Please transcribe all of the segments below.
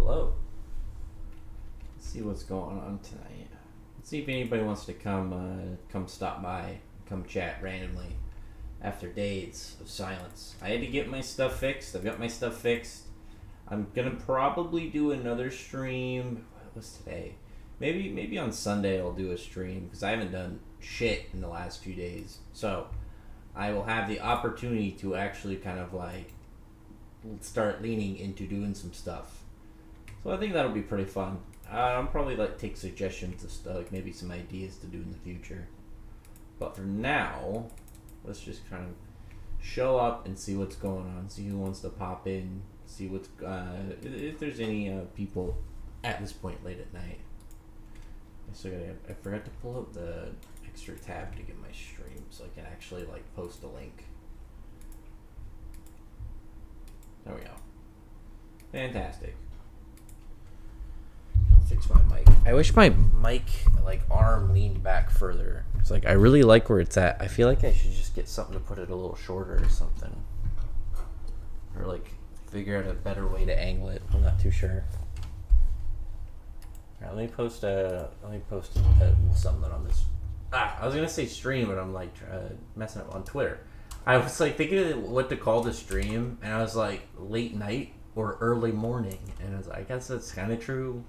hello. Let's see what's going on tonight. Let's see if anybody wants to come stop by, come chat randomly after days of silence. I had to get my stuff fixed. I've got my stuff fixed. I'm gonna probably do another stream. What's today? Maybe on Sunday I'll do a stream because I haven't done shit in the last few days. So I will have the opportunity to actually kind of like start leaning into doing some stuff. So I think that'll be pretty fun. I'll probably take suggestions of stuff, like maybe some ideas to do in the future. But for now, let's just kind of show up and see what's going on. See who wants to pop in. See what's if there's any people at this point late at night. I forgot to pull up the extra tab to get my stream so I can actually post a link. There we go. Fantastic. I'll fix my mic. I wish my mic arm leaned back further. It's I really like where it's at. I feel like I should just get something to put it a little shorter or something. Or figure out a better way to angle it. I'm not too sure. Alright, let me post something on this. I was gonna say stream, but I'm messing up on Twitter. I was thinking of what to call the stream, and I was late night or early morning, and I guess that's kind of true,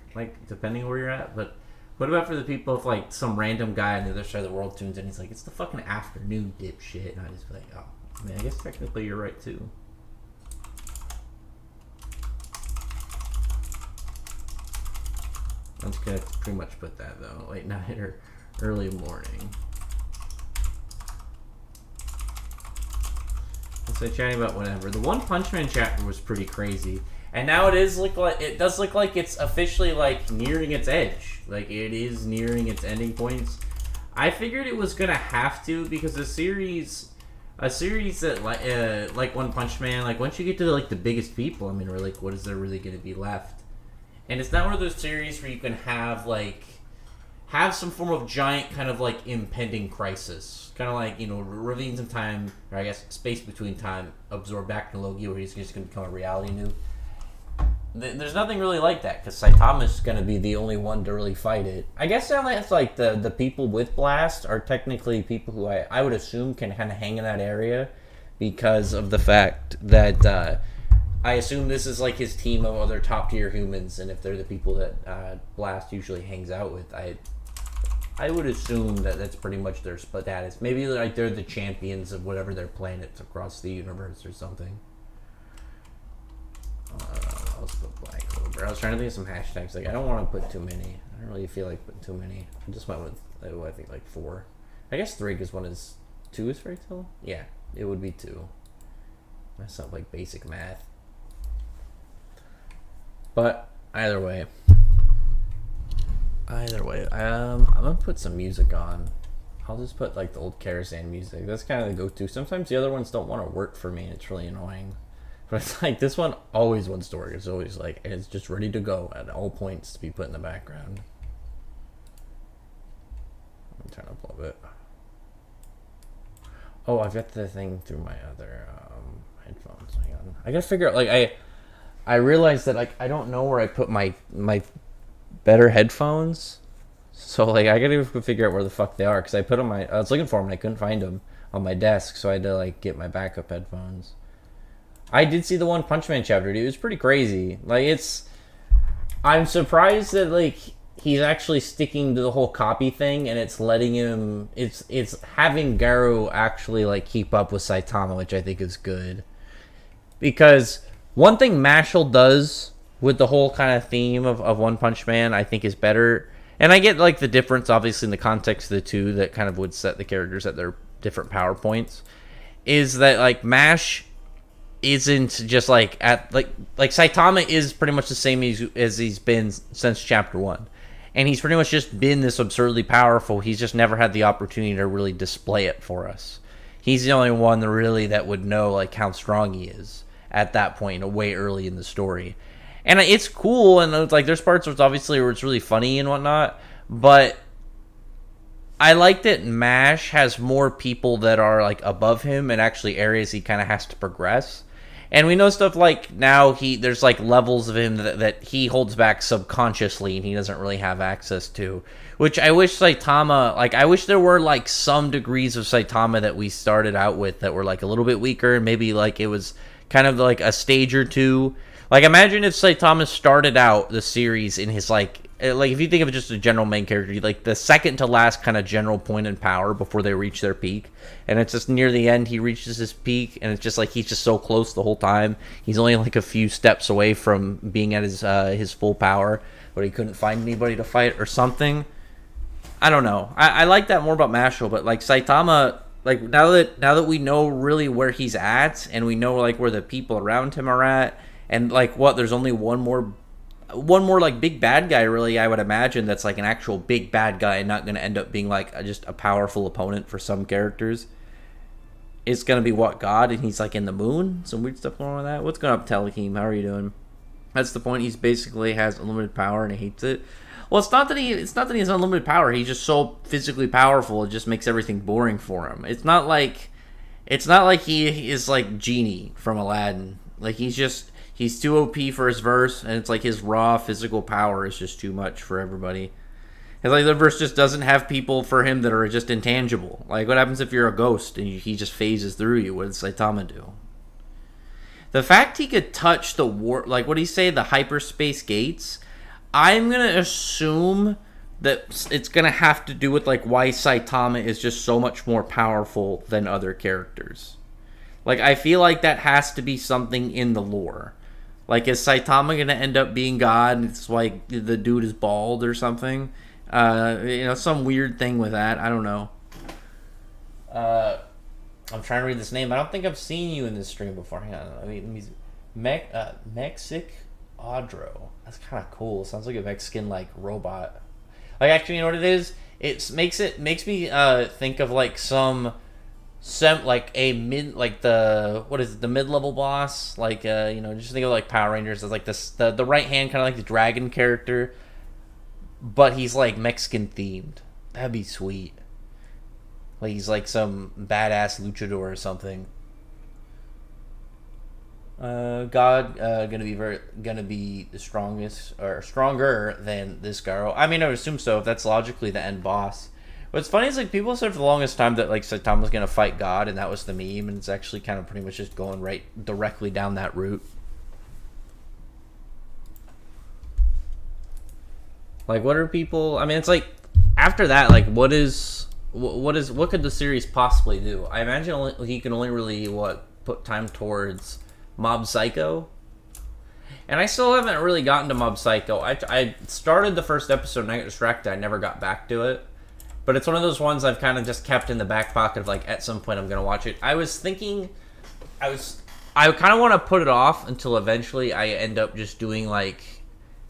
depending where you're at. But what about for the people if some random guy on the other side of the world tunes in, he's it's the fucking afternoon, dipshit, and I just be oh, I mean, I guess technically you're right too. I'm just gonna pretty much put that though, late night or early morning. So chatting about whatever. The One Punch Man chapter was pretty crazy, and now it does look like it's officially nearing its edge. It is nearing its ending points. I figured it was gonna have to because a series that like One Punch Man, once you get to the biggest people, I mean, or what is there really gonna be left? And it's not one of those series where you can have have some form of giant kind of impending crisis. Kind of ravines of time, or I guess space between time, absorb back to Logi, where he's just going to become a reality nuke. There's nothing really like that, because Saitama's going to be the only one to really fight it. I guess that's the people with Blast are technically people who I would assume can kind of hang in that area, because of the fact that I assume this is his team of other top tier humans, and if they're the people that Blast usually hangs out with, I would assume that that's pretty much their status. Maybe they're the champions of whatever their planets across the universe or something. Let's put Black Clover. I was trying to think of some hashtags. I don't want to put too many. I don't really feel like putting too many. I just went with, I think 4. I guess 3 because 2 is Fairy Tail? Yeah, it would be 2. That's not basic math. But either way, I'm gonna put some music on. I'll just put the old Karasan music. That's kind of the go-to. Sometimes the other ones don't want to work for me, and it's really annoying. But it's this one always wants to work. It's always it's just ready to go at all points to be put in the background. Let me turn up a little bit. Oh, I've got the thing through my other headphones. Hang on. I gotta figure out I realized that I don't know where I put my better headphones, so I gotta figure out where the fuck they are, because I was looking for them and I couldn't find them on my desk, so I had to get my backup headphones. I did see the One Punch Man chapter, dude. It was pretty crazy. I'm surprised that he's actually sticking to the whole copy thing, and it's letting him. It's having Garou actually keep up with Saitama, which I think is good, because one thing Mashle does with the whole kind of theme of One Punch Man, I think is better. And I get the difference, obviously, in the context of the two that kind of would set the characters at their different power points, is that Mash isn't just Saitama is pretty much the same as he's been since chapter 1. And he's pretty much just been this absurdly powerful. He's just never had the opportunity to really display it for us. He's the only one that would know how strong he is at that point, way early in the story. And it's cool, and there's parts where it's really funny and whatnot, but I like that Mash has more people that are above him, and actually areas he kind of has to progress. And we know stuff like now there's like levels of him that he holds back subconsciously and he doesn't really have access to. Which I wish Saitama, like I wish there were like some degrees of Saitama that we started out with that were like a little bit weaker, and maybe like it was kind of like a stage or two. Like imagine if Saitama started out the series in his like if you think of just a general main character, like the second to last kind of general point in power before they reach their peak, and it's just near the end he reaches his peak, and it's just like he's just so close the whole time. He's only like a few steps away from being at his full power, but he couldn't find anybody to fight or something. I don't know. I like that more about Mashle, but like Saitama, like now that we know really where he's at, and we know like where the people around him are at, and like there's only one more like big bad guy really, I would imagine, that's like an actual big bad guy and not going to end up being like just a powerful opponent for some characters. It's going to be God, and he's like in the moon. Some weird stuff going on with that. What's going up, Telekeem? How are you doing? That's the point. He's basically has unlimited power and he hates it. Well, it's not that he has unlimited power. He's just so physically powerful. It just makes everything boring for him. It's not like he is like Genie from Aladdin. Like he's too OP for his verse, and it's like his raw physical power is just too much for everybody. It's like the verse just doesn't have people for him that are just intangible. Like what happens if you're a ghost and he just phases through you? What does Saitama do? The fact he could touch the warp, like what do you say, the hyperspace gates? I'm going to assume that it's going to have to do with like why Saitama is just so much more powerful than other characters. Like I feel like that has to be something in the lore. Like is Saitama going to end up being God? It's like the dude is bald or something. Some weird thing with that. I don't know. I'm trying to read this name. I don't think I've seen you in this stream before. Hang on. I mean, Mexic Audro. That's kind of cool. Sounds like a Mexican like robot. Like actually, you know what it is? It makes me think of like like a mid, like the mid-level boss, like just think of like Power Rangers as like this the right hand, kind of like the dragon character, but he's like Mexican themed. That'd be sweet. Like he's like some badass luchador or something. God gonna be the strongest or stronger than this girl. I mean, I would assume so if that's logically the end boss. What's funny is like people said for the longest time that like Saitama was gonna fight God, and that was the meme, and it's actually kind of pretty much just going right directly down that route. Like, what are people? I mean, it's like after that, like, what could the series possibly do? I imagine he can only really put time towards Mob Psycho, and I still haven't really gotten to Mob Psycho. I started the first episode and I got distracted. I never got back to it. But it's one of those ones I've kind of just kept in the back pocket of like at some point I'm gonna watch it. I was thinking, I kind of want to put it off until eventually I end up just doing like,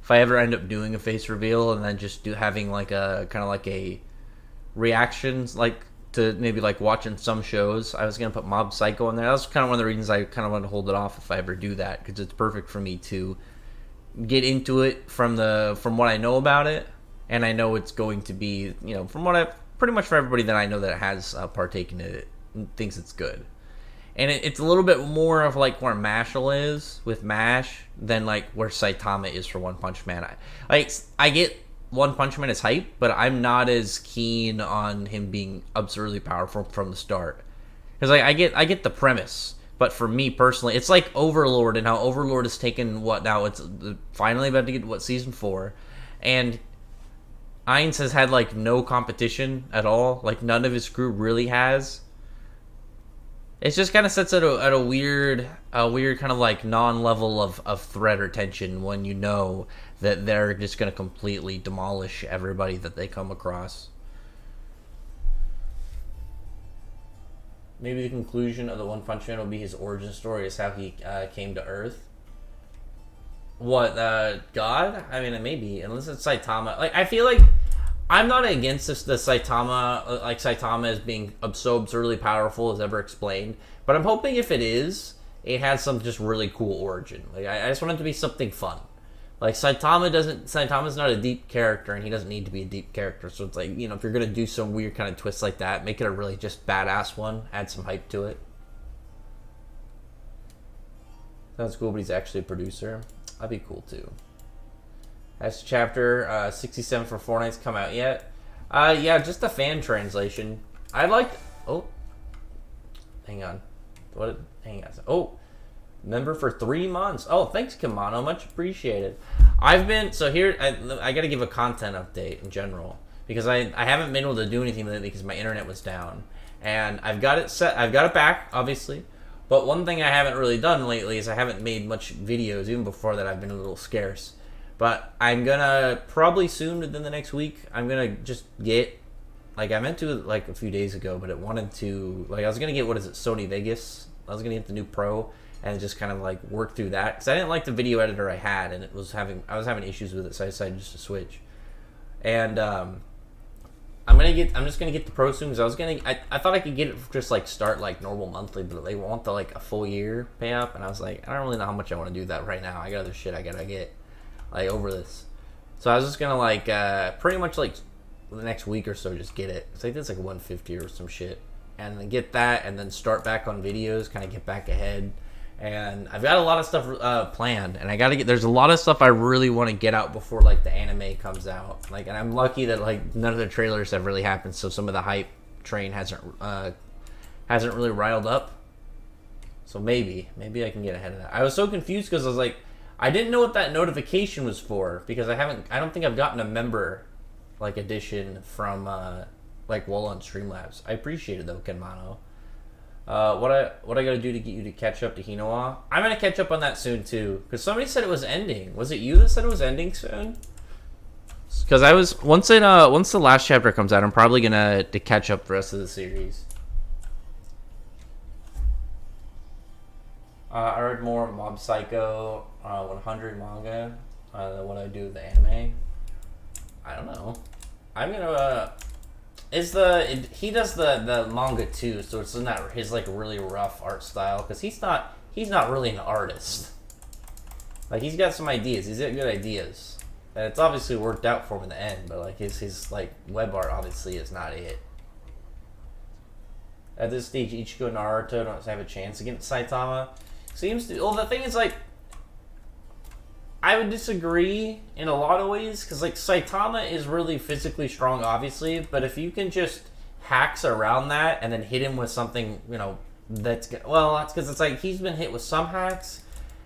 if I ever end up doing a face reveal and then just having like a kind of like a reactions like to maybe like watching some shows. I was gonna put Mob Psycho in there. That was kind of one of the reasons I kind of wanted to hold it off if I ever do that, because it's perfect for me to get into it from what I know about it. And I know it's going to be, from what pretty much for everybody that I know that has partaken in it, thinks it's good. And it's a little bit more of like where Mashle is with MASH than like where Saitama is for One Punch Man. I get One Punch Man is hype, but I'm not as keen on him being absurdly powerful from the start. Because like I get the premise, but for me personally, it's like Overlord, and how Overlord has taken it's finally about to get season 4, and Ainz has had like no competition at all. Like none of his crew really has. It just kind of sets at a weird kind of like non-level of threat or tension when you know that they're just going to completely demolish everybody that they come across. Maybe the conclusion of the One Punch Man will be his origin story, is how he came to Earth. What, God? I mean, maybe, unless it's Saitama. Like, I feel like I'm not against the Saitama, like Saitama as being so absurdly powerful as ever explained, but I'm hoping if it is, it has some just really cool origin. Like, I just want it to be something fun. Like, Saitama's not a deep character, and he doesn't need to be a deep character, so it's like, if you're gonna do some weird kind of twist like that, make it a really just badass one, add some hype to it. Sounds cool, but he's actually a producer. That'd be cool too. Has chapter 67 for Fortnite's come out yet? Yeah, just a fan translation. I like. Oh, hang on. What? Hang on. Oh, member for 3 months. Oh, thanks, Kamano. Much appreciated. I've been so here. I got to give a content update in general because I haven't been able to do anything lately because my internet was down, and I've got it set. I've got it back, obviously. But one thing I haven't really done lately is I haven't made much videos. Even before that, I've been a little scarce. But I'm gonna probably soon, within the next week, I'm gonna just get, like I meant to like a few days ago, but it wanted to, like I was gonna get, what is it, Sony Vegas? I was gonna get the new Pro and just kind of like work through that because I didn't like the video editor I had and I was having issues with it, so I decided just to switch. And I'm just gonna get the Pro soon because I thought I could get it just like start like normal monthly, but they want the like a full year pay up, and I was like, I don't really know how much I want to do that right now. I got other shit I gotta get. Like over this, so I was just gonna like pretty much like the next week or so just get it. It's like that's like 150 or some shit, and then get that, and then start back on videos, kind of get back ahead. And I've got a lot of stuff planned, and I gotta get. There's a lot of stuff I really want to get out before like the anime comes out. Like, and I'm lucky that like none of the trailers have really happened, so some of the hype train hasn't really riled up. So maybe I can get ahead of that. I was so confused because I was like, I didn't know what that notification was for because I don't think I've gotten a member like edition from like Wall on Streamlabs. I appreciate it though, Kenmano. What I gotta do to get you to catch up to Hinoa? I'm gonna catch up on that soon too because somebody said it was ending. Was it you that said it was ending soon? Because I was once the last chapter comes out, I'm probably gonna to catch up the rest of the series. I read more Mob Psycho 100 manga. What I do with the anime, I don't know. I'm gonna. He does the manga too, so it's not his like really rough art style because he's not really an artist. Like he's got some ideas. He's got good ideas, and it's obviously worked out for him in the end. But like his like web art obviously is not it. At this stage, Ichigo and Naruto don't have a chance against Saitama. Seems to. Well, the thing is, like, I would disagree in a lot of ways because, like, Saitama is really physically strong, obviously. But if you can just hacks around that and then hit him with something, you know, that's because it's like he's been hit with some hacks,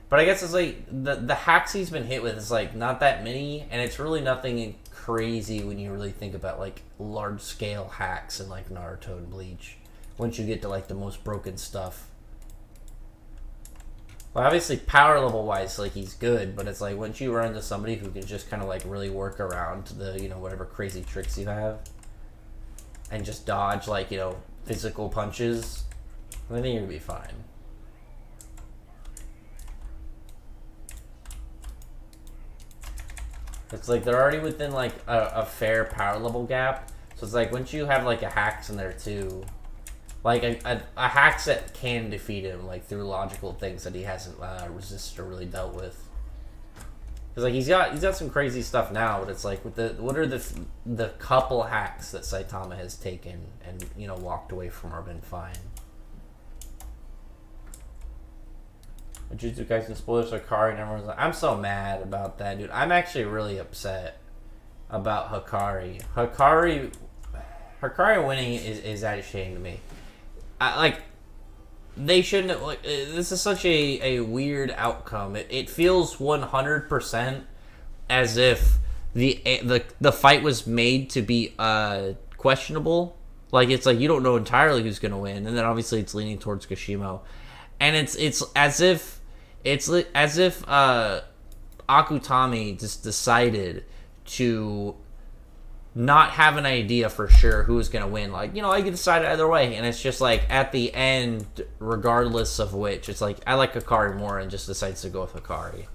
but I guess it's like the hacks he's been hit with is like not that many, and it's really nothing crazy when you really think about like large scale hacks in like Naruto and Bleach. Once you get to like the most broken stuff. Well, obviously, power level wise, like he's good, but it's like once you run into somebody who can just kind of like really work around the, you know, whatever crazy tricks you have, and just dodge like, you know, physical punches, I think you're gonna be fine. It's like they're already within like a fair power level gap, so it's like once you have like a hacks in there too. Like a hack set can defeat him like through logical things that he hasn't resisted or really dealt with. Because like he's got some crazy stuff now, but it's like with what are the couple hacks that Saitama has taken and, you know, walked away from or been fine. Jitsu Kaisen spoilers for Hikari and everyone's like, I'm so mad about that, dude. I'm actually really upset about Hikari. Hikari winning is that shame to me. Like, they shouldn't. Like, this is such a weird outcome. It feels 100% as if the fight was made to be questionable. Like it's like you don't know entirely who's gonna win, and then obviously it's leaning towards Kashimo, and it's as if Akutami just decided to not have an idea for sure who was going to win. Like, you know, I can decide either way. And it's just like, at the end, regardless of which, it's like, I like Hikari more and just decides to go with Hikari.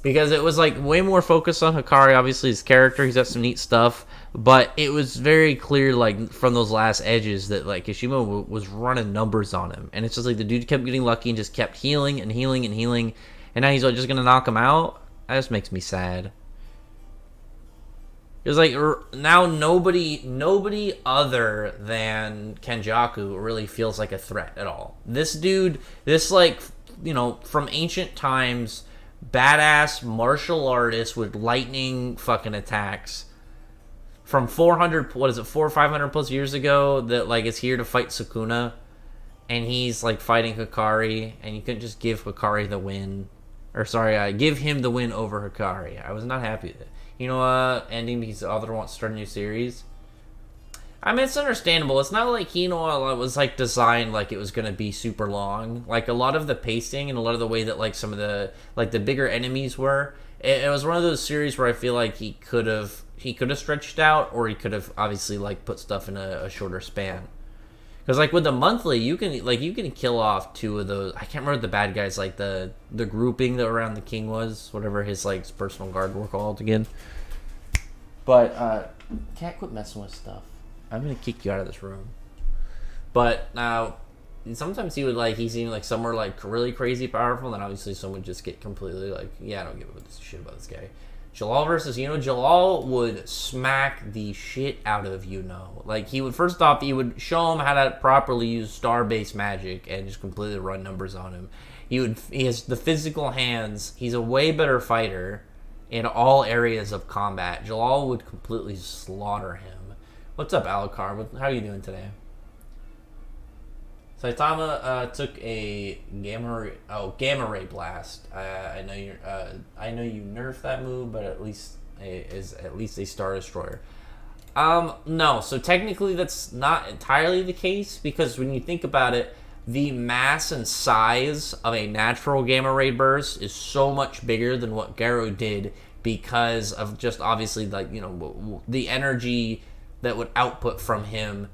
Because it was like way more focused on Hikari. Obviously, his character, he's got some neat stuff. But it was very clear, like, from those last edges that, like, Kashimo was running numbers on him. And it's just like the dude kept getting lucky and just kept healing and healing and healing. And now he's like, just going to knock him out? That just makes me sad. It was like, now nobody other than Kenjaku really feels like a threat at all. This dude, this like from ancient times, badass martial artists with lightning fucking attacks. From 400, what is it, 400 or 500 plus years ago, that like is here to fight Sukuna, and he's like fighting Hikari, and you couldn't just give Hikari the win, or sorry, give him the win over Hikari. I was not happy with it. Ending because the author wants to start a new series. I mean, it's understandable. It's not like was like designed like it was gonna be super long. Like a lot of the pacing and a lot of the way that like some of the like the bigger enemies were. It was one of those series where I feel like he could have stretched out, or he could have obviously like put stuff in a shorter span. Because like with the monthly, you can kill off two of those. I can't remember the bad guys, like the grouping that around the king was, whatever his like personal guard were called again. But can't quit messing with stuff. I'm gonna kick you out of this room. But now, sometimes he seemed like somewhere like really crazy powerful, and then obviously someone would just get completely like, yeah, I don't give a shit about this guy. Jalal versus Jalal would smack the shit out of Like he would first off, he would show him how to properly use star-based magic and just completely run numbers on him. He has the physical hands. He's a way better fighter in all areas of combat. Jalal would completely slaughter him. What's up, Alucard? How are you doing today? Saitama took a gamma ray blast. I know you nerfed that move, but at least a Star Destroyer. No. So technically, that's not entirely the case, because when you think about it, the mass and size of a natural gamma ray burst is so much bigger than what Garo did, because of just obviously the energy that would output from him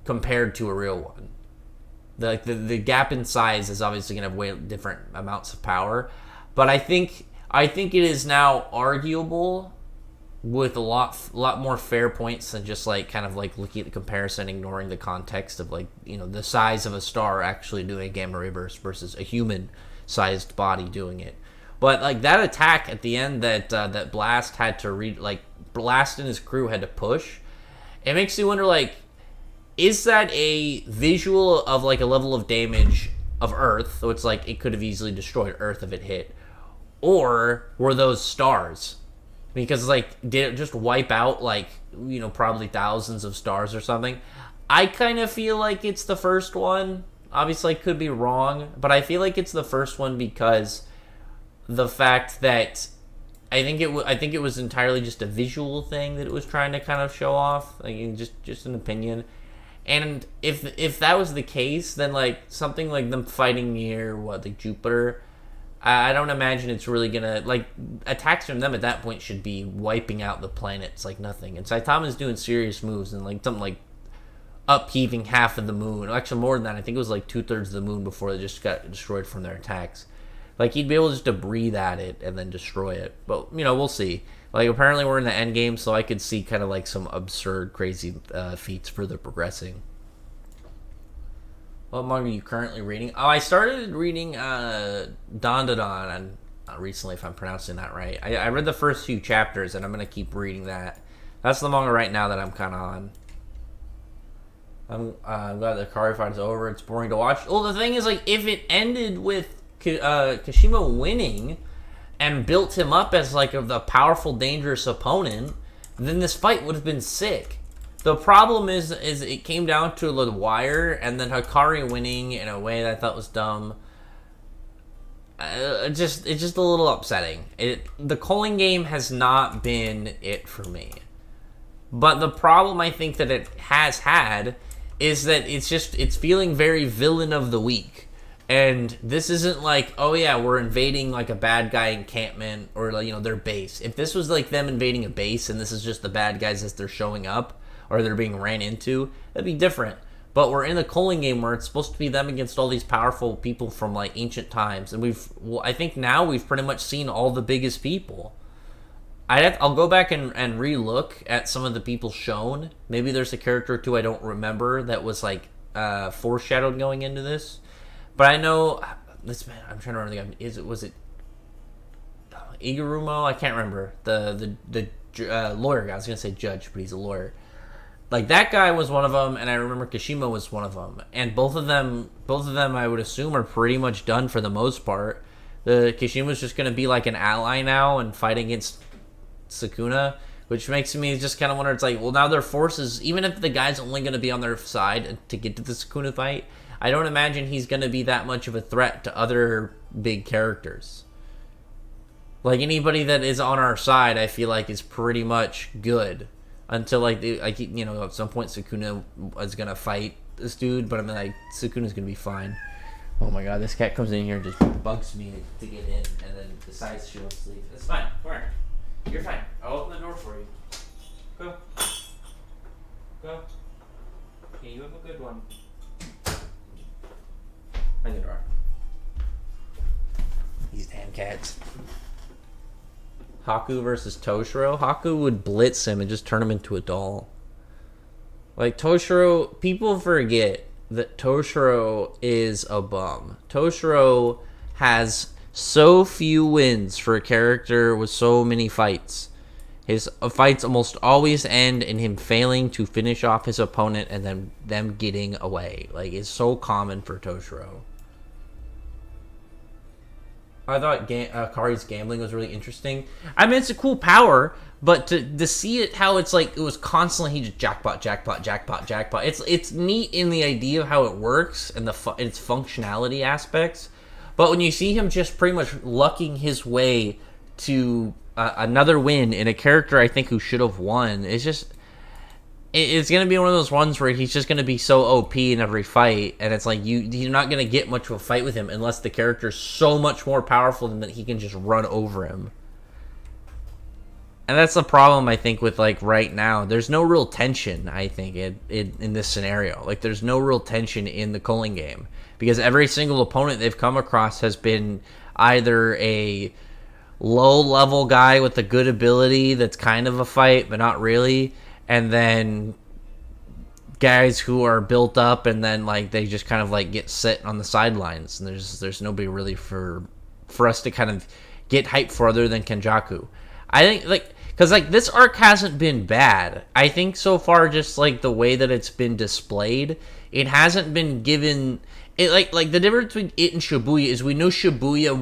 compared to a real one. The gap in size is obviously going to have way different amounts of power, but I think it is now arguable with a lot more fair points than just like kind of like looking at the comparison, ignoring the context of like the size of a star actually doing a gamma ray burst versus a human sized body doing it. But like that attack at the end that Blast had to Blast and his crew had to push. It makes you wonder, like, is that a visual of like a level of damage of Earth? So it's like it could have easily destroyed Earth if it hit, or were those stars? Because like, did it just wipe out like probably thousands of stars or something? I kind of feel like it's the first one. Obviously, I could be wrong, but I feel like it's the first one because the fact that I think it was entirely just a visual thing that it was trying to kind of show off, like just an opinion. And if that was the case, then like something like them fighting near Jupiter, I don't imagine it's really gonna like attacks from them at that point should be wiping out the planets like nothing. And Saitama's doing serious moves and like something like upheaving half of the moon, actually more than that. I think it was like 2/3 of the moon before they just got destroyed from their attacks. Like, he'd be able just to breathe at it and then destroy it. But, we'll see. Like, apparently we're in the end game, so I could see kind of like some absurd, crazy feats further progressing. What manga are you currently reading? Oh, I started reading Dandadan recently, if I'm pronouncing that right. I read the first few chapters, and I'm going to keep reading that. That's the manga right now that I'm kind of on. I'm glad the Kari fight is over. It's boring to watch. Well, the thing is, like, if it ended with Kashima winning and built him up as like the powerful, dangerous opponent, then this fight would have been sick. The problem is it came down to the wire, and then Hikari winning in a way that I thought was dumb. It's just a little upsetting. The culling game has not been it for me. But the problem I think that it has had is that it's feeling very villain of the week. And this isn't like, oh yeah, we're invading like a bad guy encampment or like, their base. If this was like them invading a base and this is just the bad guys as they're showing up or they're being ran into, that'd be different. But we're in a culling game where it's supposed to be them against all these powerful people from like ancient times, and I think now we've pretty much seen all the biggest people. I'll go back and re-look at some of the people shown. Maybe there's a character or two I don't remember that was like foreshadowed going into this. But I know this man. I'm trying to remember the guy. Was it Igurumo? I can't remember the lawyer guy. I was gonna say judge, but he's a lawyer. Like that guy was one of them, and I remember Kashima was one of them, and both of them, I would assume are pretty much done for the most part. The Kashima's just gonna be like an ally now and fight against Sukuna, which makes me just kind of wonder. It's like, well, now their forces, even if the guy's only gonna be on their side to get to the Sukuna fight, I don't imagine he's gonna be that much of a threat to other big characters. Like anybody that is on our side, I feel like is pretty much good. Until, like, at some point Sukuna is going to fight this dude, but I'm like, Sukuna's going to be fine. Oh my god, this cat comes in here and just bugs me to get in, and then decides she wants to leave. It's fine. Come here. You're fine. I'll open the door for you. Go. Go. Okay, you have a good one. Open the door. These damn cats. Haku versus Toshiro. Haku would blitz him and just turn him into a doll. Like Toshiro, people forget that Toshiro is a bum. Toshiro has so few wins for a character with so many fights. His fights almost always end in him failing to finish off his opponent and then them getting away. Like, it's so common for Toshiro. I thought Kari's gambling was really interesting. I mean, it's a cool power, but to see it how it's like it was constantly he just jackpot. It's neat in the idea of how it works and its functionality aspects. But when you see him just pretty much lucking his way to another win in a character I think who should have won, it's going to be one of those ones where he's just going to be so OP in every fight, and it's like you're not going to get much of a fight with him unless the character's so much more powerful than that he can just run over him. And that's the problem, I think, with, like, right now. There's no real tension, I think, in this scenario. Like, there's no real tension in the Culling game. Because every single opponent they've come across has been either a low-level guy with a good ability that's kind of a fight, but not really, and then guys who are built up and then, like, they just kind of, like, get sit on the sidelines. And there's nobody really for us to kind of get hyped for other than Kenjaku. I think, like, because, like, this arc hasn't been bad. I think so far, just, like, the way that it's been displayed, it hasn't been given... It like the difference between it and Shibuya is we know Shibuya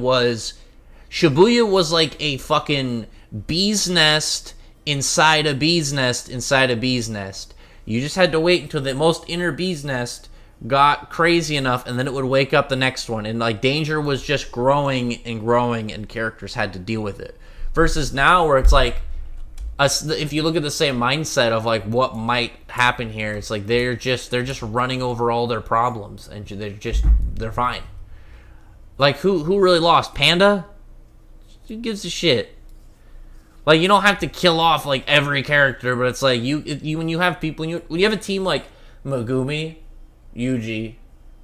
was like a fucking bee's nest inside a bee's nest inside a bee's nest. You just had to wait until the most inner bee's nest got crazy enough, and then it would wake up the next one. And, like, danger was just growing, and characters had to deal with it. Versus now, where it's like, if you look at the same mindset of, like, what might happen here, it's like they're just running over all their problems, and they're fine. Like, who really lost? Panda? Who gives a shit? Like, you don't have to kill off, like, every character, but it's like when you have people, when you have a team like Megumi, Yuji,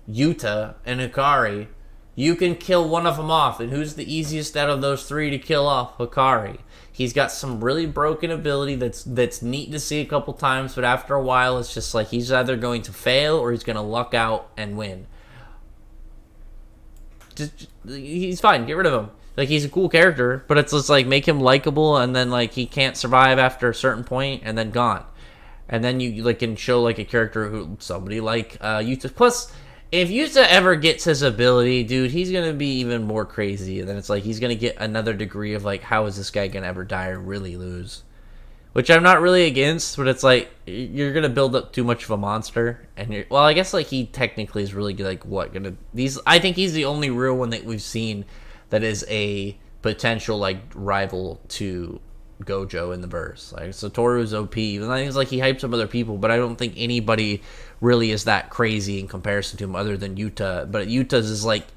Yuta, and Hikari, you can kill one of them off. And who's the easiest out of those three to kill off? Hikari. He's got some really broken ability that's neat to see a couple times, but after a while, it's just like he's either going to fail or he's going to luck out and win. He's fine. Get rid of him. Like, he's a cool character, but it's just like make him likable, and then, like, he can't survive after a certain point, and then gone. And then you, like, can show, like, a character who somebody like Yuta. Plus, if Yuta ever gets his ability, dude, he's gonna be even more crazy. And then it's like he's gonna get another degree of, like, how is this guy gonna ever die or really lose? Which I'm not really against, but it's like you're gonna build up too much of a monster, and well, I guess, like, he technically is really good. Like, I think he's the only real one that we've seen that is a potential, like, rival to Gojo in the verse. Like, Satoru's OP. And I think it's like he hypes up other people, but I don't think anybody really is that crazy in comparison to him other than Yuta. But Yuta's is like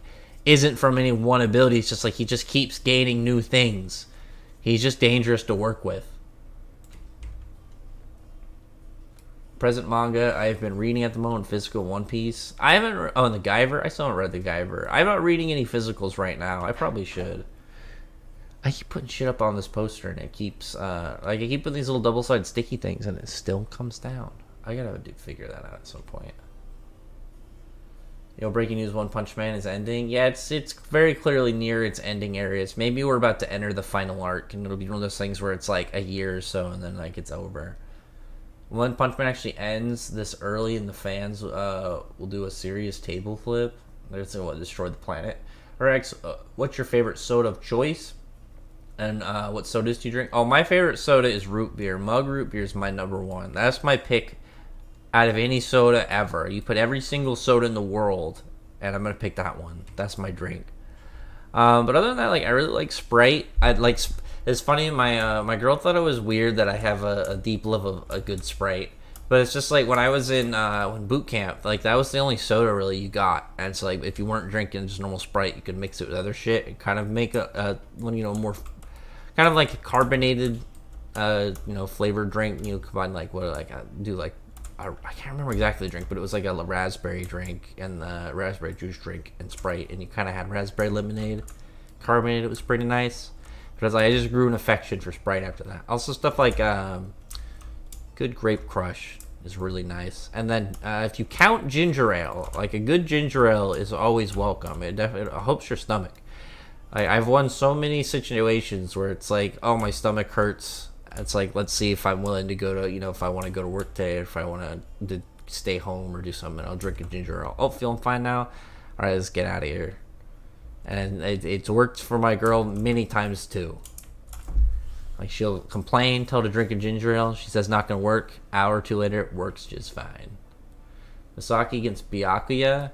isn't from any one ability. It's just like he just keeps gaining new things. He's just dangerous to work with. Present manga I've been reading at the moment, physical One Piece. I haven't... and the Guyver? I still haven't read the Guyver. I'm not reading any physicals right now. I probably should. I keep putting shit up on this poster, and it keeps... I keep putting these little double-sided sticky things, and it still comes down. I gotta figure that out at some point. Breaking news, One Punch Man is ending. Yeah, it's very clearly near its ending areas. Maybe we're about to enter the final arc, and it'll be one of those things where it's like a year or so, and then, like, it's over. One Punch Man actually ends this early, and the fans will do a serious table flip. They're going to destroy the planet. Or X, what's your favorite soda of choice? And what sodas do you drink? Oh, my favorite soda is root beer. Mug root beer is my number one. That's my pick out of any soda ever. You put every single soda in the world, and I'm gonna pick that one. That's my drink. But other than that, like I really like Sprite. I'd like. It's funny. My girl thought it was weird that I have a deep love of a good Sprite. But it's just like when I was in boot camp, like that was the only soda really you got, and so like if you weren't drinking just normal Sprite, you could mix it with other shit and kind of make a more kind of like a carbonated flavored drink. Combine like what like I do like I can't remember exactly the drink, but it was like a raspberry drink and the raspberry juice drink and Sprite, and you kind of had raspberry lemonade carbonated. It was pretty nice. But I just grew an affection for Sprite after that. Also stuff like good grape crush is really nice. And then if you count ginger ale, like a good ginger ale is always welcome. It definitely helps your stomach. I've won so many situations where it's like, oh, my stomach hurts. It's like, let's see if I'm willing to go to, if I want to go to work today, or if I want to stay home or do something. I'll drink a ginger ale. Oh, feeling fine now? All right, let's get out of here. And it's worked for my girl many times too. Like she'll complain, tell her to drink a ginger ale. She says not gonna work. Hour or two later, it works just fine. Misaki against Byakuya.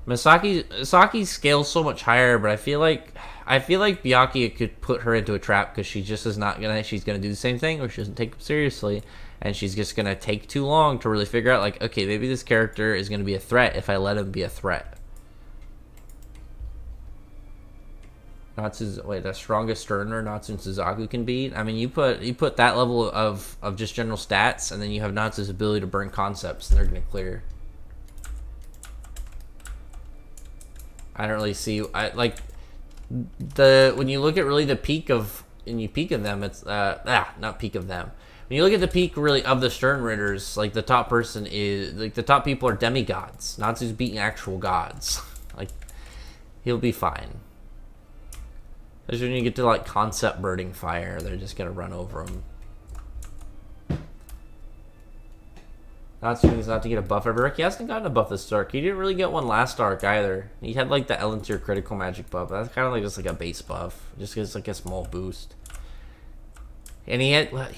Misaki's scale's so much higher, but I feel like Byakuya could put her into a trap because she just is not gonna. She's gonna do the same thing, or she doesn't take him seriously, and she's just gonna take too long to really figure out. Like, okay, maybe this character is gonna be a threat if I let him be a threat. The strongest Sterner Natsu and Suzaku can beat. I mean, you put that level of just general stats, and then you have Natsu's ability to burn concepts, and they're gonna clear. I don't really see. When you look at really the peak of them, it's not peak of them. When you look at the peak really of the Stern Ritters, like the top person is like the top people are demigods. Natsu's beating actual gods. Like he'll be fine. Because when you get to like concept burning fire, they're just gonna run over him. Natsu is not to get a buff every arc. He hasn't gotten a buff this arc. He didn't really get one last arc either. He had like the Elentier critical magic buff. That's kind of like just like a base buff. Just gets like a small boost. And he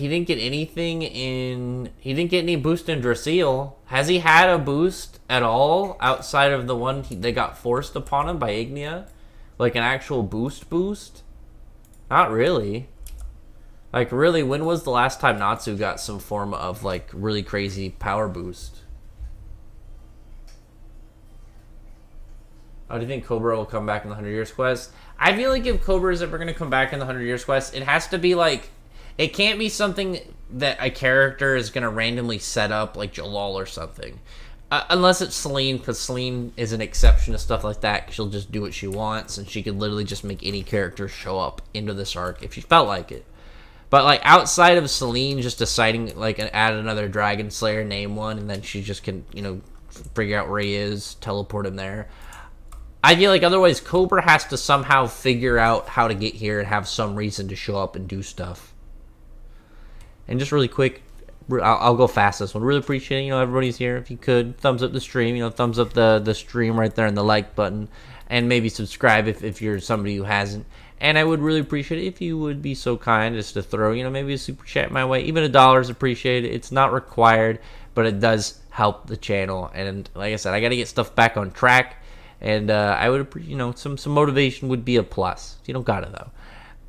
didn't get anything in. He didn't get any boost in Drasil. Has he had a boost at all outside of the one they got forced upon him by Ignia? Like an actual boost? Not really. Like, really, when was the last time Natsu got some form of, like, really crazy power boost? Oh, do you think Cobra will come back in the 100 Years Quest? I feel like if Cobra is ever going to come back in the 100 Years Quest, it has to be, like... It can't be something that a character is going to randomly set up, like Jalal or something. Unless it's Celine, because Celine is an exception to stuff like that. She'll just do what she wants, and she could literally just make any character show up into this arc if she felt like it. But, like, outside of Celine just deciding, like, add another Dragon Slayer, name one, and then she just can, figure out where he is, teleport him there. I feel like otherwise Cobra has to somehow figure out how to get here and have some reason to show up and do stuff. And just really quick, I'll go fast this one. Really appreciate everybody's here. If you could, thumbs up the stream, thumbs up the stream right there and the like button. And maybe subscribe if you're somebody who hasn't. And I would really appreciate it if you would be so kind as to throw, maybe a super chat my way. Even $1 is appreciated. It's not required, but it does help the channel. And like I said, I got to get stuff back on track. And I would, some motivation would be a plus. You don't got it, though.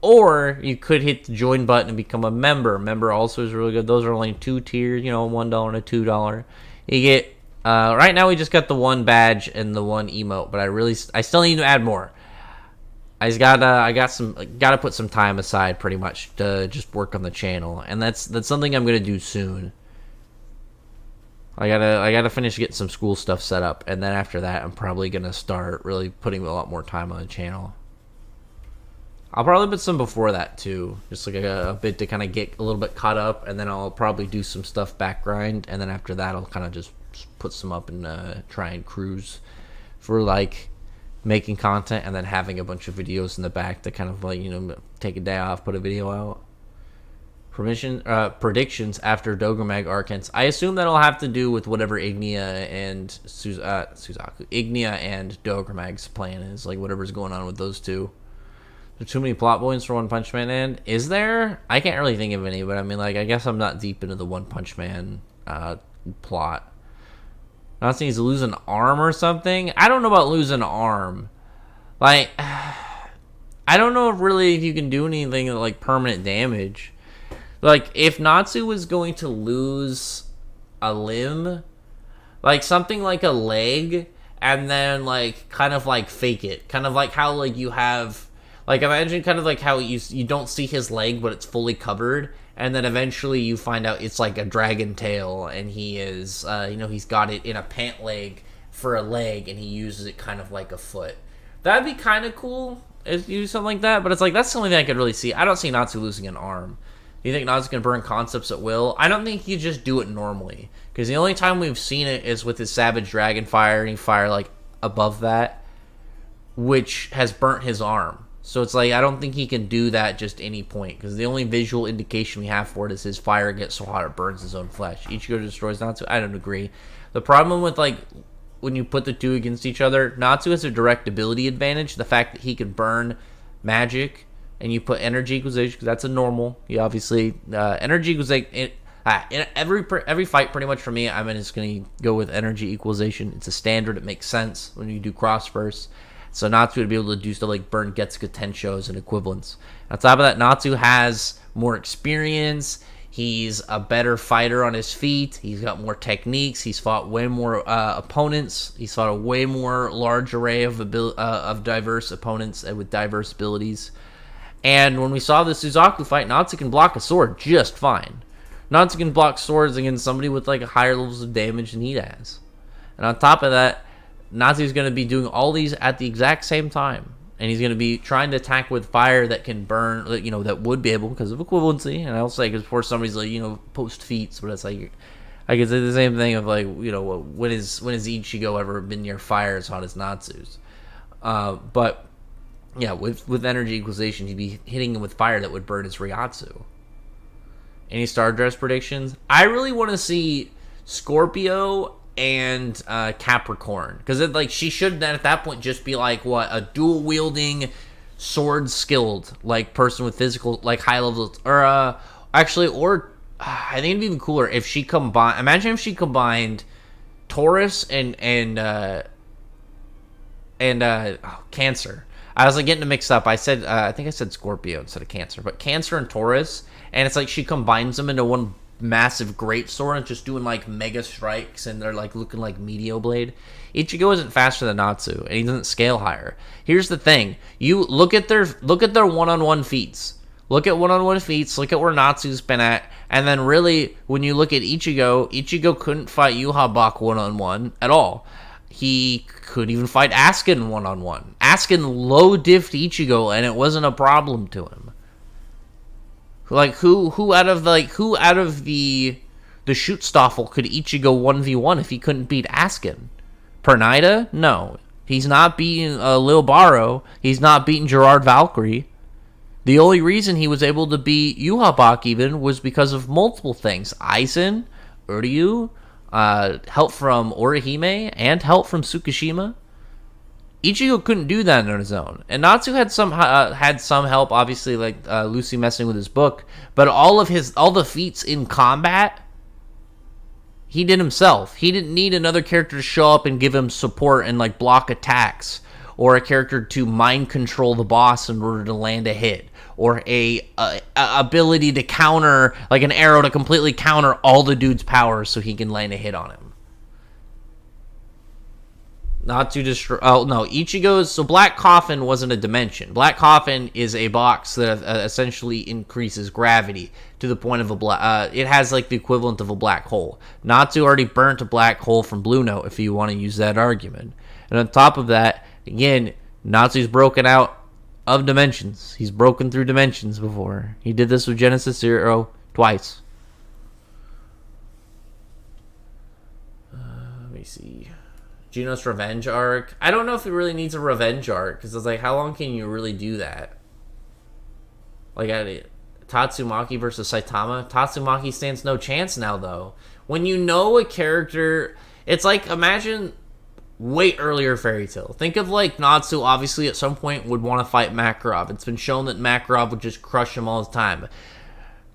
Or you could hit the join button and become a member. Member also is really good. Those are only 2 tiers, $1 and a $2. You get, right now we just got the 1 badge and the 1 emote, but I still need to add more. I gotta put some time aside pretty much to just work on the channel, and that's something I'm gonna do soon. I gotta finish getting some school stuff set up, and then after that I'm probably gonna start really putting a lot more time on the channel. I'll probably put some before that too, just like a bit to kind of get a little bit caught up, and then I'll probably do some stuff back grind, and then after that I'll kind of just put some up and try and cruise for like making content, and then having a bunch of videos in the back to kind of like take a day off, put a video out. predictions after Dogramag arc ends. I assume that'll have to do with whatever Ignia and Suzaku, Ignia and Dogramag's plan is, like whatever's going on with those two. There's too many plot points for One Punch Man, and is there? I can't really think of any, but I mean, like, I guess I'm not deep into the One Punch Man plot. Not saying he's lose an arm or something. I don't know about losing an arm. Like, I don't know if really if you can do anything like permanent damage. Like, if Natsu was going to lose a limb, like something like a leg, and then like kind of like fake it, kind of like how like you have, like imagine kind of like how you don't see his leg but it's fully covered, and then eventually you find out it's like a dragon tail, and he is, he's got it in a pant leg for a leg, and he uses it kind of like a foot. That'd be kind of cool if you do something like that, but it's like, that's the only thing I could really see. I don't see Natsu losing an arm. Do you think Natsu can burn concepts at will? I don't think you just do it normally, because the only time we've seen it is with his Savage Dragon Fire, and he fire like above that, which has burnt his arm. So it's like, I don't think he can do that just any point, because the only visual indication we have for it is his fire gets so hot it burns his own flesh. Ichigo destroys Natsu. I don't agree. The problem with, like, when you put the two against each other, Natsu has a direct ability advantage. The fact that he can burn magic, and you put energy equalization, because that's a normal. You obviously, energy equalization, in every fight pretty much for me, I'm just going to go with energy equalization. It's a standard. It makes sense when you do cross bursts. So Natsu would be able to do stuff like burn Getsuga Tenshos and equivalents. On top of that, Natsu has more experience. He's a better fighter on his feet. He's got more techniques. He's fought way more opponents. He's fought a way more large array of diverse opponents with diverse abilities. And when we saw the Suzaku fight, Natsu can block a sword just fine. Natsu can block swords against somebody with like higher levels of damage than he has. And on top of that, Natsu's going to be doing all these at the exact same time. And he's going to be trying to attack with fire that can burn, that would be able, because of equivalency. And I'll say, because before somebody's like, post feats, but it's like, I could say the same thing of like, when has Ichigo ever been near fire as hot as Natsu's? But yeah, with energy equalization, he'd be hitting him with fire that would burn his Ryatsu. Any Stardust predictions? I really want to see Scorpio and Capricorn, because she should then at that point just be like a dual wielding, sword skilled like person with physical like high levels, or I think it'd be even cooler if she combined. Imagine if she combined Taurus and Cancer. I was like getting it mixed up. I said I think I said Scorpio instead of Cancer, but Cancer and Taurus, and it's like she combines them into one massive great sword and just doing like mega strikes, and they're like looking like Meteor Blade. Ichigo isn't faster than Natsu, and he doesn't scale higher. Here's the thing: you look at their one-on-one feats. Look at one-on-one feats. Look at where Natsu's been at, and then really when you look at Ichigo couldn't fight Yhwach one-on-one at all. He couldn't even fight Askin one-on-one. Askin low diffed Ichigo, and it wasn't a problem to him. Like who out of the Schutzstaffel could Ichigo 1v1 if he couldn't beat Askin? Pernida? No. He's not beating Lil Baro. He's not beating Gerard Valkyrie. The only reason he was able to beat Yhwach even was because of multiple things. Aizen, Uryu, help from Orihime, and help from Tsukishima. Ichigo couldn't do that on his own, and Natsu had some help, obviously, like Lucy messing with his book. But all the feats in combat, he did himself. He didn't need another character to show up and give him support and like block attacks, or a character to mind control the boss in order to land a hit, or a ability to counter, like an arrow to completely counter all the dude's powers so he can land a hit on him. Not to destroy. Oh no, Ichigo's. So Black Coffin wasn't a dimension. Black Coffin is a box that essentially increases gravity to the point of a black. It has like the equivalent of a black hole. Natsu already burnt a black hole from Blue Note, if you want to use that argument. And on top of that, again, Natsu's broken out of dimensions. He's broken through dimensions before. He did this with Genesis Zero twice. Let me see. Genos revenge arc. I don't know if it really needs a revenge arc, because it's like, how long can you really do that? Like, Tatsumaki versus Saitama. Tatsumaki stands no chance now, though. When you know a character, it's like, imagine way earlier Fairy Tail. Think of like Natsu obviously at some point would want to fight Makarov. It's been shown that Makarov would just crush him all the time.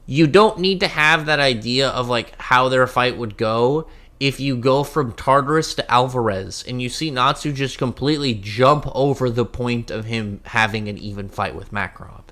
You don't need to have that idea of like how their fight would go if you go from Tartarus to Alvarez and you see Natsu just completely jump over the point of him having an even fight with Makarov.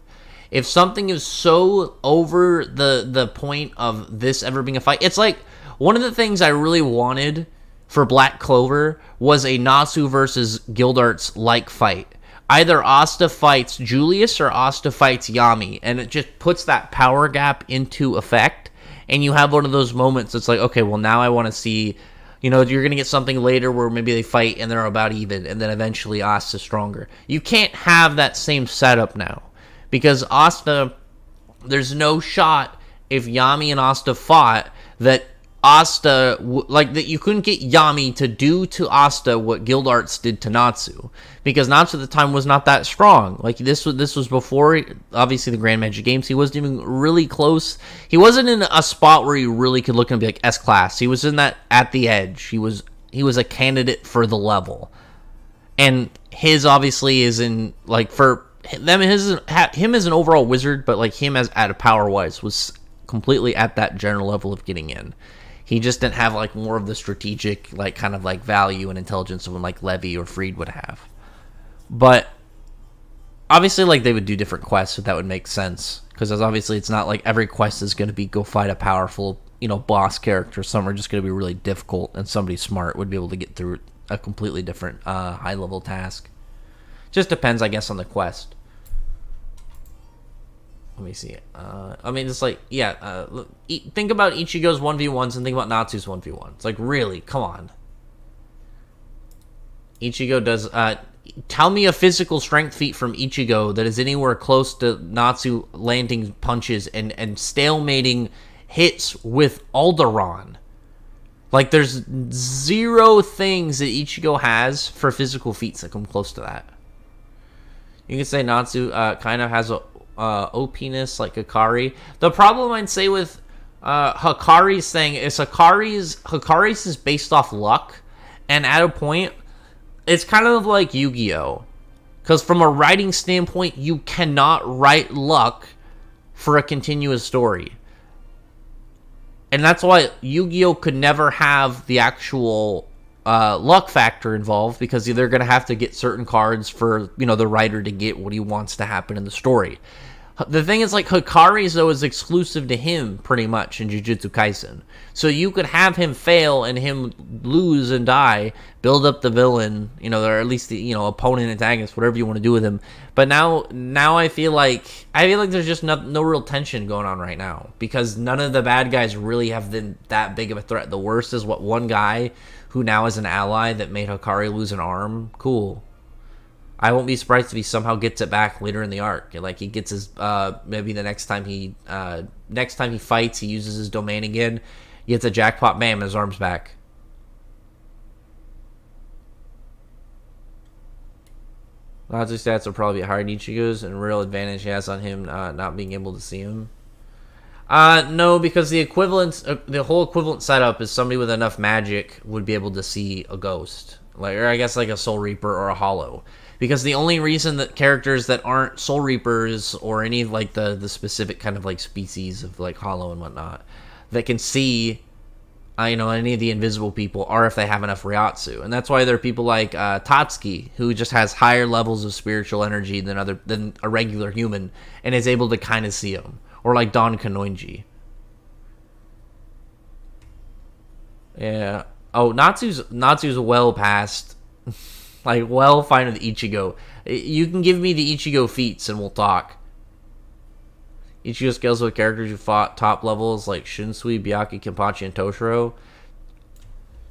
If something is so over the point of this ever being a fight, it's like one of the things I really wanted for Black Clover was a Natsu versus Gildarts like fight. Either Asta fights Julius or Asta fights Yami, and it just puts that power gap into effect, and you have one of those moments that's like, okay, well, now I want to see, you know, you're going to get something later where maybe they fight and they're about even, and then eventually Asta's stronger. You can't have that same setup now, because Asta, there's no shot if Yami and Asta fought that Asta, like, that you couldn't get Yami to do to Asta what Gildarts did to Natsu, because Natsu at the time was not that strong. Like, this was before, obviously, the Grand Magic Games. He wasn't even really close. He wasn't in a spot where you really could look and be like S-class. He was in that at the edge. He was a candidate for the level. And his, obviously, is in, like, for them, him as an overall wizard, but, like, him as at a power-wise was completely at that general level of getting in. He just didn't have, like, more of the strategic, like, kind of, like, value and intelligence of, like, Levi or Freed would have. But, obviously, like, they would do different quests, so that would make sense. Because, obviously, it's not like every quest is going to be go fight a powerful, you know, boss character. Some are just going to be really difficult, and somebody smart would be able to get through a completely different, high-level task. Just depends, I guess, on the quest. Let me see. I mean, it's like, yeah, think about Ichigo's 1v1s and think about Natsu's 1v1s. Like, really, come on. Ichigo does, tell me a physical strength feat from Ichigo that is anywhere close to Natsu landing punches and stalemating hits with Alderaan. Like, there's zero things that Ichigo has for physical feats that come close to that. You can say Natsu kind of has a OP-ness like Hikari. The problem I'd say with Hikari's thing is Hikari's is based off luck, and at a point, it's kind of like Yu-Gi-Oh! Because from a writing standpoint, you cannot write luck for a continuous story. And that's why Yu-Gi-Oh! Could never have the actual luck factor involved, because they're going to have to get certain cards for, you know, the writer to get what he wants to happen in the story. The thing is, like, Hikari's, though, is exclusive to him, pretty much, in Jujutsu Kaisen. So you could have him fail and him lose and die, build up the villain, you know, or at least the, you know, opponent, antagonist, whatever you want to do with him. But now I feel like there's just no real tension going on right now, because none of the bad guys really have been that big of a threat. The worst is what one guy who now is an ally that made Hikari lose an arm. Cool. I won't be surprised if he somehow gets it back later in the arc. Like, he gets his, maybe the next time he fights, he uses his domain again, he gets a jackpot, bam, his arm's back. Natsu's stats will probably be higher than Ichigo's, and real advantage he has on him not being able to see him. No, because the whole equivalent setup is somebody with enough magic would be able to see a ghost. Like, or I guess like a Soul Reaper or a Hollow. Because the only reason that characters that aren't Soul Reapers or any of, like, the specific kind of, like, species of, like, Hollow and whatnot that can see, you know, any of the invisible people are if they have enough Ryatsu. And that's why there are people like Tatsuki, who just has higher levels of spiritual energy than a regular human and is able to kind of see them. Or like Don Kanoinji. Yeah. Oh, Natsu's well past... Like, well, fine with Ichigo. You can give me the Ichigo feats and we'll talk. Ichigo scales with characters who fought top levels like Shunsui, Byakuya, Kenpachi, and Toshiro.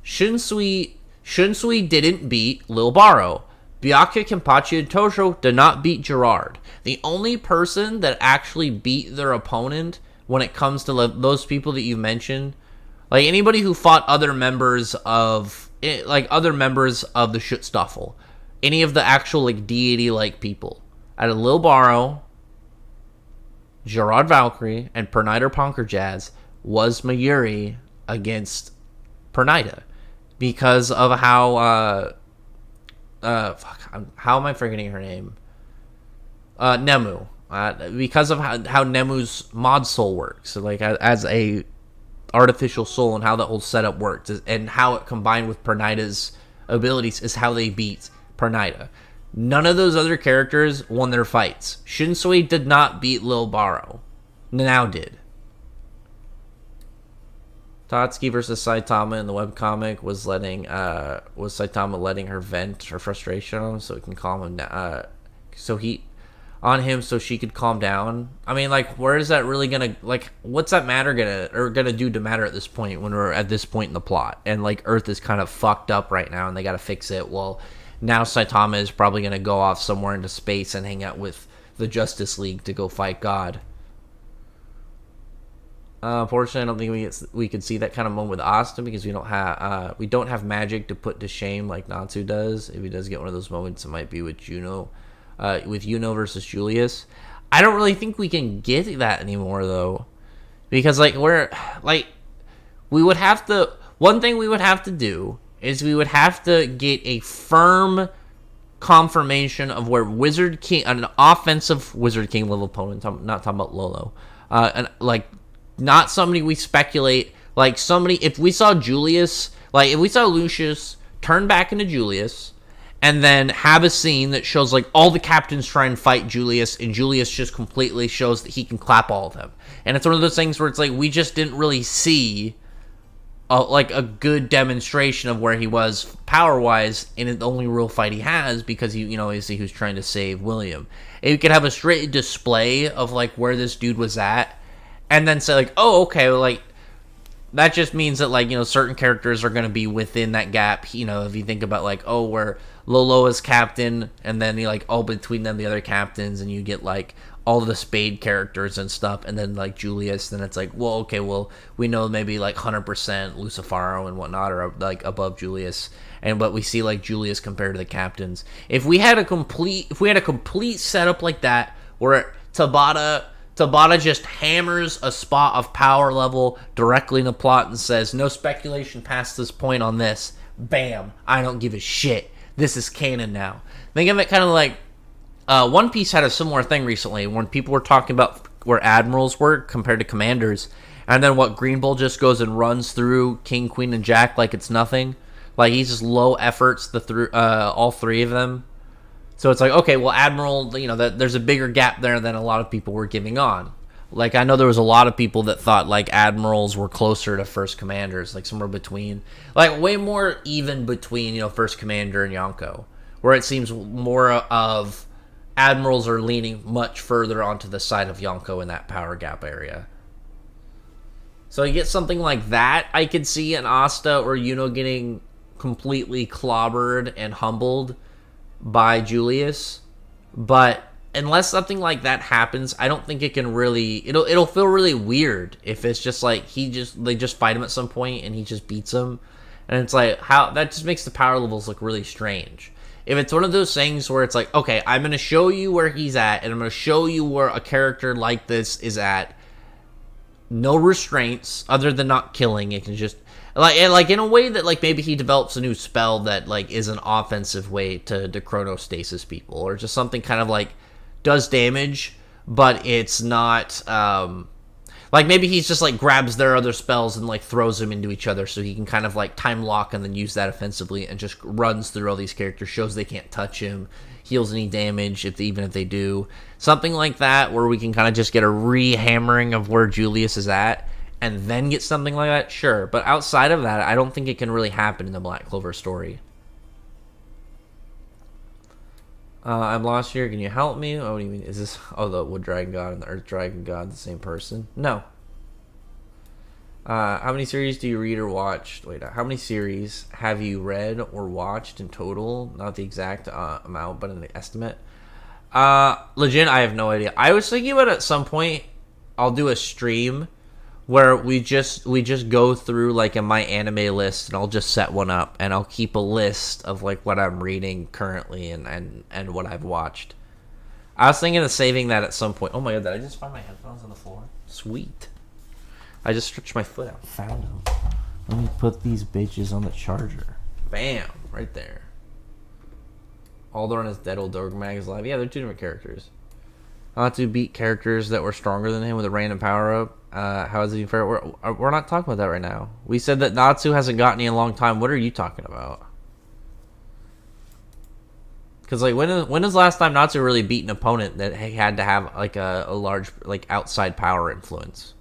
Shunsui didn't beat Lil Baro. Byakuya, Kenpachi, and Toshiro did not beat Gerard. The only person that actually beat their opponent when it comes to those people that you mentioned, like anybody who fought other members of the Schutzstaffel, any of the actual like deity like people, out of Lil Baro, Gerard Valkyrie and Pernida Ponker was Mayuri against Pernida because of how how am I forgetting her name? Nemu. Because of how Nemu's mod soul works, so like as a artificial soul, and how that whole setup worked, and how it combined with Pernida's abilities is how they beat Pernida. None of those other characters won their fights. Shinsui did not beat Lil Baro. Nanao did. Tatsuki versus Saitama in the webcomic was Saitama letting her vent her frustration on him so he can calm him down. So she could calm down. I mean, like, where is that really gonna, like, what's that matter gonna do to matter at this point when we're at this point in the plot? And like, Earth is kind of fucked up right now and they gotta fix it. Well, now Saitama is probably gonna go off somewhere into space and hang out with the Justice League to go fight God. Unfortunately, I don't think we could see that kind of moment with Austin because we don't have magic to put to shame like Natsu does. If he does get one of those moments, it might be with Juno, versus Julius. I don't really think we can get that anymore though, because like we would have to. One thing we would have to do is we would have to get a firm confirmation of where Wizard King, an offensive Wizard King level opponent, not talking about Lolo, and like. Not somebody we speculate, like somebody, if we saw Julius, like if we saw Lucius turn back into Julius, and then have a scene that shows like all the captains try and fight Julius, and Julius just completely shows that he can clap all of them. And it's one of those things where it's like, we just didn't really see a good demonstration of where he was power-wise in the only real fight he has, because obviously he was trying to save William. And you could have a straight display of like where this dude was at, and then say, like, oh, okay, well, like, that just means that, like, certain characters are going to be within that gap. If you think about, like, oh, where Lolo is captain, and then, between them, the other captains, and you get, like, all the Spade characters and stuff, and then, like, Julius, then it's like, well, okay, well, we know maybe, like, 100% Lucifaro and whatnot are, like, above Julius, but we see, like, Julius compared to the captains. If we had a complete setup like that, where Tabata just hammers a spot of power level directly in the plot and says, no speculation past this point on this. Bam. I don't give a shit. This is canon now. Think of it kind of like One Piece had a similar thing recently when people were talking about where admirals were compared to commanders. And then what, Green Bull just goes and runs through King, Queen, and Jack like it's nothing. Like he's just low efforts all three of them. So it's like, okay, well, Admiral, there's a bigger gap there than a lot of people were giving on. Like, I know there was a lot of people that thought, like, Admirals were closer to First Commanders, like, somewhere between, like, way more even between, First Commander and Yonko, where it seems more of Admirals are leaning much further onto the side of Yonko in that power gap area. So you get something like that, I could see an Asta or Yuno getting completely clobbered and humbled by Julius, but unless something like that happens, I don't think it can really. It'll feel really weird if it's just like they just fight him at some point and he just beats him, and it's like how that just makes the power levels look really strange. If it's one of those things where it's like, okay, I'm gonna show you where he's at, and I'm gonna show you where a character like this is at, no restraints other than not killing. It can just. Like in a way that like maybe he develops a new spell that like is an offensive way to chronostasis people, or just something kind of like does damage, but it's not like maybe he's just like grabs their other spells and like throws them into each other so he can kind of like time lock and then use that offensively and just runs through all these characters, shows they can't touch him, heals any damage even if they do. Something like that where we can kind of just get a re-hammering of where Julius is at. And then get something like that, sure. But outside of that, I don't think it can really happen in the Black Clover story. I'm lost here. Can you help me? Oh, what do you mean? Is this... Oh, the Wood Dragon God and the Earth Dragon God the same person? No. How many series do you read or watch? Wait, how many series have you read or watched in total? Not the exact amount, but an estimate. Legit, I have no idea. I was thinking about at some point, I'll do a stream where we just go through like in my anime list, and I'll just set one up and I'll keep a list of like what I'm reading currently and what I've watched. I was thinking of saving that at some point. Oh my god, did I just find my headphones on the floor? Sweet. I just stretched my foot out. Found them. Let me put these bitches on the charger. Bam! Right there. Alderaan is dead, old Dogmag is alive. Yeah, they're two different characters. Natsu beat characters that were stronger than him with a random power-up. How is it even fair? We're not talking about that right now. We said that Natsu hasn't gotten any in a long time. What are you talking about? Because, like, when was the last time Natsu really beat an opponent that he had to have, like, a large, like, outside power influence?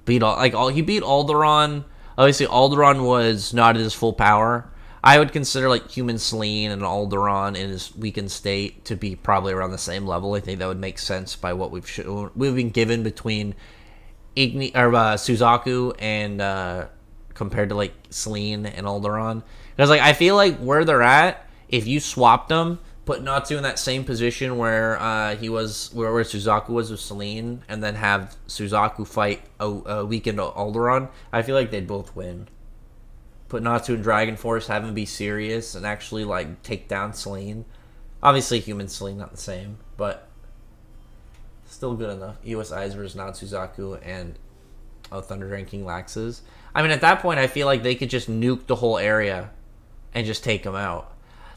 He beat Alderaan. Obviously, Alderaan was not at his full power. I would consider, like, Human Selene and Alderaan in his weakened state to be probably around the same level. I think that would make sense by what we've been given between Suzaku and compared to, like, Selene and Alderaan. Because, like, I feel like where they're at, if you swapped them, put Natsu in that same position where he was, where Suzaku was with Selene, and then have Suzaku fight a weakened Alderaan, I feel like they'd both win. Put Natsu in Dragon Force, have him be serious, and actually, like, take down Selene. Obviously, Human Selene, not the same, but still good enough. EOS Eyes versus Natsuzaku and Thunder Dragon King Laxus. I mean, at that point, I feel like they could just nuke the whole area and just take him out.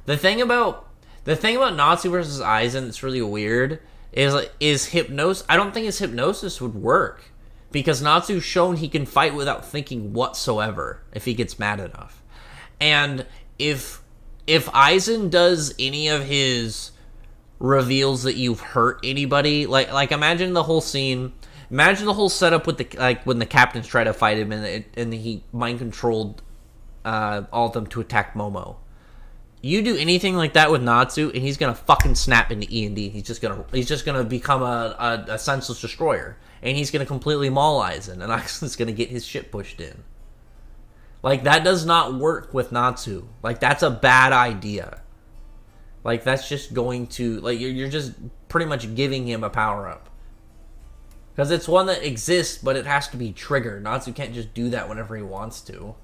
The thing about Natsu versus Aizen that's really weird is hypnosis. I don't think his hypnosis would work because Natsu's shown he can fight without thinking whatsoever if he gets mad enough. And if Aizen does any of his reveals that you've hurt anybody, like imagine the whole scene, imagine the whole setup with when the captains try to fight him and he mind controlled all of them to attack Momo. You do anything like that with Natsu, and he's gonna fucking snap into E&D. He's just gonna become a senseless destroyer, and he's gonna completely maul Aizen, and Aizen's gonna get his shit pushed in. Like, that does not work with Natsu. Like, that's a bad idea. Like, that's just going to, like, you're just pretty much giving him a power up, because it's one that exists, but it has to be triggered. Natsu can't just do that whenever he wants to.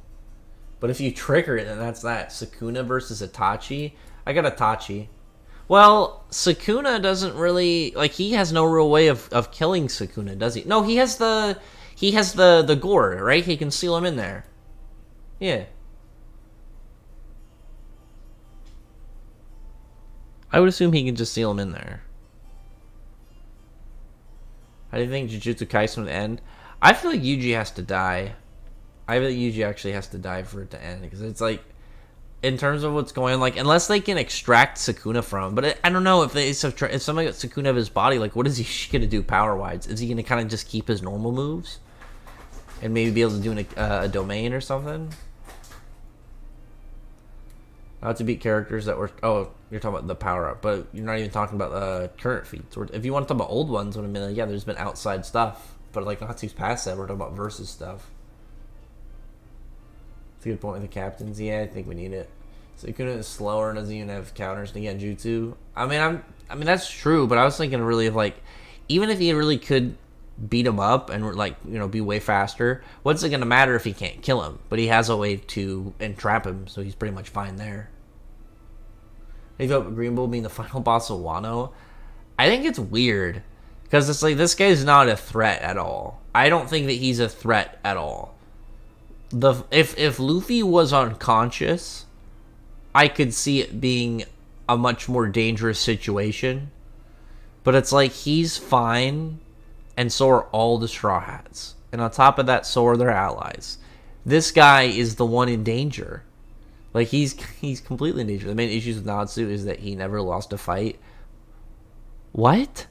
But if you trigger it, then that's that. Sukuna versus Hitachi. I got Hitachi. Well, Sukuna doesn't really, like, he has no real way of killing Sukuna, does he? No, he has the gore, right? He can seal him in there. Yeah. I would assume he can just seal him in there. How do you think Jujutsu Kaisen would end? I feel like Yuji has to die. I feel like Yuji actually has to die for it to end, because it's like, in terms of what's going on, like, unless they can extract Sukuna from, but I don't know if somebody got Sukuna of his body, like, what is he gonna do power wise? Is he gonna kind of just keep his normal moves and maybe be able to do a domain or something? Not to beat characters that were, oh, you're talking about the power up, but you're not even talking about current feats. Or if you want to talk about old ones, when yeah, there's been outside stuff, but like Natsu's past that, we're talking about versus stuff. It's a good point with the captains. Yeah, I think we need it. Sukuna is slower and doesn't even have counters to Genjutsu. I mean that's true, but I was thinking really of, like, even if he really could beat him up and, like, you know, be way faster, what's it gonna matter if he can't kill him? But he has a way to entrap him, so he's pretty much fine there. Maybe Green Bull being the final boss of Wano. I think it's weird because it's like, this guy's not a threat at all. I don't think that he's a threat at all. If Luffy was unconscious, I could see it being a much more dangerous situation. But it's like, he's fine, and so are all the Straw Hats. And on top of that, so are their allies. This guy is the one in danger. Like, he's completely in danger. The main issues with Natsu is that he never lost a fight. What?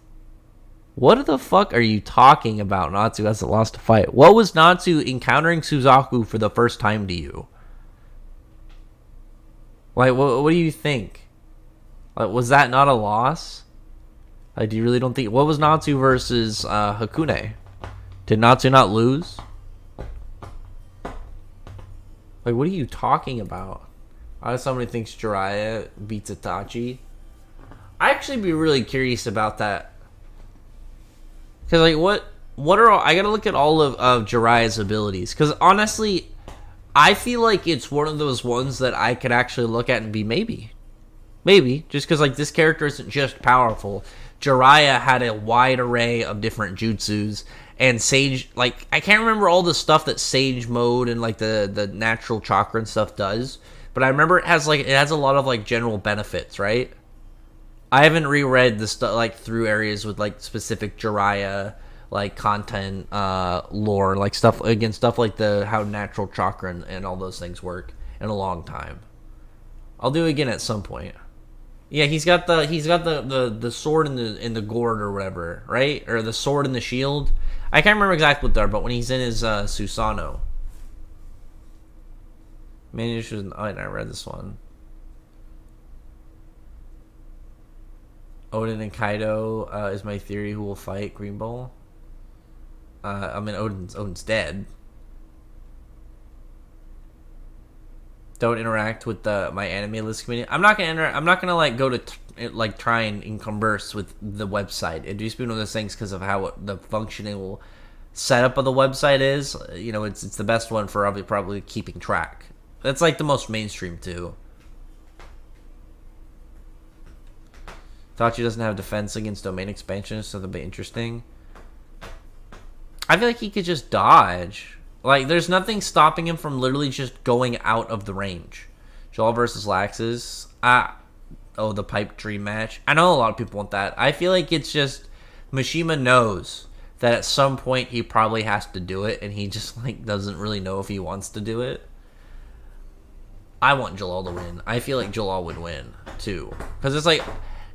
What the fuck are you talking about? Natsu hasn't lost a fight. What was Natsu encountering Suzaku for the first time to you? Like, what do you think? Like, was that not a loss? Like, do you really don't think... What was Natsu versus Hakune? Did Natsu not lose? Like, what are you talking about? How does somebody thinks Jiraiya beats Itachi? I actually be really curious about that. Because, like, what are all... I gotta look at all of Jiraiya's abilities. Because, honestly, I feel like it's one of those ones that I could actually look at and be maybe. Maybe. Just because, like, this character isn't just powerful. Jiraiya had a wide array of different jutsus. And Sage, like, I can't remember all the stuff that Sage mode and, like, the natural chakra and stuff does. But I remember it has a lot of, like, general benefits, right? I haven't reread the stuff, like, through areas with, like, specific Jiraiya, like, content, lore, like, stuff like how natural chakra and all those things work in a long time. I'll do it again at some point. Yeah, he's got the sword in the gourd or whatever, right? Or the sword and the shield. I can't remember exactly what they are, but when he's in his Susanoo. Maybe I read this one. Odin and Kaido is my theory who will fight Green Bull. I mean, Odin's dead. Don't interact with my anime list community. I'm not gonna like go to like try and converse with the website. It used to be one of those things because of how the functional setup of the website is. You know, it's the best one for probably keeping track. That's like the most mainstream too. Hitachi doesn't have defense against domain expansion, so that'll be interesting. I feel like he could just dodge. Like, there's nothing stopping him from literally just going out of the range. Joel versus Laxus. The pipe dream match. I know a lot of people want that. I feel like it's just Mishima knows that at some point he probably has to do it, and he just like doesn't really know if he wants to do it. I want Jalal to win. I feel like Jalal would win too, because it's like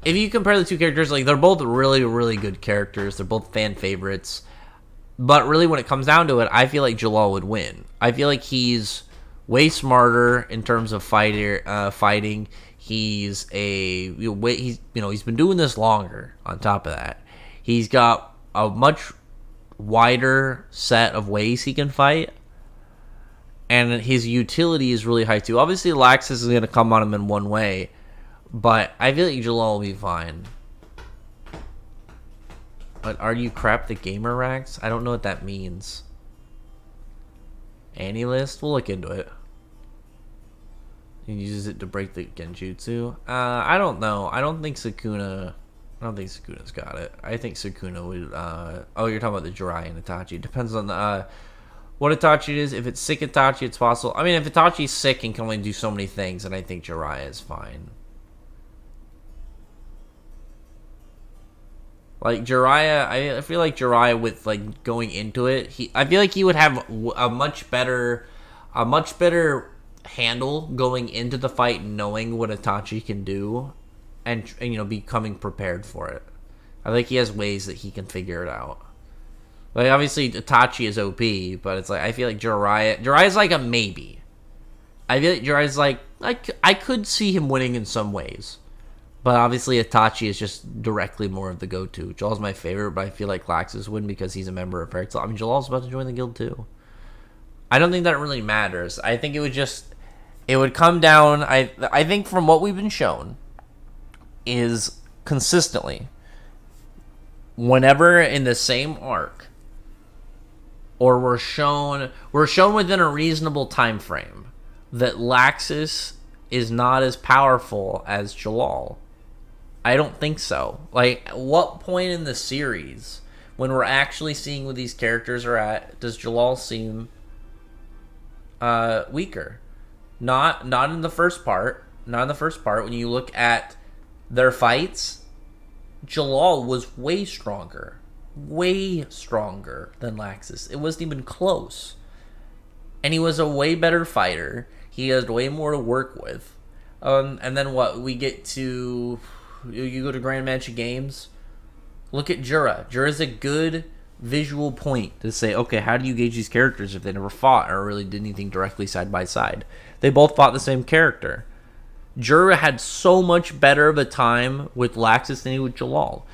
if you compare the two characters, like they're both really, really good characters. They're both fan favorites. But really, when it comes down to it, I feel like Jalal would win. I feel like he's way smarter in terms of fighting. He's he's been doing this longer. On top of that, he's got a much wider set of ways he can fight, and his utility is really high too. Obviously, Laxus is going to come on him in one way, but I feel like Jalal will be fine. But are you crap the gamer racks? I don't know what that means. Annie list? We'll look into it. He uses it to break the genjutsu. I don't know. I don't think Sukuna's got it. I think Sukuna would. You're talking about the Jiraiya and Hitachi. It depends on the what Hitachi it is. If it's sick Hitachi, it's possible. I mean, if Hitachi's sick and can only do so many things, then I think Jiraiya is fine. Like Jiraiya, I feel like Jiraiya with like going into it, I feel like he would have a much better handle going into the fight, knowing what Itachi can do, and becoming prepared for it. I think he has ways that he can figure it out. Like obviously Itachi is OP, but it's like I feel like Jiraiya's like a maybe. I feel like Jiraiya's like I could see him winning in some ways. But obviously, Hitachi is just directly more of the go-to. Jalal's my favorite, but I feel like Laxus would because he's a member of Fairy Tail. I mean, Jalal's about to join the guild too. I don't think that really matters. I think it would come down. I think from what we've been shown is consistently, whenever in the same arc, or we're shown within a reasonable time frame that Laxus is not as powerful as Jalal. I don't think so. Like, at what point in the series, when we're actually seeing what these characters are at, does Jalal seem weaker? Not in the first part. Not in the first part. When you look at their fights, Jalal was way stronger than Laxus. It wasn't even close. And he was a way better fighter. He had way more to work with. And then what? We get to... You go to Grand Match of Games. Look at Jura. Jura's a good visual point to say, okay, how do you gauge these characters if they never fought or really did anything directly side by side? They both fought the same character. Jura had so much better of a time with Laxus than he would Jalal.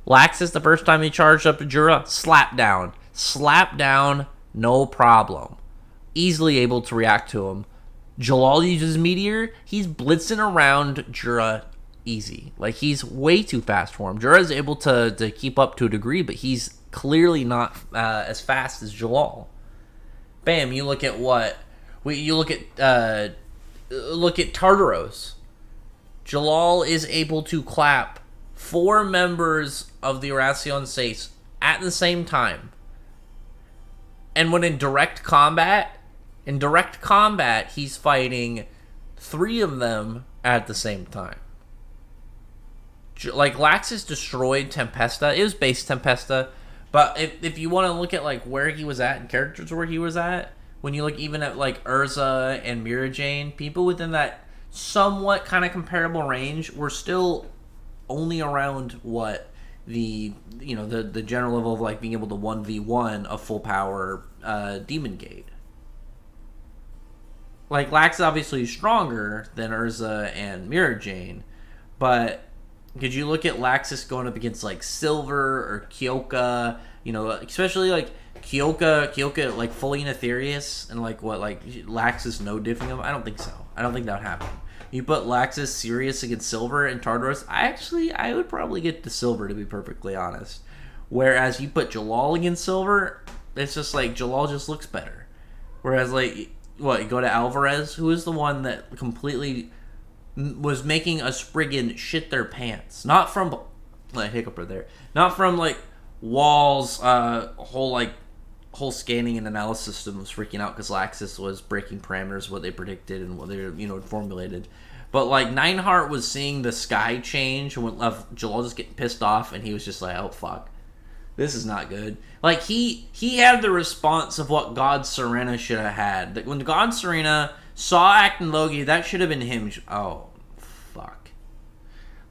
Laxus, the first time he charged up to Jura, slap down. Slap down, no problem. Easily able to react to him. Jalal uses Meteor. He's blitzing around Jura easy. Like, he's way too fast for him. Jura is able to keep up to a degree, but he's clearly not as fast as Jalal. Bam, you look at what? You look at Tartaros. Jalal is able to clap 4 members of the Oracion Seis at the same time. And when in direct combat, he's fighting 3 of them at the same time. Like, Laxus destroyed Tempesta. It was base Tempesta. But if you want to look at, like, where he was at and characters where he was at, when you look even at, like, Urza and Mirajane, people within that somewhat kind of comparable range were still only around what the general level of, like, being able to 1v1 a full power Demon Gate. Like, Lax obviously is stronger than Urza and Mirajane, but could you look at Laxus going up against, like, Silver or Kyoka, especially, like, Kyoka, like, fully in Aetherius, and, like, what, like, Laxus no diffing him? I don't think so. I don't think that would happen. You put Laxus Sirius against Silver and Tartarus, I would probably get to Silver, to be perfectly honest. Whereas you put Jalal against Silver, it's just like Jalal just looks better. Whereas, like, you go to Alvarez, who is the one that completely was making a Spriggan shit their pants. Not from, like, hiccup there. Not from, like, Wall's whole scanning and analysis system was freaking out because Laxus was breaking parameters, what they predicted and what they formulated. But, like, Nineheart was seeing the sky change and Jalal just getting pissed off, and he was just like, oh, fuck. This is not good. Like, he had the response of what God Serena should have had. Like, when God Serena saw Acton Logi, that should have been him. Oh, fuck.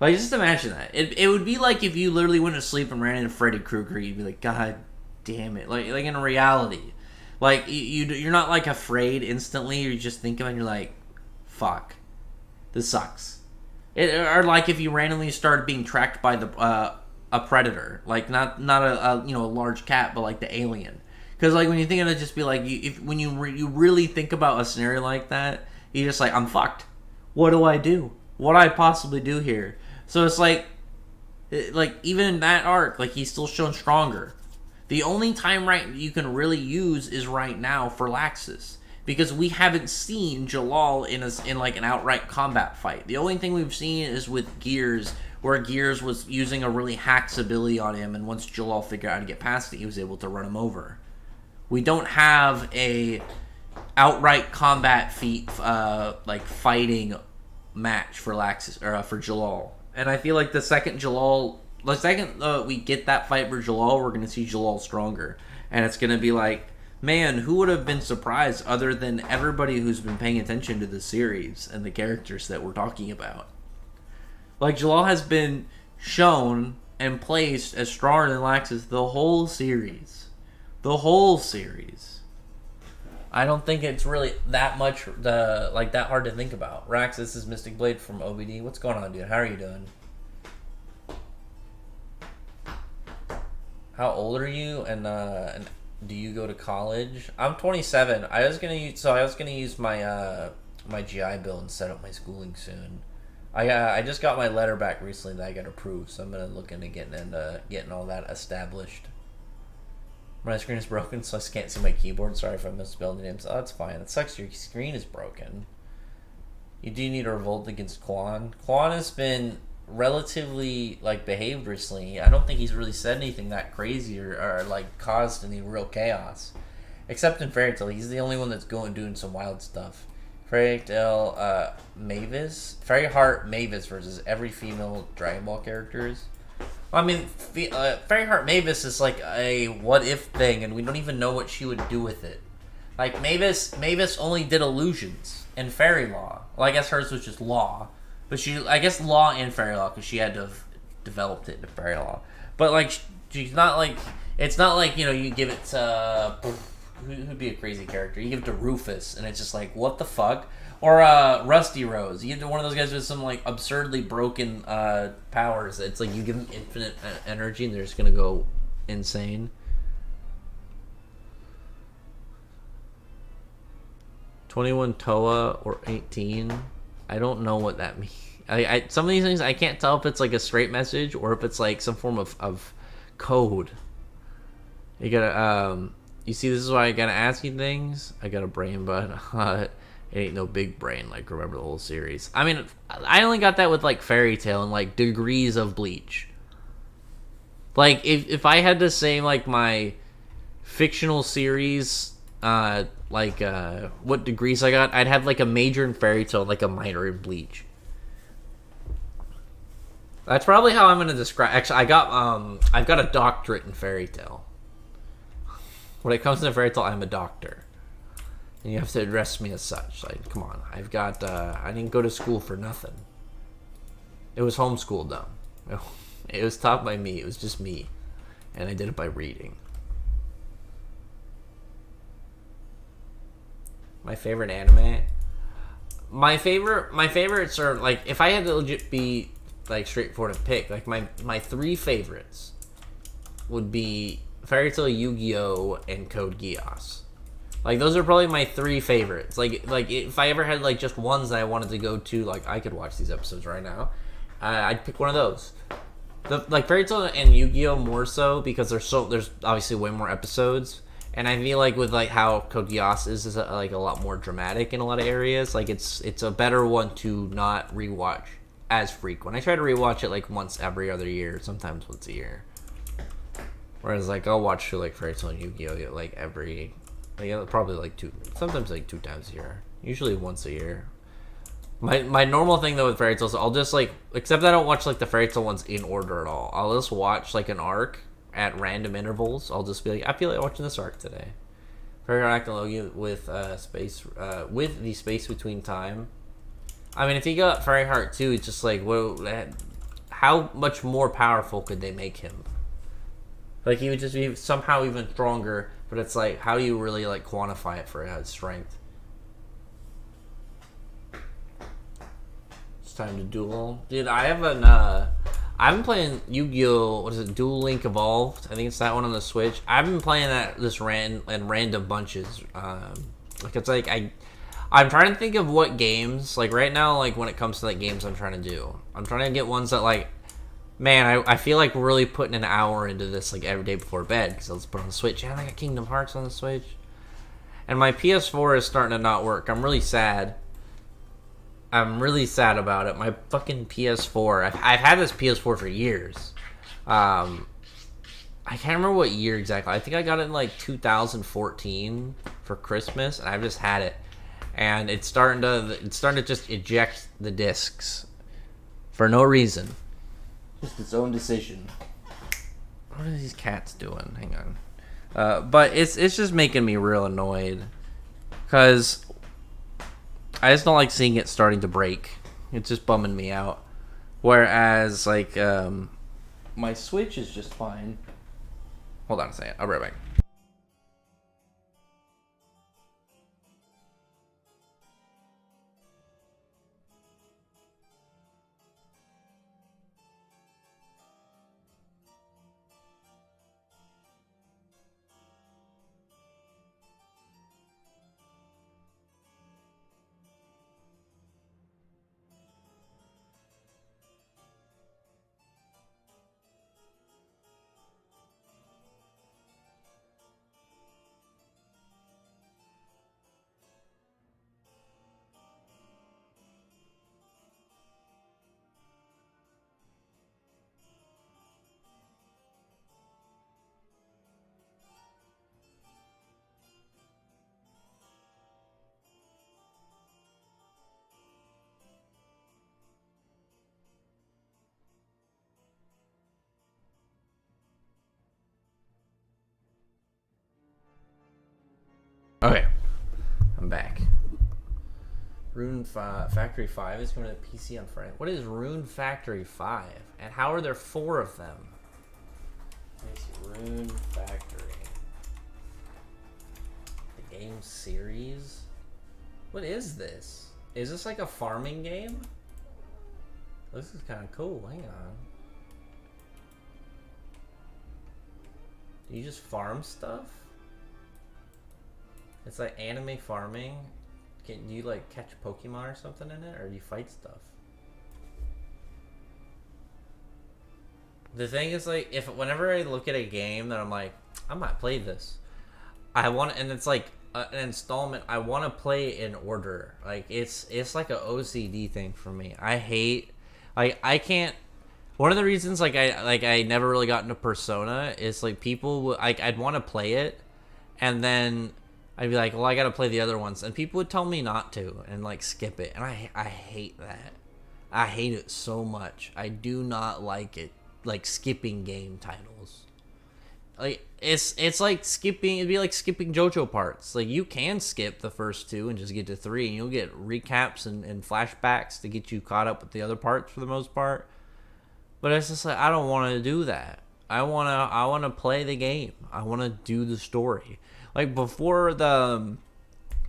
Like, just imagine that. It would be like if you literally went to sleep and ran into Freddy Krueger, you'd be like, God damn it. Like in reality. Like, you're not, like, afraid instantly. You just think of it and you're like, fuck. This sucks. Or like if you randomly started being tracked by a predator, like not a large cat, but like the alien. Because, like, when you think of it, just be like, when you really think about a scenario like that, you're just like, I'm fucked. What do I do? What do I possibly do here? So it's like even in that arc, like, he's still shown stronger. The only time you can really use is right now for Laxus. Because we haven't seen Jalal in like an outright combat fight. The only thing we've seen is with Gears, where Gears was using a really hacks ability on him, and once Jalal figured out how to get past it, he was able to run him over. We don't have a outright combat feat, like, fighting match for Laxus or for Jalal. And I feel like the second we get that fight for Jalal, we're gonna see Jalal stronger, and it's gonna be like, man, who would have been surprised other than everybody who's been paying attention to the series and the characters that we're talking about? Like, Jalal has been shown and placed as stronger than Laxus the whole series. The whole series. I don't think it's really that much, that hard to think about. Rax, this is Mystic Blade from OBD. What's going on, dude? How are you doing? How old are you? And do you go to college? I'm 27. I was gonna use my my GI Bill and set up my schooling soon. I just got my letter back recently that I got approved, so I'm gonna look into getting all that established. My screen is broken, so I can't see my keyboard. Sorry if I misspelled the names. Oh, that's fine. It sucks. Your screen is broken. You do need to revolt against Quan. Quan has been relatively, like, behaved recently. I don't think he's really said anything that crazy or like caused any real chaos, except in Fairy Tail. He's the only one that's doing some wild stuff. Fairy Tail Fairy Heart Mavis versus every female Dragon Ball characters. I mean, Fairy Heart Mavis is like a what if thing, and we don't even know what she would do with it. Like, Mavis only did illusions and Fairy Law. Well, I guess hers was just Law. But I guess Law and Fairy Law, because she had to have developed it into Fairy Law. But, like, she's not like, it's not like, you give it to, who'd be a crazy character? You give it to Rufus, and it's just like, what the fuck? Or Rusty Rose. You give it to one of those guys with some, like, absurdly broken powers. It's like, you give them infinite energy, and they're just gonna go insane. 21 Toa or 18. I don't know what that means. Some of these things, I can't tell if it's like a straight message or if it's like some form of code. You gotta, you see, this is why I gotta ask you things. I got a brain, but it ain't no big brain, like, remember the whole series. I mean, I only got that with, like, Fairy Tail and, like, degrees of Bleach. Like, if I had to say, like, my fictional series, what degrees I got, I'd have, like, a major in Fairy Tail, like, a minor in Bleach. That's probably how I'm going to describe... Actually, I've got a doctorate in Fairy Tail. When it comes to Fairy Tail, I'm a doctor. And you have to address me as such. Like, come on. I didn't go to school for nothing. It was homeschooled, though. It was taught by me. It was just me. And I did it by reading. My favorite anime? My favorites are, like, if I had to legit be, like, straightforward to pick, like, my three favorites would be Fairy Tail, Yu-Gi-Oh, and Code Geass. Like, those are probably my three favorites. Like if I ever had, like, just ones that I wanted to go to, like, I could watch these episodes right now, I'd pick one of those. Like, Fairy Tail and Yu-Gi-Oh more so, because there's obviously way more episodes. And I feel like with, like, how Code Geass is like, a lot more dramatic in a lot of areas. Like, it's a better one to not rewatch as frequent. I try to rewatch it, like, once every other year, sometimes once a year. Whereas, like, I'll watch, like, Fairy Tail and Yu-Gi-Oh, like, probably, like, sometimes, like, 2 times a year. Usually once a year. My normal thing, though, with Fairy Tails, I'll just, like, except I don't watch, like, the Fairy Tail ones in order at all. I'll just watch, like, an arc at random intervals. I'll just be like, I feel like watching this arc today. Fairy Arachnology with the space between time. I mean, if you got Fairy Heart 2, it's just like, how much more powerful could they make him? Like, he would just be somehow even stronger, but it's like, how do you really, like, quantify it for his strength? It's time to duel. Dude, I've been playing Yu-Gi-Oh! What is it? Duel Link Evolved. I think it's that one on the Switch. I've been playing that in random bunches. Like, it's like, I'm trying to think of what games, like, right now, like, when it comes to, like, games I'm trying to do. I'm trying to get ones that, like, man, I feel like really putting an hour into this, like, every day before bed, because I'll just put it on the Switch. And I got Kingdom Hearts on the Switch. And my PS4 is starting to not work. I'm really sad. I'm really sad about it. My fucking PS4. I've had this PS4 for years. I can't remember what year exactly. I think I got it in, like, 2014 for Christmas, and I've just had it. And it's starting to just eject the discs for no reason. Just its own decision. What are these cats doing? Hang on. But it's just making me real annoyed, because I just don't like seeing it starting to break. It's just bumming me out. Whereas, like, my Switch is just fine. Hold on a second. I'll be right back. Okay, I'm back. Factory 5 is coming to PC on Friday. What is Rune Factory 5? And how are there 4 of them? Let me see. Rune Factory. The game series? What is this? Is this like a farming game? This is kind of cool. Hang on. Do you just farm stuff? It's like anime farming. Do you like catch Pokemon or something in it, or do you fight stuff? The thing is, like, whenever I look at a game that I'm like, I might play this, and it's like an installment, I want to play in order. Like it's like a OCD thing for me. I hate, like I can't. One of the reasons I never really got into Persona is like people like I'd want to play it, and then I'd be like, well, I got to play the other ones, and people would tell me not to and like skip it, and I hate that. I hate it so much. I do not like it, like skipping game titles. Like it's like skipping. It'd be like skipping JoJo parts. Like you can skip the first two and just get to three, and you'll get recaps and flashbacks to get you caught up with the other parts for the most part. But it's just like I don't want to do that. I wanna play the game. I want to do the story. Like before the,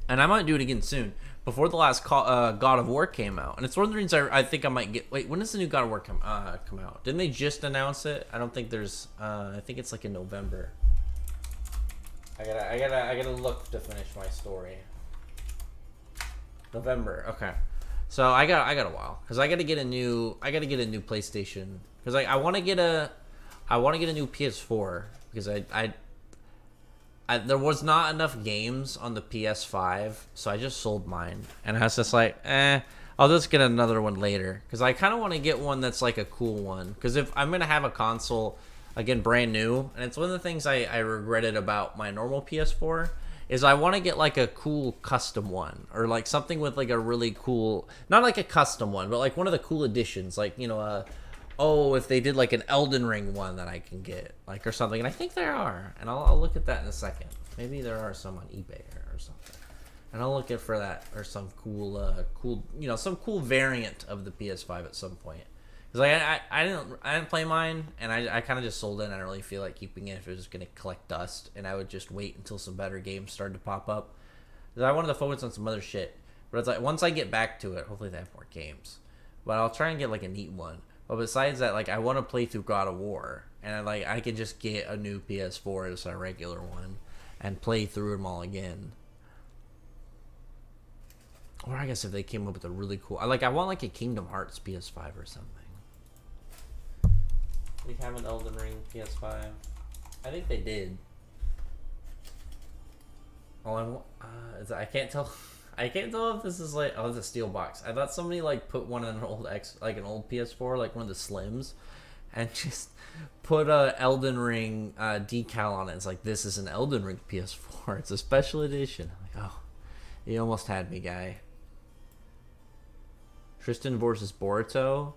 and I might do it again soon. Before the last God of War came out, and it's one of the reasons I think I might get. Wait, when does the new God of War come out? Didn't they just announce it? I don't think there's. I think it's like in November. I gotta look to finish my story. November. Okay. So I got a while because I gotta get a new PlayStation because I want to get a new PS4 because there was not enough games on the PS5, so I just sold mine, and I was just like, I'll just get another one later because I kind of want to get one that's like a cool one because if I'm gonna have a console again brand new, and it's one of the things I regretted about my normal PS4 is I want to get like a cool custom one or like something with like a really cool, not like a custom one, but like one of the cool editions, like if they did like an Elden Ring one that I can get like or something, and I think there are, and I'll look at that in a second. Maybe there are some on eBay or something, and I'll look at for that or some cool some cool variant of the PS5 at some point. Because I didn't play mine, and I kind of just sold it, and I don't really feel like keeping it if it was going to collect dust, and I would just wait until some better games started to pop up. Because I wanted to focus on some other shit. But it's like, once I get back to it, hopefully they have more games. But I'll try and get like a neat one. But besides that, like I want to play through God of War, and I could just get a new PS4 as a regular one, and play through them all again. Or I guess if they came up with a really cool, I want like a Kingdom Hearts PS5 or something. They have an Elden Ring PS5. I think they did. I can't tell. I can't tell if this is like it's a steel box. I thought somebody like put one in an old an old PS4, like one of the Slims, and just put a Elden Ring decal on it. It's like, this is an Elden Ring PS4. It's a special edition. I'm like, oh, you almost had me, guy. Tristan versus Boruto.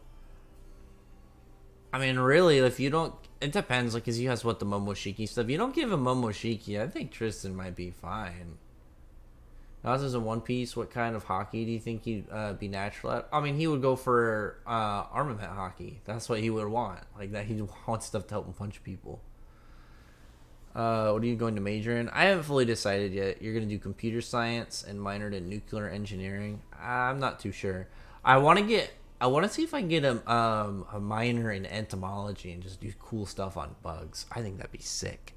I mean, really, if you don't... It depends, like, because he has, the Momoshiki stuff. If you don't give him Momoshiki, I think Tristan might be fine. Nas is in One Piece. What kind of hockey do you think he'd be natural at? I mean, he would go for armament hockey. That's what he would want. Like, that he'd want stuff to help him punch people. What are you going to major in? I haven't fully decided yet. You're going to do computer science and minored in nuclear engineering? I'm not too sure. I want to see if I can get a minor in entomology and just do cool stuff on bugs. I think that'd be sick.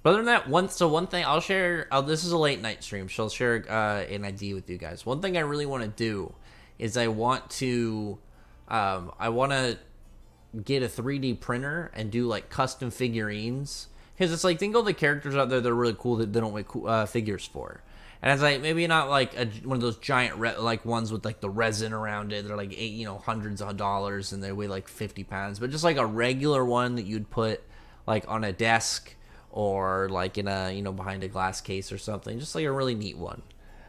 But other than that, one thing I'll share. This is a late night stream, so I'll share an idea with you guys. One thing I really want to do is I want to get a 3D printer and do like custom figurines, because it's like, think of the characters out there that are really cool that they don't make figures for. And it's like, maybe not like one of those giant like ones with like the resin around it. They're like hundreds of dollars and they weigh like 50 pounds. But just like a regular one that you'd put like on a desk or like in a behind a glass case or something. Just like a really neat one.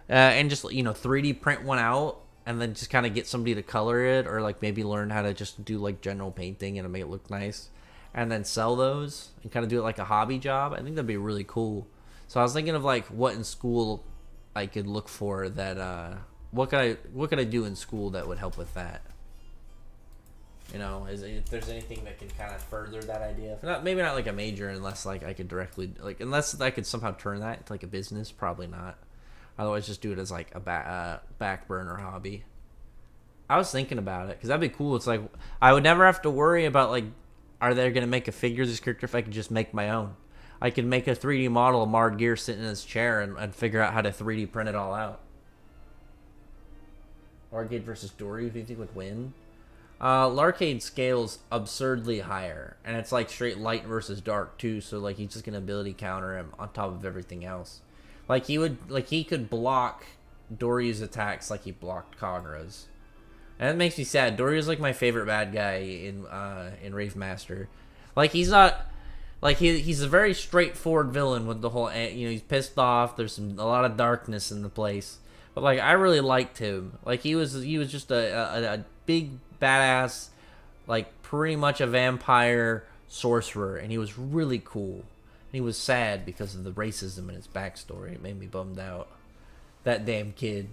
And just 3D print one out and then just kind of get somebody to color it, or like maybe learn how to just do like general painting and make it look nice, and then sell those and kind of do it like a hobby job. I think that'd be really cool. So I was thinking of like what in school I could look for that. What could I do in school that would help with that? If there's anything that can kind of further that idea. Maybe not like a major, unless like I could directly unless I could somehow turn that into like a business. Probably not. Otherwise, just do it as like a back burner hobby. I was thinking about it because that'd be cool. It's like I would never have to worry about like, are they going to make a figure of this character if I could just make my own? I could make a 3D model of Marg Gear sitting in his chair and figure out how to 3D print it all out. Larcade versus Dory, who do you think would win? Larcade scales absurdly higher, and it's like straight light versus dark too, so like he's just gonna ability counter him on top of everything else. Like he could block Doryu's attacks like he blocked Kagura's. And that makes me sad. Doryu's like my favorite bad guy in Rave Master. Like he's not like he's a very straightforward villain with the whole, he's pissed off. There's a lot of darkness in the place. But like I really liked him. Like he was just a big badass, like pretty much a vampire sorcerer, and he was really cool. And he was sad because of the racism in his backstory. It made me bummed out. That damn kid.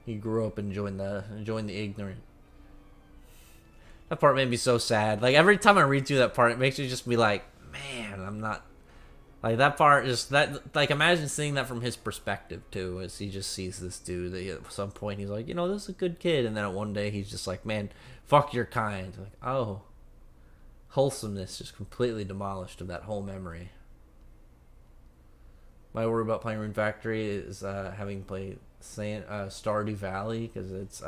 He grew up enjoying the ignorant. That part made me so sad. Like every time I read through that part, it makes me just be like, man, I'm not like that part. Just that, like imagine seeing that from his perspective too, as he just sees this dude. That at some point he's like, this is a good kid, and then one day he's just like, man, fuck your kind. Like, oh, wholesomeness just completely demolished of that whole memory. My worry about playing Rune Factory is having played Stardew Valley, because it's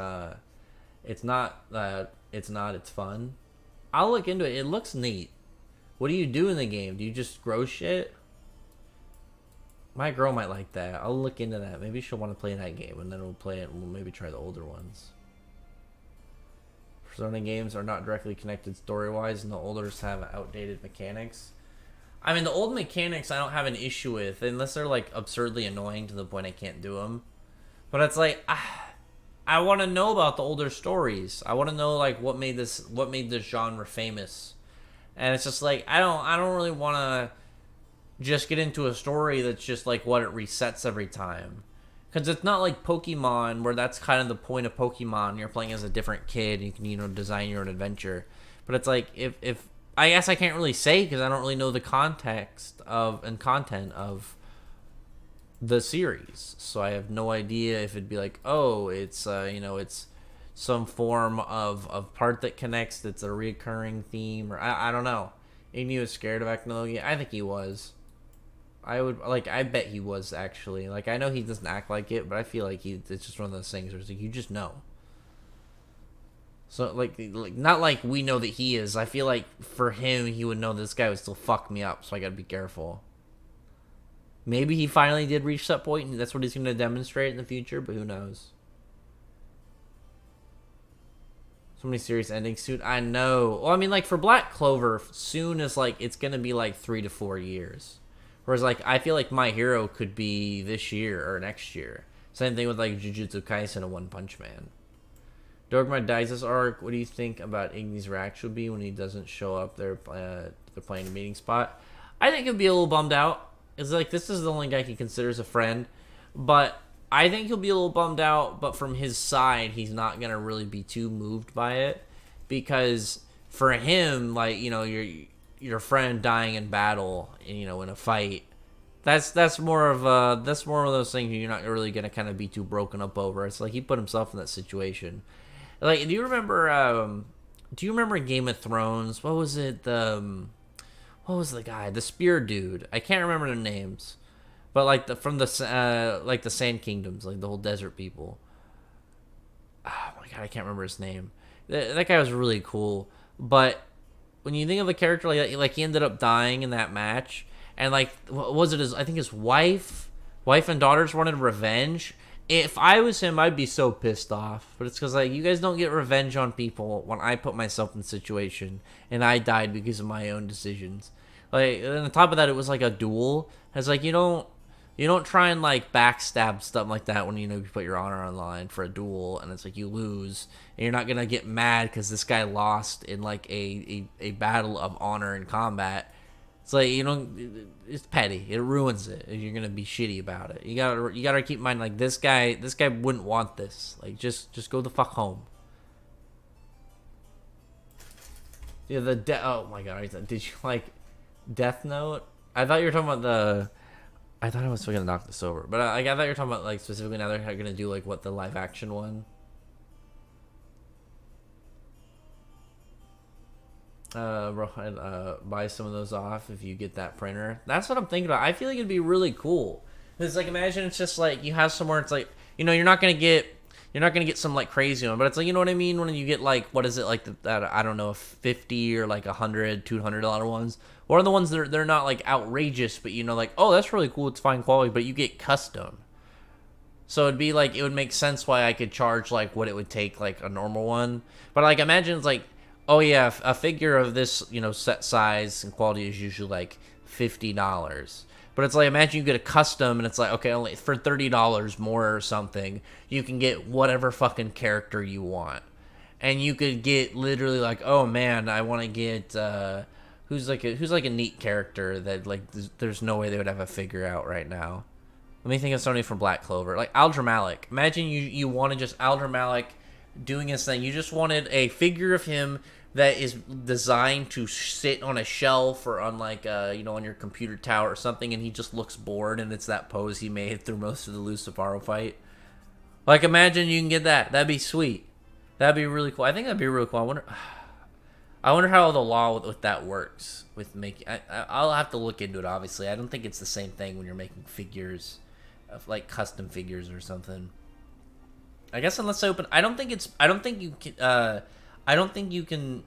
fun. I'll look into it. It looks neat. What do you do in the game? Do you just grow shit? My girl might like that. I'll look into that. Maybe she'll want to play that game, and then we'll play it, and we'll maybe try the older ones. Persona games are not directly connected story-wise, and the olders have outdated mechanics. I mean, the old mechanics I don't have an issue with, unless they're like absurdly annoying to the point I can't do them. But it's like, I want to know about the older stories. I want to know like what made this genre famous. And it's just like I don't really want to just get into a story that's just like what it resets every time. Because it's not like Pokemon, where that's kind of the point of Pokemon. You're playing as a different kid, you can design your own adventure. But it's like if I guess I can't really say, because I don't really know the context of and content of the series, so I have no idea if it'd be like, oh, it's it's some form of part that connects, that's a recurring theme, or I don't know. Iggy was scared of Acnologia. I think he was. I bet he was, actually. Like, I know he doesn't act like it, but I feel like it's just one of those things where it's like, you just know. So, like not like we know that he is. I feel like for him, he would know this guy would still fuck me up, so I gotta be careful. Maybe he finally did reach that point, and that's what he's gonna demonstrate in the future, but who knows? So many series endings soon. I know. Well, I mean, like, for Black Clover, soon is, like, it's gonna be, like, 3 to 4 years. Whereas, like, I feel like My Hero could be this year or next year. Same thing with, like, Jujutsu Kaisen and One Punch Man. Dogma dies this arc. What do you think about Iggy's reaction will be when he doesn't show up there? They're playing a meeting spot. I think he'll be a little bummed out. It's like, this is the only guy he considers a friend. But I think he'll be a little bummed out. But from his side, he's not going to really be too moved by it. Because for him, like, your friend dying in battle, in a fight, that's more of those things you're not really going to kind of be too broken up over. It's like he put himself in that situation. Like, do you remember Game of Thrones? What was it? What was the guy? The spear dude. I can't remember the names. But like from the Sand Kingdoms, like the whole desert people. Oh my god, I can't remember his name. That guy was really cool. But when you think of a character like he ended up dying in that match, and like, what was it? I think his wife and daughters wanted revenge. If I was him, I'd be so pissed off. But it's because, like, you guys don't get revenge on people when I put myself in a situation and I died because of my own decisions. Like, and on top of that, it was like a duel. It's like, you don't try and, like, backstab stuff like that when, you put your honor on the line for a duel, and it's like you lose. And you're not going to get mad because this guy lost in, like, a battle of honor and combat. It's like, it's petty. It ruins it. You're gonna be shitty about it. You gotta keep in mind, like, this guy wouldn't want this. Like, just go the fuck home. Yeah, oh my god, did you like Death Note? I thought you were talking about I thought I was still gonna knock this over, but I thought you were talking about, like, specifically now they're gonna do, like, what, the live action one. Buy some of those off if you get that printer. That's what I'm thinking about. I feel like it'd be really cool. It's like, imagine it's just like you have somewhere, it's like, you're not gonna get You're not gonna get some like crazy one, but it's like, you know what I mean, when you get like, what is it, like that, I don't know, 50 or like $100, $200 ones, or the ones that they're not like outrageous, but you know, like, oh, that's really cool, it's fine quality, but you get custom. So it'd be like, it would make sense why I could charge like what it would take like a normal one. But like, imagine it's like, oh yeah, a figure of this, you know, set size and quality is usually like $50. But it's like, imagine you get a custom and it's like, okay, only for $30 more or something, you can get whatever fucking character you want. And you could get literally like, oh man, I want to get who's like a neat character that like there's no way they would have a figure out right now. Let me think of somebody from Black Clover, like Aldra Malik. Imagine you wanted just Aldra Malik doing his thing. You just wanted a figure of him that is designed to sit on a shelf or on like you know, on your computer tower or something, and he just looks bored, and it's that pose he made through most of the Lucifaro fight. Like, imagine you can get that. That'd be sweet. That'd be really cool. I think that'd be really cool. I wonder how the law with that works with making. I'll have to look into it. Obviously, I don't think it's the same thing when you're making figures, of like custom figures or something. I guess unless I open, I don't think you can.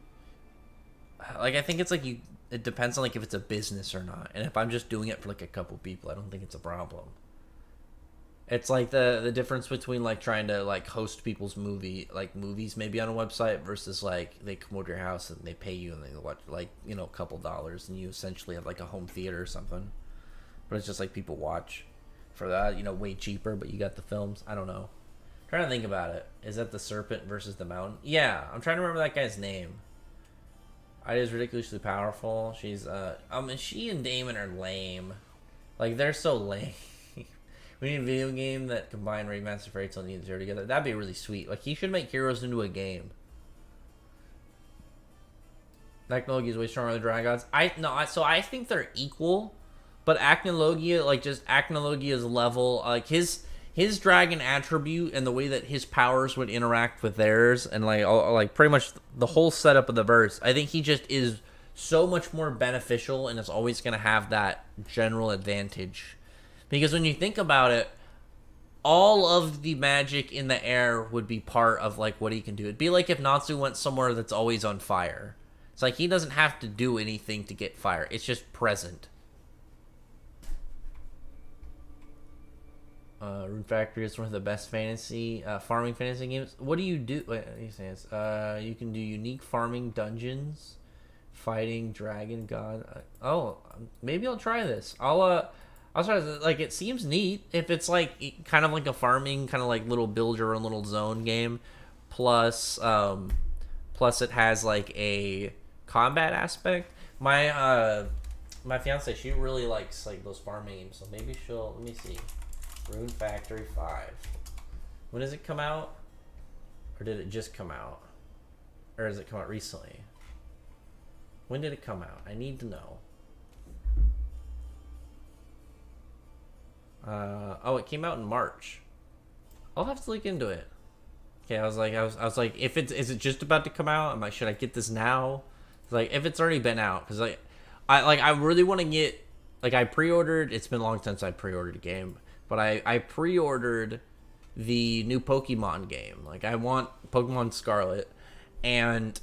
Like, I think it's like you. It depends on like if it's a business or not, and if I'm just doing it for like a couple people, I don't think it's a problem. It's like the difference between like trying to like host people's movies maybe on a website versus like they come over to your house and they pay you and they watch like, you know, a couple dollars and you essentially have like a home theater or something. But it's just like people watch for that, you know, way cheaper, but you got the films. I don't know. I'm trying to think about it. Is that the serpent versus the mountain? Yeah, I'm trying to remember that guy's name. Ida's ridiculously powerful. She's she and Damon are lame. Like, they're so lame. We need a video game that combined Raymaster Fairy Tail and Zero together. That'd be really sweet. Like, he should make Heroes into a game. Acnologia is way stronger than Dragon Gods. So I think they're equal, but Acnologia, like, just Acnologia's level, like his dragon attribute and the way that his powers would interact with theirs, and like pretty much the whole setup of the verse, I think he just is so much more beneficial and is always going to have that general advantage. Because when you think about it, all of the magic in the air would be part of like what he can do. It'd be like if Natsu went somewhere that's always on fire. It's like he doesn't have to do anything to get fire. It's just present. Rune Factory is one of the best farming fantasy games. What do you do? Wait, he says, you can do unique farming dungeons, fighting dragon god. Maybe I'll try this. I'll try to, like, it seems neat. If it's like kind of like a farming, kind of like little build your own little zone game, plus it has like a combat aspect. My fiance, she really likes like those farming games, so maybe let me see. Rune Factory 5. When does it come out? Or did it just come out? Or has it come out recently? When did it come out? I need to know. It came out in March. I'll have to look into it. Okay, I was like, is it just about to come out? Should I get this now? It's like, if it's already been out, because I really want to get, like, I pre-ordered. It's been a long since I pre-ordered a game, but I pre-ordered the new Pokemon game. Like, I want Pokemon Scarlet, and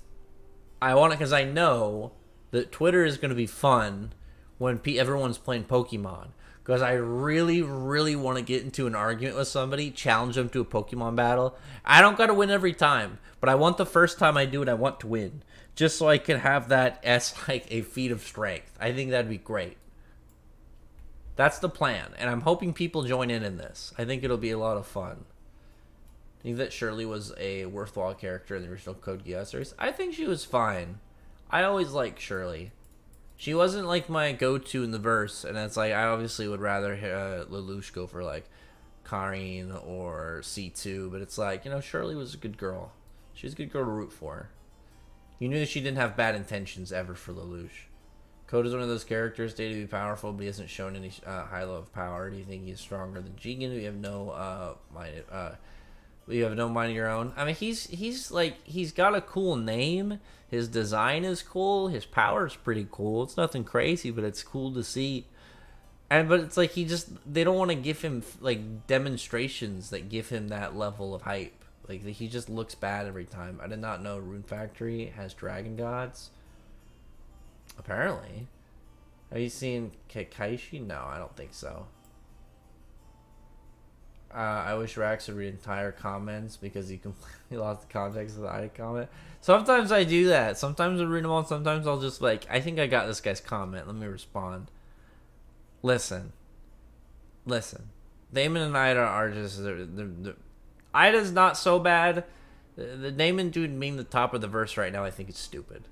I want it because I know that Twitter is going to be fun when everyone's playing Pokemon. Because I really, really want to get into an argument with somebody, challenge them to a Pokemon battle. I don't got to win every time, but I want the first time I do it, I want to win. Just so I can have that as like a feat of strength. I think that'd be great. That's the plan, and I'm hoping people join in this. I think it'll be a lot of fun. I think that Shirley was a worthwhile character in the original Code Geass series. I think she was fine. I always liked Shirley. She wasn't like my go-to in the verse, and it's like I obviously would rather Lelouch go for like Karin or C2, but it's like, you know, Shirley was a good girl. She was a good girl to root for. You knew that she didn't have bad intentions ever for Lelouch. Code is one of those characters stated to be powerful, but he hasn't shown any high level of power. Do you think he's stronger than Jigen? We have no mind of your own. I mean, he's got a cool name. His design is cool. His power is pretty cool. It's nothing crazy, but it's cool to see. but it's like they don't want to give him like demonstrations that give him that level of hype. Like he just looks bad every time. I did not know Rune Factory has dragon gods. Apparently. Have you seen Kaishi? No, I don't think so. I wish Rax would read entire comments because he completely lost the context of the I comment. Sometimes I do that. Sometimes I read them all. Sometimes I'll just like, I think I got this guy's comment. Let me respond. Listen. Damon and Ida are just... Ida's not so bad. The Damon dude being the top of the verse right now, I think it's stupid.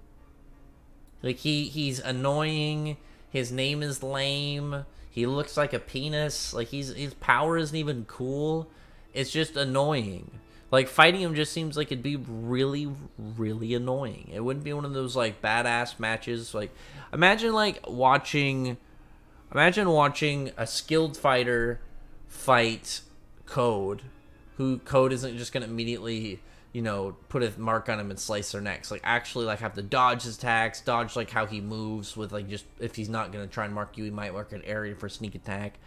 Like, he's annoying. His name is lame. He looks like a penis. Like, his power isn't even cool. It's just annoying. Like, fighting him just seems like it'd be really, really annoying. It wouldn't be one of those, like, badass matches. Like, imagine watching a skilled fighter fight Code, who Code isn't just going to immediately, you know, put a mark on him and slice their necks. Like, actually, like, have to dodge his attacks, dodge, like, how he moves with, like, just, if he's not going to try and mark you, he might mark an area for a sneak attack.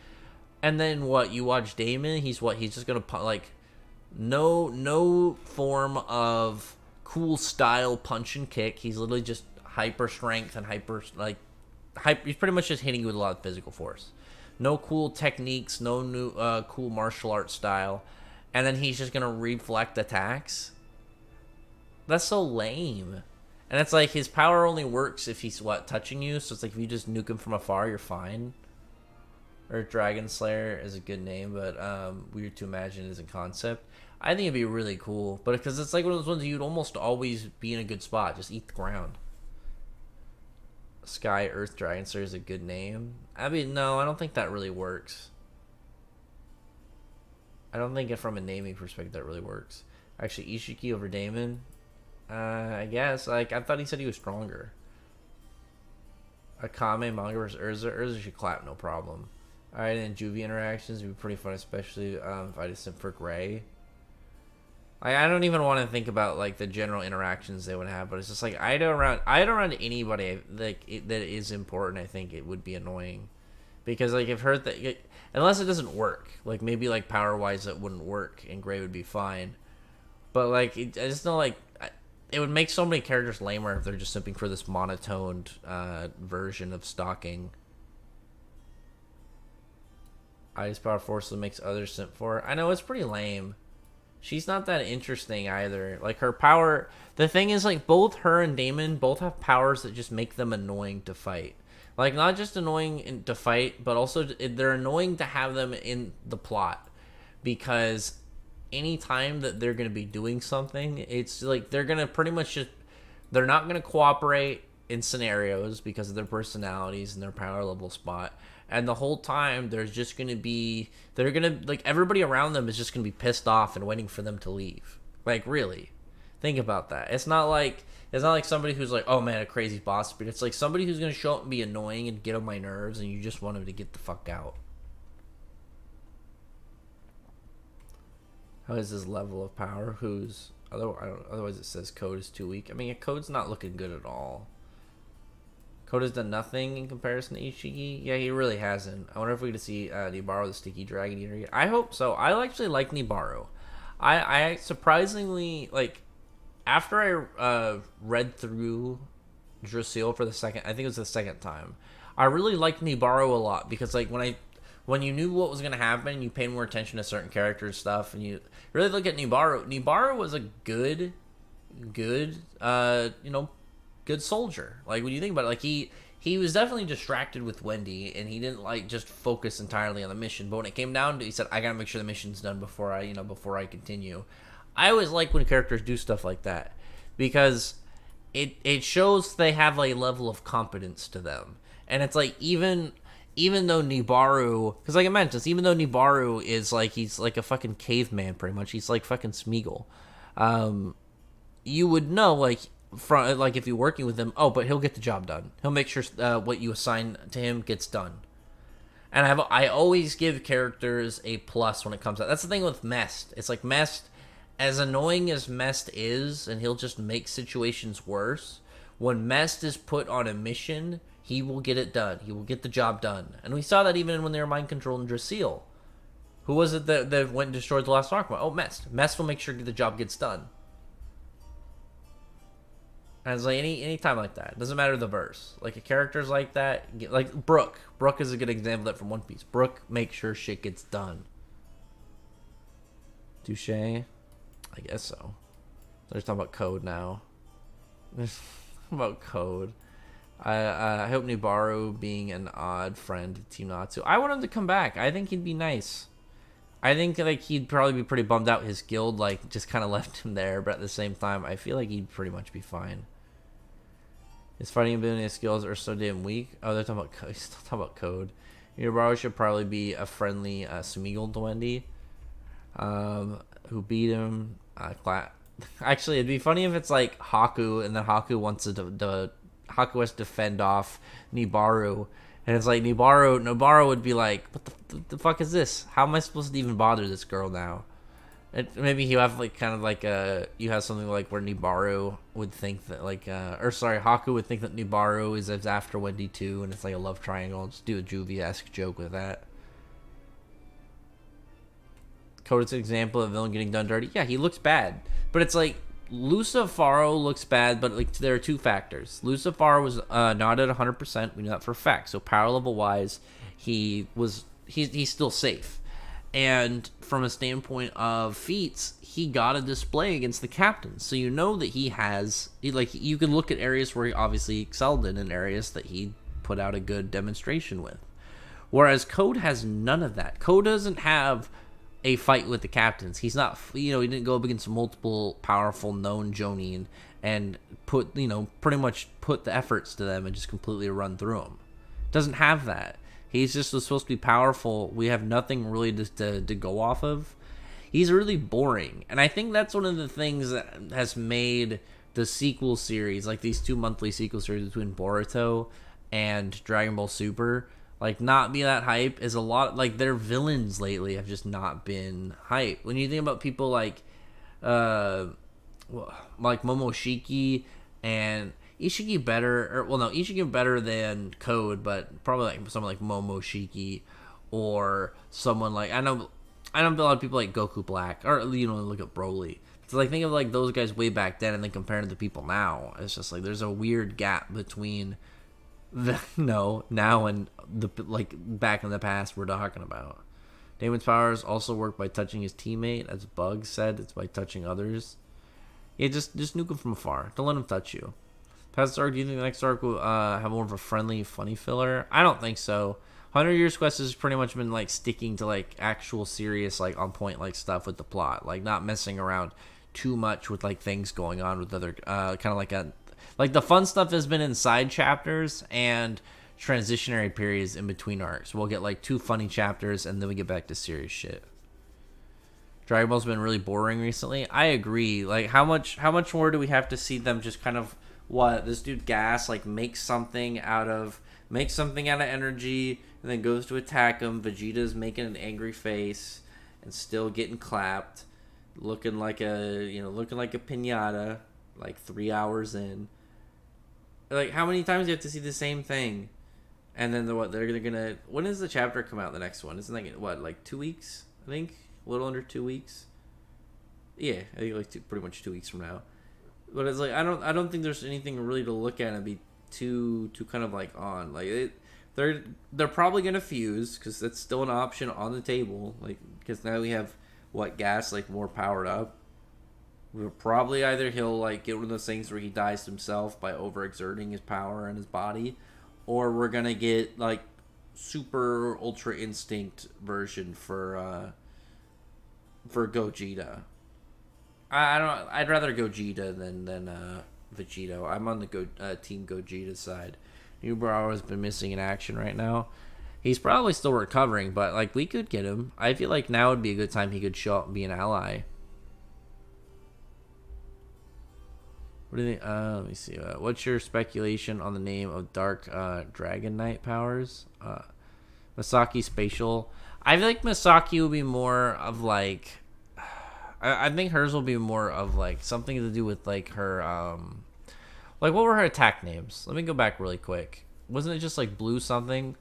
And then, you watch Damon, he's just going to, like, no form of cool style punch and kick. He's literally just hyper strength and he's pretty much just hitting you with a lot of physical force. No cool techniques, no new cool martial arts style. And then he's just going to reflect attacks. That's so lame. And it's like his power only works if he's, touching you. So it's like if you just nuke him from afar, you're fine. Or Dragon Slayer is a good name, but weird to imagine as a concept. I think it'd be really cool. But because it's like one of those ones you'd almost always be in a good spot. Just eat the ground. Sky Earth Dragon Slayer is a good name. I mean, no, I don't think that really works. I don't think from a naming perspective that really works. Actually, Ishiki over Damon. I guess. Like, I thought he said he was stronger. Akame, manga versus Urza. Urza should clap, no problem. Alright, and Juvie interactions would be pretty fun, especially if I just sent for Gray. I don't even want to think about, like, the general interactions they would have, but it's just like, Ida around anybody, like, that is important, I think it would be annoying. Because, like, I've heard that... Unless it doesn't work. Like, maybe, like, power-wise it wouldn't work, and Gray would be fine. But, like, I just know, like... It would make so many characters lamer if they're just simping for this monotoned version of stalking. Ida's power forcefully makes others simp for her. I know, it's pretty lame. She's not that interesting either. Like, her power... The thing is, like, both her and Damon both have powers that just make them annoying to fight. Like, not just annoying to fight, but also they're annoying to have them in the plot. Because any time that they're going to be doing something, it's like they're going to pretty much just... They're not going to cooperate in scenarios because of their personalities and their power level spot. And the whole time, there's just going to be... They're going to... Like, everybody around them is just going to be pissed off and waiting for them to leave. Like, really. Think about that. It's not like somebody who's like, oh man, a crazy boss, but it's like somebody who's going to show up and be annoying and get on my nerves, and you just want him to get the fuck out. How is his level of power? Otherwise it says Code is too weak. I mean, Code's not looking good at all. Code has done nothing in comparison to Ishiki. Yeah, he really hasn't. I wonder if we get to see Nibaru the Sticky Dragon Eater. I hope so. I actually like Nibaru. I surprisingly, like, after I read through Drasil for the second, I think it was the second time, I really liked Nibaru a lot because, like, when you knew what was going to happen, you paid more attention to certain characters' stuff, and you really look at Nibaru. Nibaru was a good soldier. Like, when you think about it, like, he was definitely distracted with Wendy, and he didn't, like, just focus entirely on the mission. But when it came down to, he said, I gotta make sure the mission's done before I continue. I always like when characters do stuff like that, because it shows they have a level of competence to them. And it's like, even though Nibaru, because like I mentioned, even though Nibaru is like, he's like a fucking caveman pretty much, he's like fucking Smeagol, you would know, like, if you're working with him, oh, but he'll get the job done. He'll make sure what you assign to him gets done. And I always give characters a plus when it comes out. That's the thing with Mest. It's like Mest, as annoying as Mest is, and he'll just make situations worse, when Mest is put on a mission, He will get it done. He will get the job done. And we saw that even when they were mind controlling Drasil. Who was it that went and destroyed the last Arkham? Oh, Mest. Mest will make sure the job gets done. And it's like any time like that. It doesn't matter the verse. Like a character's like that. Like Brook. Brook is a good example of that from One Piece. Brook makes sure shit gets done. Touche? I guess so. They're talking about code now. About code. I hope Nibaru being an odd friend to Team Natsu. I want him to come back. I think he'd be nice. I think like he'd probably be pretty bummed out his guild like just kind of left him there, but at the same time, I feel like he'd pretty much be fine. His fighting ability and skills are so damn weak. Oh, they're talking about code. Still talking about code. Nibaru should probably be a friendly Sumigal to Wendy, who beat him. Actually, it'd be funny if it's like Haku, and then Haku wants to Haku has to defend off Nibaru, and it's like Nibaru would be like, what the fuck is this? How am I supposed to even bother this girl now? Maybe you have like kind of like you have something like where Nibaru would think that like Haku would think that Nibaru is after Wendy too, and it's like a love triangle. Just do a Juvie-esque joke with that. Code is an example of a villain getting done dirty. Yeah, he looks bad, but it's like Lucifaro looks bad, but like there are two factors. Lucifaro was not at 100%. We know that for a fact. So power level wise, he's still safe. And from a standpoint of feats, he got a display against the captain. So you know that you can look at areas where he obviously excelled in and areas that he put out a good demonstration with. Whereas Code has none of that. Code doesn't have a fight with the captains. He's not, he didn't go up against multiple powerful known Jonin and pretty much put the efforts to them and just completely run through them. Doesn't have that. He's just supposed to be powerful. We have nothing really to go off of. He's really boring. And I think that's one of the things that has made the sequel series, like these 2 monthly sequel series between Boruto and Dragon Ball Super, like not be that hype. Is a lot like their villains lately have just not been hype. When you think about people like Momoshiki and Ishiki Ishiki better than Code, but probably like someone like Momoshiki or someone like I know a lot of people like Goku Black or look at Broly. So like think of like those guys way back then and then compare them to people now. It's just like there's a weird gap between now and the like back in the past we're talking about. Damon's powers also work by touching his teammate, as Bug said. It's by touching others. Yeah, just nuke him from afar. Don't let him touch you. Past arc, do you think the next arc will have more of a friendly, funny filler? I don't think so. 100 Years Quest has pretty much been like sticking to like actual serious, like on point like stuff with the plot, like not messing around too much with like things going on with other kind of like the fun stuff has been in side chapters and transitionary periods in between arcs. We'll get like 2 funny chapters and then we get back to serious shit. Dragon Ball's been really boring recently. I agree. Like how much more do we have to see them just kind of this dude Gas like makes something out of energy and then goes to attack him. Vegeta's making an angry face and still getting clapped, looking like a piñata, like 3 hours in. Like how many times do you have to see the same thing? And then they're gonna when does the chapter come out? The next one isn't like like 2 weeks? I think a little under 2 weeks. Yeah, I think like pretty much 2 weeks from now. But it's like I don't think there's anything really to look at and be too kind of like on like they're probably gonna fuse because that's still an option on the table, like because now we have Gas like more powered up. We'll probably either he'll like get one of those things where he dies himself by overexerting his power and his body, or we're gonna get like super ultra instinct version for Gogeta. I'd rather Gogeta than Vegito. I'm on the Team Gogeta side. Nibaru has been missing in action right now. He's probably still recovering, but like we could get him. I feel like now would be a good time he could show up and be an ally. What do you think? Let me see. What's your speculation on the name of Dark Dragon Knight powers? Masaki Spatial. I feel like Masaki will be more of like. I think hers will be more of like something to do with like her like what were her attack names? Let me go back really quick. wasn't it just like blue something?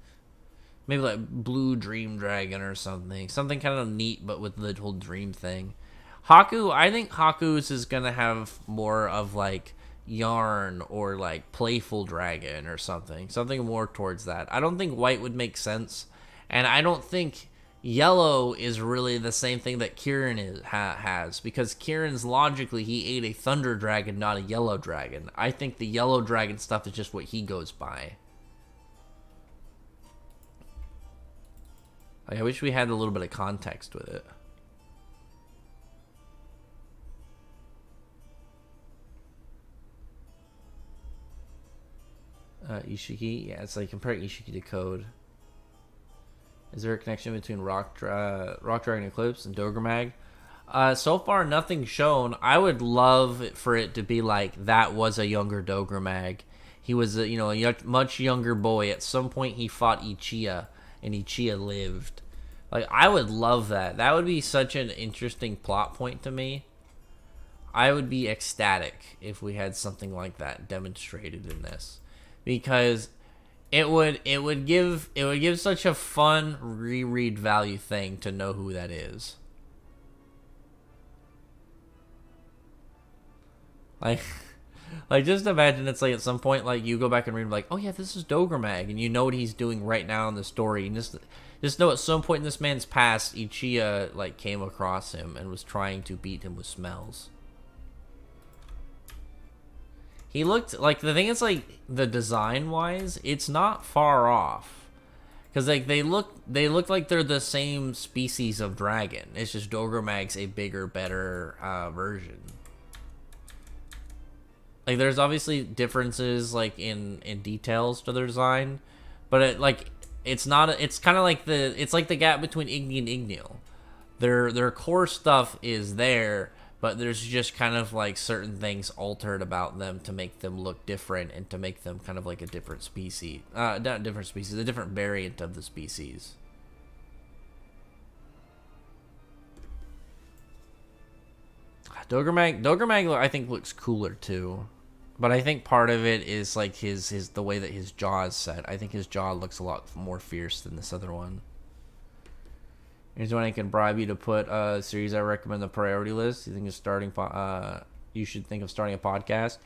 Maybe like blue dream dragon or something. Something kind of neat, but with the whole dream thing. Haku, I think Haku's is gonna have more of like yarn or like playful dragon or something. Something more towards that. I don't think white would make sense, and I don't think yellow is really the same thing that Kieran has, because Kieran's logically he ate a thunder dragon, not a yellow dragon. I think the yellow dragon stuff is just what he goes by. Like, I wish we had a little bit of context with it. Ishiki, yeah, it's like compare Ishiki to Code. Is there a connection between Rock Dragon Eclipse and Dogremag? So far, nothing shown. I would love for it to be like that was a younger Dogremag. He was a much younger boy. At some point, he fought Ichiya, and Ichiya lived. Like, I would love that. That would be such an interesting plot point to me. I would be ecstatic if we had something like that demonstrated in this, because it would give such a fun reread value thing to know who that is. Like, like just imagine it's like at some point like you go back and read like, oh yeah, this is Dogremag, and you know what he's doing right now in the story, and just know at some point in this man's past, Ichiya like came across him and was trying to beat him with smells. He looked like, the thing is like the design wise, it's not far off, because like they look like they're the same species of dragon. It's just Dogremag's a bigger, better version. Like there's obviously differences like in details to their design, but it's not. It's kind of like it's like the gap between Igni and Igneel. Their core stuff is there, but there's just kind of like certain things altered about them to make them look different and to make them kind of like a different species. Not different species, a different variant of the species. Dogremag I think looks cooler too. But I think part of it is like his the way that his jaw is set. I think his jaw looks a lot more fierce than this other one. Here's when I can bribe you to put a series I recommend the priority list. You think of you should think of starting a podcast.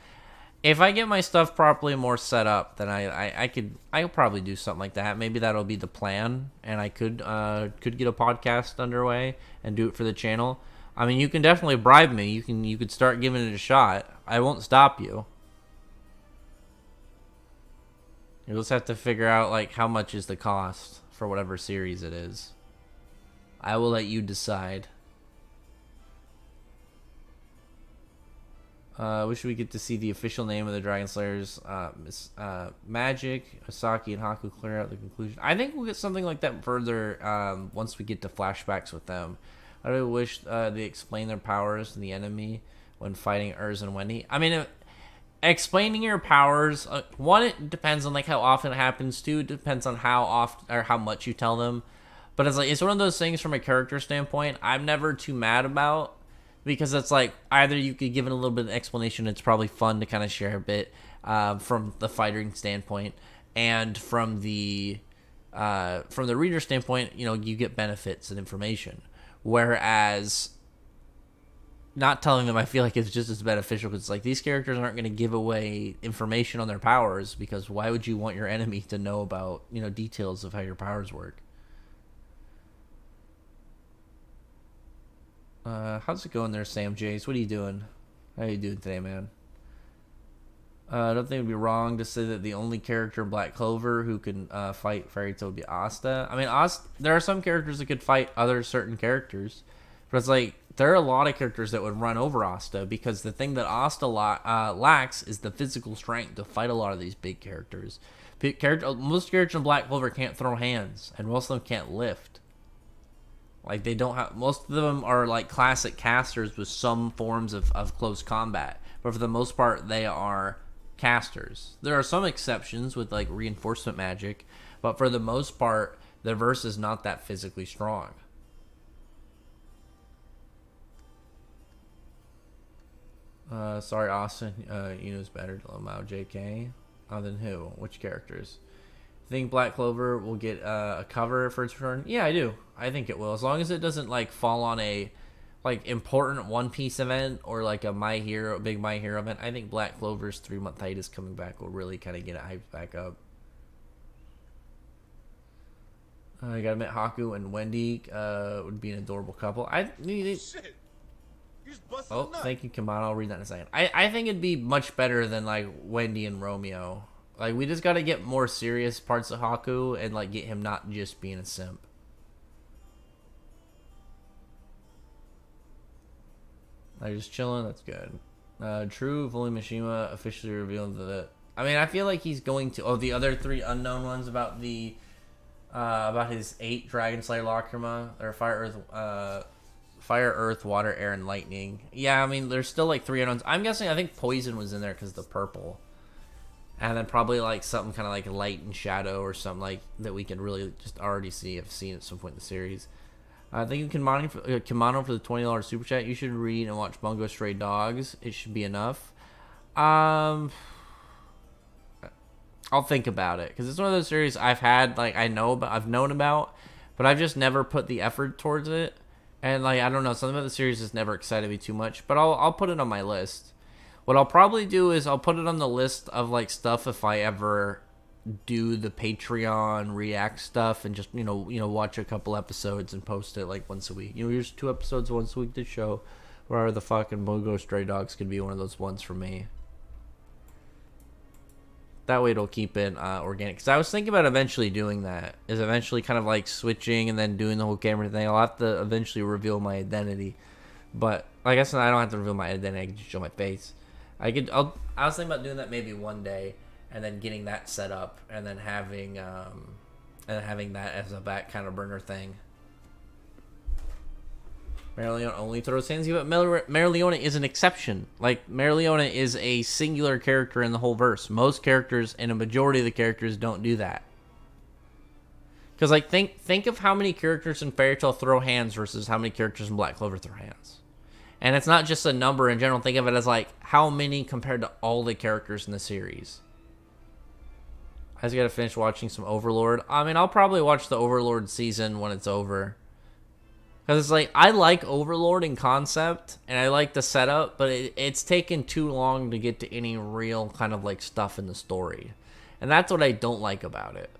If I get my stuff properly more set up, then I'll probably do something like that. Maybe that'll be the plan, and I could get a podcast underway and do it for the channel. I mean, you can definitely bribe me. You could start giving it a shot. I won't stop you. You'll just have to figure out like how much is the cost for whatever series it is. I will let you decide. Wish we get to see the official name of the Dragon Slayers. Magic, Asaki, and Haku clear out the conclusion. I think we'll get something like that further once we get to flashbacks with them. I really wish they explain their powers to the enemy when fighting Urz and Wendy. I mean, explaining your powers, one, it depends on like how often it happens. Two, it depends on how often or how much you tell them. But it's one of those things from a character standpoint I'm never too mad about, because it's like either you could give it a little bit of explanation. It's probably fun to kind of share a bit from the fighting standpoint, and from the reader standpoint, you get benefits and information. Whereas not telling them, I feel like it's just as beneficial, because it's like these characters aren't going to give away information on their powers, because why would you want your enemy to know about details of how your powers work? How's it going there, Sam Jace? What are you doing? How are you doing today, man? I don't think it would be wrong to say that the only character in Black Clover who can fight Fairy Tail would be Asta. I mean, there are some characters that could fight other certain characters, but it's like there are a lot of characters that would run over Asta, because the thing that Asta lacks is the physical strength to fight a lot of these big characters. Most characters in Black Clover can't throw hands, and most of them can't lift. Like, they don't have, most of them are like classic casters with some forms of close combat, but for the most part they are casters. There are some exceptions with like reinforcement magic, but for the most part their verse is not that physically strong. Sorry, Austin, you know it's better to Lamau JK. Than who? Which characters? Think Black Clover will get a cover for its return? Yeah, I do. I think it will, as long as it doesn't like fall on a like important One Piece event or like a big My Hero event. I think Black Clover's 3-month hiatus coming back will really kind of get it hyped back up. I gotta admit, Haku and Wendy would be an adorable couple. Shit. Oh, thank you, Kamado. I'll read that in a second. I think it'd be much better than like Wendy and Romeo. Like, we just gotta get more serious parts of Haku and like get him not just being a simp. Like, just chilling. That's good. True, Fully Mishima officially revealed that. I mean, I feel like he's going to. Oh, the other 3 unknown ones about the about his 8 Dragon Slayer Lacrima or Fire, Earth, Water, Air, and Lightning. Yeah, I mean, there's still like 3 unknowns. I'm guessing. I think Poison was in there because of the purple, and then probably like something kind of like Light and Shadow or something like that we can really just already have seen at some point in the series. Thank you, Kimano, for the $20 super chat. You should read and watch Bungo Stray Dogs. It should be enough. I'll think about it because it's one of those series I've had, like I've known about, but I've just never put the effort towards it. And like I don't know, something about the series has never excited me too much. But I'll put it on my list. What I'll probably do is I'll put it on the list of like stuff if I ever do the Patreon react stuff and just you know watch a couple episodes and post it like once a week. Here's 2 episodes once a week to show where the fucking Bungo Stray Dogs could be one of those ones for me. That way it'll keep it organic. Because I was thinking about eventually doing that. Is eventually kind of like switching and then doing the whole camera thing. I'll have to eventually reveal my identity. But I guess I don't have to reveal my identity. I can just show my face. I was thinking about doing that maybe one day. And then getting that set up. And then having that as a back kind of burner thing. Mereoleona only throws hands, but Mereoleona is an exception. Like, Mereoleona is a singular character in the whole verse. Most characters, and a majority of the characters, don't do that. Because, like, think of how many characters in Fairy Tail throw hands versus how many characters in Black Clover throw hands. And it's not just a number in general. Think of it as, like, how many compared to all the characters in the series. I just gotta finish watching some Overlord. I mean, I'll probably watch the Overlord season when it's over. Because it's like, I like Overlord in concept, and I like the setup, but it's taken too long to get to any real kind of like stuff in the story. And that's what I don't like about it.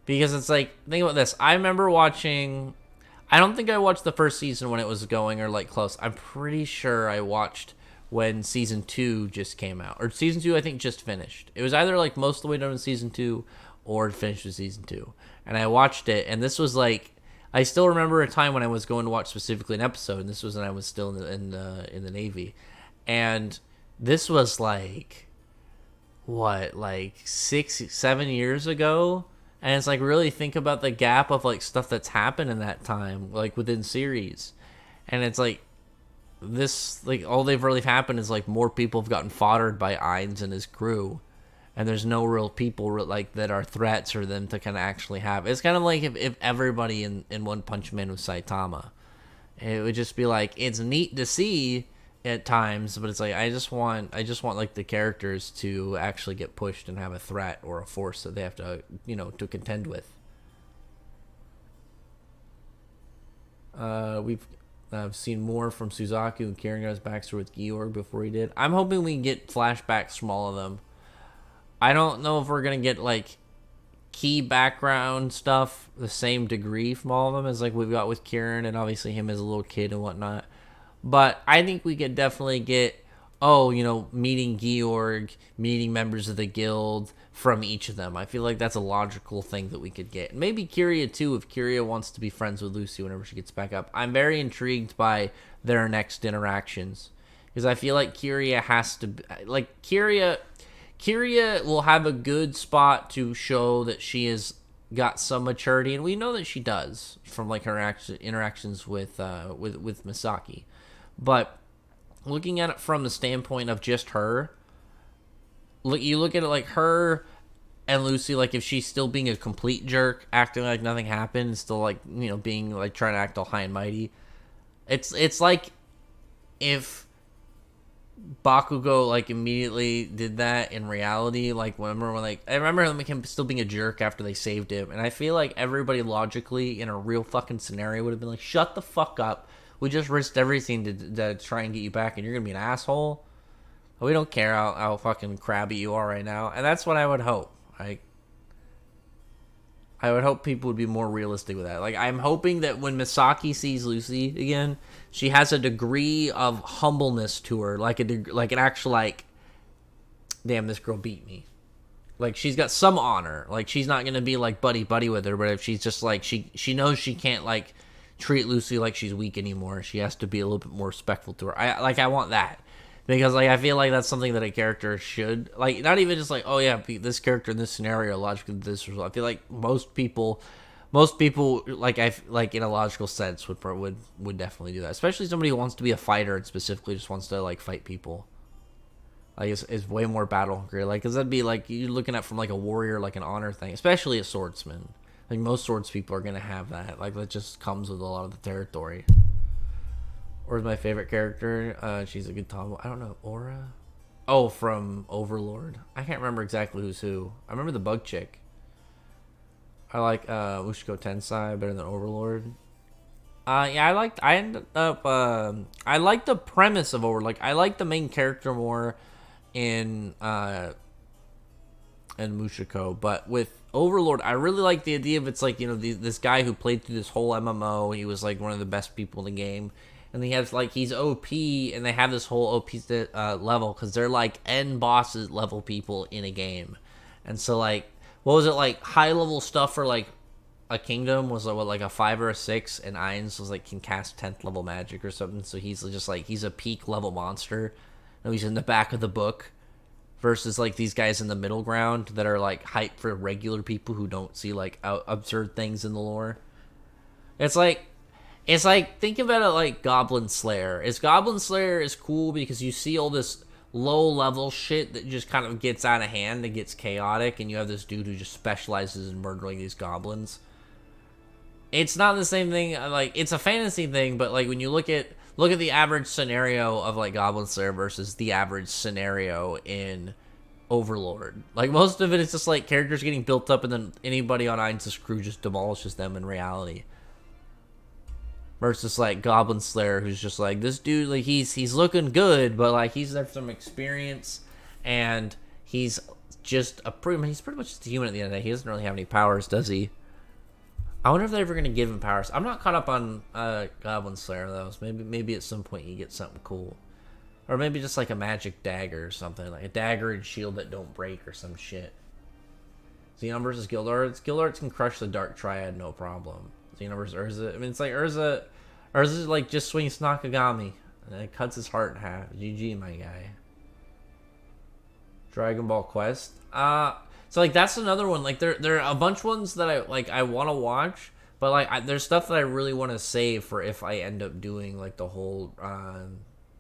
Because it's like, think about this. I remember watching, I don't think I watched the first season when it was going or like close. I'm pretty sure I watched when season 2 just came out. Or season 2 I think just finished. It was either like most of the way done in season 2 or finished with season 2. And I watched it, and this was like, I still remember a time when I was going to watch specifically an episode, and this was when I was still in the Navy, and this was like, what, like 6-7 years ago, and it's like, really think about the gap of like stuff that's happened in that time, like within series, and it's like, this, like, all they've really happened is like more people have gotten foddered by Ainz and his crew. And there's no real people like that are threats for them to kind of actually have. It's kind of like if everybody in One Punch Man was Saitama. It would just be like, it's neat to see at times, but it's like I just want like the characters to actually get pushed and have a threat or a force that they have to to contend with. I've seen more from Suzaku and Kirina's backstory with Georg before he did. I'm hoping we can get flashbacks from all of them. I don't know if we're going to get, like, key background stuff the same degree from all of them as, like, we've got with Kirin and obviously him as a little kid and whatnot. But I think we could definitely get, meeting Georg, meeting members of the guild from each of them. I feel like that's a logical thing that we could get. Maybe Kiria, too, if Kiria wants to be friends with Lucy whenever she gets back up. I'm very intrigued by their next interactions. Because I feel like Kiria has to... Like, Kiria will have a good spot to show that she has got some maturity, and we know that she does from like her interactions with Misaki. But looking at it from the standpoint of just her, you look at it like her and Lucy, like if she's still being a complete jerk, acting like nothing happened, still like being like trying to act all high and mighty. It's like if Bakugo like immediately did that in reality. Like I remember him still being a jerk after they saved him, and I feel like everybody logically in a real fucking scenario would have been like, "Shut the fuck up! We just risked everything to try and get you back, and you're gonna be an asshole. We don't care how fucking crabby you are right now." And that's what I would hope. Like, I would hope people would be more realistic with that. Like, I'm hoping that when Misaki sees Lucy again, she has a degree of humbleness to her, like an actual like, damn, this girl beat me. Like, she's got some honor. Like, she's not gonna be like buddy with her, but if she's just like she knows she can't like treat Lucy like she's weak anymore. She has to be a little bit more respectful to her. I want that. Because, like, I feel like that's something that a character should, like, not even just like, oh yeah, this character in this scenario logically this result. I feel like most people, like, in a logical sense would definitely do that. Especially somebody who wants to be a fighter and specifically just wants to like fight people. Like, is way more battle hungry. Like, cause that'd be like you're looking at from like a warrior, like an honor thing, especially a swordsman. Like most swords people are gonna have that. Like that just comes with a lot of the territory. Or is my favorite character? She's a good tomboy. I don't know. Aura? Oh, from Overlord. I can't remember exactly who's who. I remember the bug chick. I like Ushiko Tensai better than Overlord. Yeah, I like the premise of Overlord. Like, I like the main character more in Mushiko, but with Overlord, I really like the idea of it's like, you know, this guy who played through this whole MMO. He was like one of the best people in the game. And he has like he's OP, and they have this whole OP level because they're like end bosses level people in a game, and so like what was it like high level stuff for like a kingdom was like a 5 or a 6, and Ainz was like can cast 10th level magic or something. So he's just like he's a peak level monster. No, he's in the back of the book, versus like these guys in the middle ground that are like hype for regular people who don't see like absurd things in the lore. It's like, think about it like Goblin Slayer. Goblin Slayer is cool because you see all this low-level shit that just kind of gets out of hand and gets chaotic, and you have this dude who just specializes in murdering these goblins. It's not the same thing, like, it's a fantasy thing, but, like, when you look at the average scenario of, like, Goblin Slayer versus the average scenario in Overlord. Like, most of it is just, like, characters getting built up, and then anybody on Ainz's crew just demolishes them in reality. Versus like Goblin Slayer, who's just like this dude, like he's looking good, but like he's there for some experience, and he's just he's pretty much just a human at the end of the day. He doesn't really have any powers, does he? I wonder if they're ever gonna give him powers. I'm not caught up on Goblin Slayer though. So maybe at some point you get something cool, or maybe just like a magic dagger or something, like a dagger and shield that don't break or some shit. Xenon versus Guildarts. Guildarts can crush the Dark Triad no problem. Xenon versus Urza. I mean, it's like Urza like just swings Nakagami and it cuts his heart in half. GG, my guy. Dragon Ball Quest. So like that's another one. Like there are a bunch of ones that I want to watch, but like there's stuff that I really want to save for if I end up doing like the whole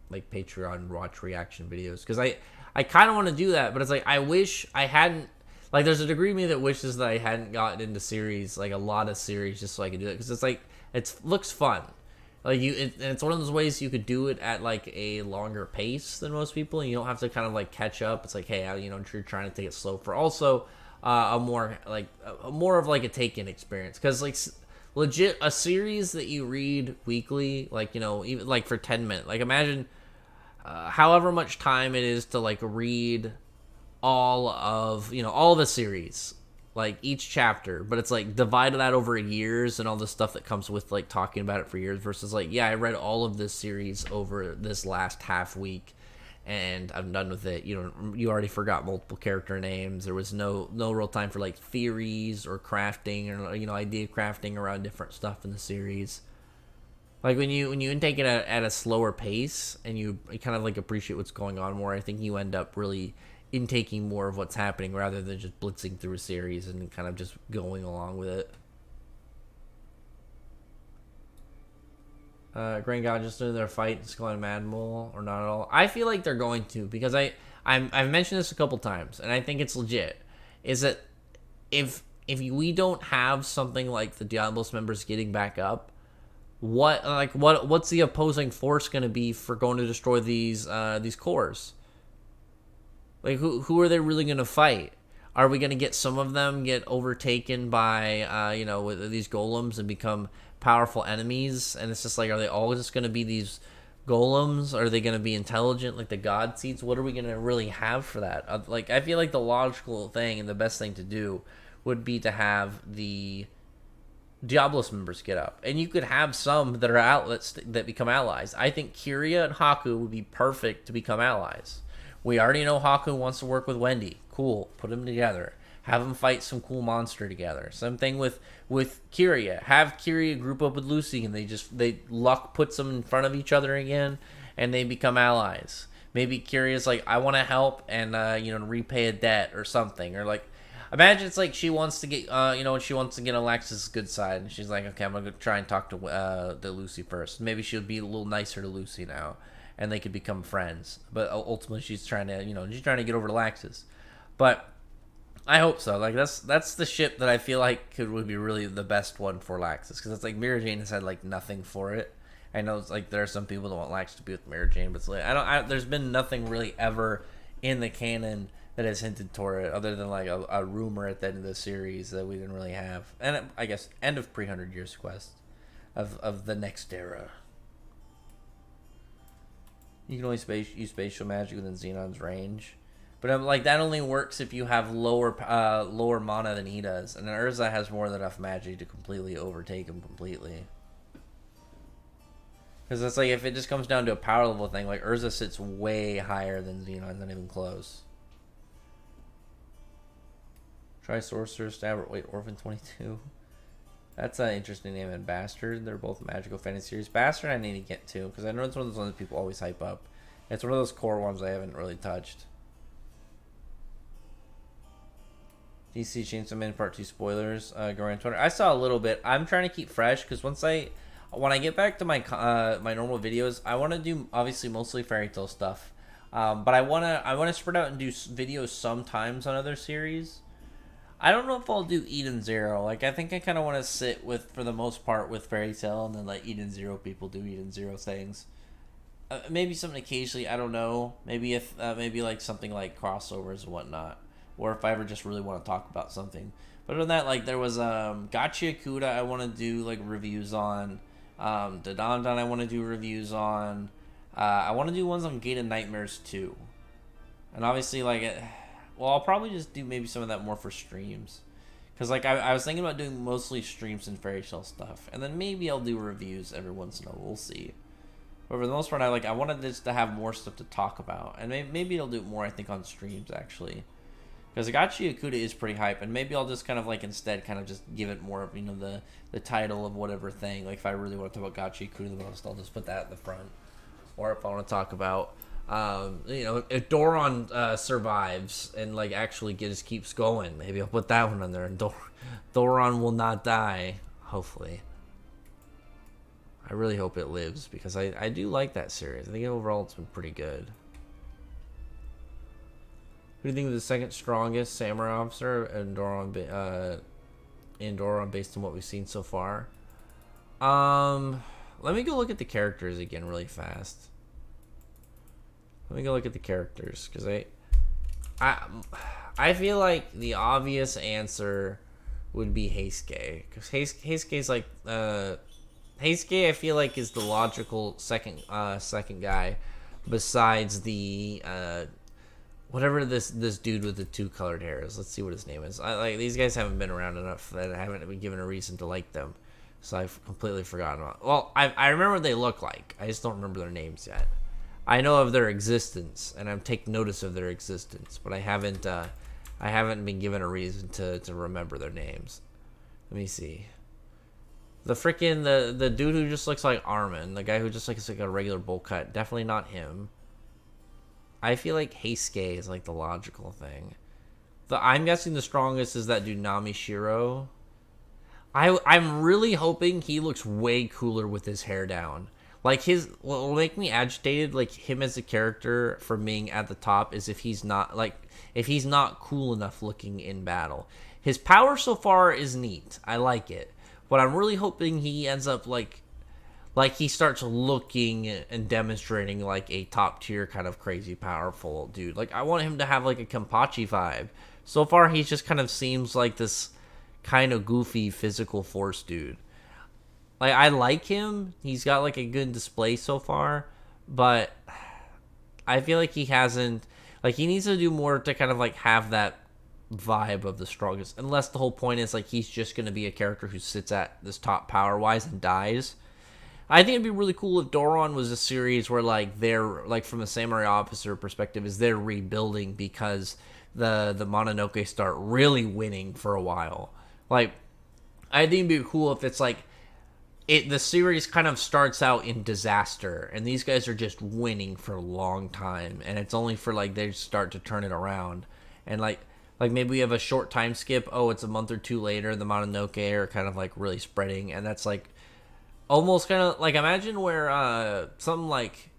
like Patreon watch reaction videos, because I kind of want to do that, but it's like I wish I hadn't. Like, there's a degree of me that wishes that I hadn't gotten into series, like a lot of series, just so I could do it. Because it's like, it looks fun. Like, and it's one of those ways you could do it at like a longer pace than most people, and you don't have to kind of like catch up. It's like, hey, you know, you're trying to take it slow for also a more of like a take-in experience. Because like legit, a series that you read weekly, like, you know, even like for 10 minutes, like imagine however much time it is to like read all of the series, like each chapter, but it's like divided that over years and all the stuff that comes with like talking about it for years, versus like, yeah, I read all of this series over this last half week and I'm done with it. You already forgot multiple character names. There was no real time for like theories or crafting or, you know, idea crafting around different stuff in the series. Like when you intake it at a slower pace and you kind of like appreciate what's going on more, I think you end up really intaking more of what's happening rather than just blitzing through a series and kind of just going along with it. Grand God just doing their fight in Skull and Mad Mole, or not at all? I feel like they're going to, because I've mentioned this a couple times, and I think it's legit. Is that if we don't have something like the Diablos members getting back up, what's the opposing force going to be for going to destroy these cores? Like who are they really going to fight? Are we going to get some of them get overtaken by with these golems and become powerful enemies? And it's just like, are they all just going to be these golems? Are they going to be intelligent like the god seeds? What are we going to really have for that? I feel like the logical thing and the best thing to do would be to have the Diablos members get up, and you could have some that are outlets that become allies. I think Kiria and Haku would be perfect to become allies. We already know Haku wants to work with Wendy. Cool, put them together. Have them fight some cool monster together. Same thing with Kiria. Have Kiria group up with Lucy, and they luck puts them in front of each other again, and they become allies. Maybe Kiria's like, I want to help and repay a debt or something, or like. Imagine it's like she wants to get, she wants to get Alexis' good side, and she's like, okay, I'm gonna try and talk to Lucy first. Maybe she'll be a little nicer to Lucy now, and they could become friends. But ultimately, she's trying to, get over Alexis. But I hope so. Like that's the ship that I feel like would be really the best one for Alexis, because it's like Mira Jane has had like nothing for it. I know it's like there are some people that want Alexis to be with Mira Jane, but it's like there's been nothing really ever in the canon that has hinted toward it, other than like a rumor at the end of the series that we didn't really have. And I guess end of pre-100 Years quest of the next era. You can only use spatial magic within Xenon's range, but I'm like that only works if you have lower mana than he does, and Urza has more than enough magic to completely overtake him completely. Because it's like if it just comes down to a power level thing, like Urza sits way higher than Xenon, not even close. Try Sorcerer, Stab, wait, Orphan 22. That's an interesting name. And Bastard, they're both magical fantasy series. Bastard I need to get to, because I know it's one of those ones that people always hype up. It's one of those core ones I haven't really touched. DC Chainsaw Man Part 2 spoilers, going on Twitter. I saw a little bit. I'm trying to keep fresh, because when I get back to my my normal videos, I want to do, obviously, mostly fairy tale stuff. But I want to spread out and do videos sometimes on other series. I don't know if I'll do Eden Zero. Like, I think I kind of want to sit with, for the most part, with Fairy Tail, and then let Eden Zero people do Eden Zero things. Maybe something occasionally, I don't know. Maybe maybe like something like crossovers and whatnot. Or if I ever just really want to talk about something. But other than that, like, there was Gachi Akuda I want to do, like, reviews on. Dadandan I want to do reviews on. I want to do ones on Gate of Nightmares 2. And obviously, like... Well, I'll probably just do maybe some of that more for streams. Because, like, I was thinking about doing mostly streams and fairy tale stuff. And then maybe I'll do reviews every once in a while. We'll see. But for the most part, I wanted this to have more stuff to talk about. And maybe I'll do it more, I think, on streams, actually. Because Gachi Akuda is pretty hype. And maybe I'll just kind of, like, instead kind of just give it more of, the title of whatever thing. Like, if I really want to talk about Gachi Akuda the most, I'll just put that at the front. Or if I want to talk about... if Doron survives and like actually just keeps going, maybe I'll put that one on there. And Doron will not die, hopefully. I really hope it lives, because I do like that series. I think overall it's been pretty good. Who do you think is the second strongest samurai officer in Doron based on what we've seen so far? Let me go look at the characters again really fast. Let me go look at the characters, because I feel like the obvious answer would be Heisuke, because Heisuke's like Heisuke I feel like is the logical second guy, besides the whatever this dude with the two colored hair is. Let's see what his name is. These guys haven't been around enough that I haven't been given a reason to like them, so I've completely forgotten about. Well, I remember what they look like. I just don't remember their names yet. I know of their existence, and I'm taking notice of their existence, but I haven't been given a reason to remember their names. Let me see. The freaking the dude who just looks like Armin, the guy who just looks like a regular bowl cut, definitely not him. I feel like Heisuke is like the logical thing. I'm guessing the strongest is that dude Nami Shiro. I'm really hoping he looks way cooler with his hair down. Like, what will make me agitated, like, him as a character from being at the top is if he's not cool enough looking in battle. His power so far is neat. I like it. But I'm really hoping he ends up, like, like he starts looking and demonstrating like a top tier kind of crazy powerful dude. Like I want him to have like a Kenpachi vibe. So far, he just kind of seems like this kind of goofy physical force dude. Like I like him. He's got like a good display so far, but I feel like he hasn't. Like he needs to do more to kind of like have that vibe of the strongest. Unless the whole point is like he's just going to be a character who sits at this top power wise and dies. I think it'd be really cool if Doron was a series where like they're like from a samurai officer perspective is they're rebuilding because the Mononoke start really winning for a while. Like I think it'd be cool if it's like the series kind of starts out in disaster and these guys are just winning for a long time and it's only for like they start to turn it around and like maybe we have a short time skip. Oh, it's a month or two later. The Mononoke are kind of like really spreading, and that's like almost kind of like imagine where something like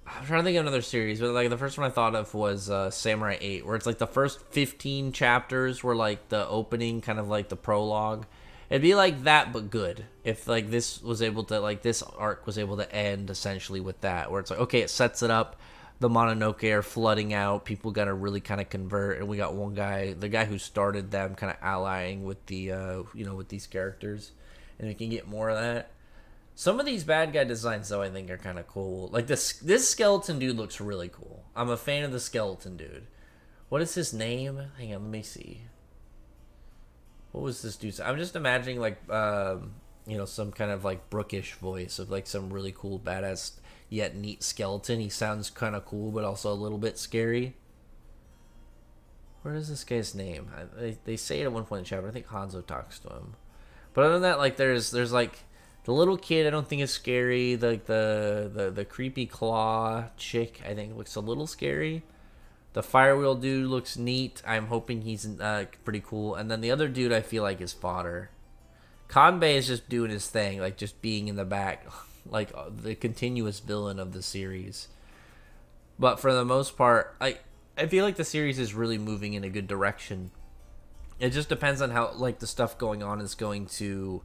I'm trying to think of another series, but like the first one I thought of was Samurai 8, where it's like the first 15 chapters were like the opening, kind of like the prologue. It'd be like that, but good. If like this was able to like this arc was able to end essentially with that, where it's like okay, it sets it up. The Mononoke are flooding out. People got to really kind of convert, and we got one guy, the guy who started them, kind of allying with the with these characters, and we can get more of that. Some of these bad guy designs, though, I think are kind of cool. Like this skeleton dude looks really cool. I'm a fan of the skeleton dude. What is his name? Hang on, let me see. What was this dude's? I'm just imagining like some kind of like brookish voice of like some really cool badass yet neat skeleton. He sounds kind of cool, but also a little bit scary. Where is this guy's name? They say it at one point in the chapter. I think Hanzo talks to him. But other than that, like there's like the little kid. I don't think is scary. The creepy claw chick, I think looks a little scary. The firewheel dude looks neat. I'm hoping he's pretty cool. And then the other dude I feel like is fodder. Kanbei is just doing his thing, like just being in the back, like the continuous villain of the series. But for the most part, I feel like the series is really moving in a good direction. It just depends on how like the stuff going on is going to,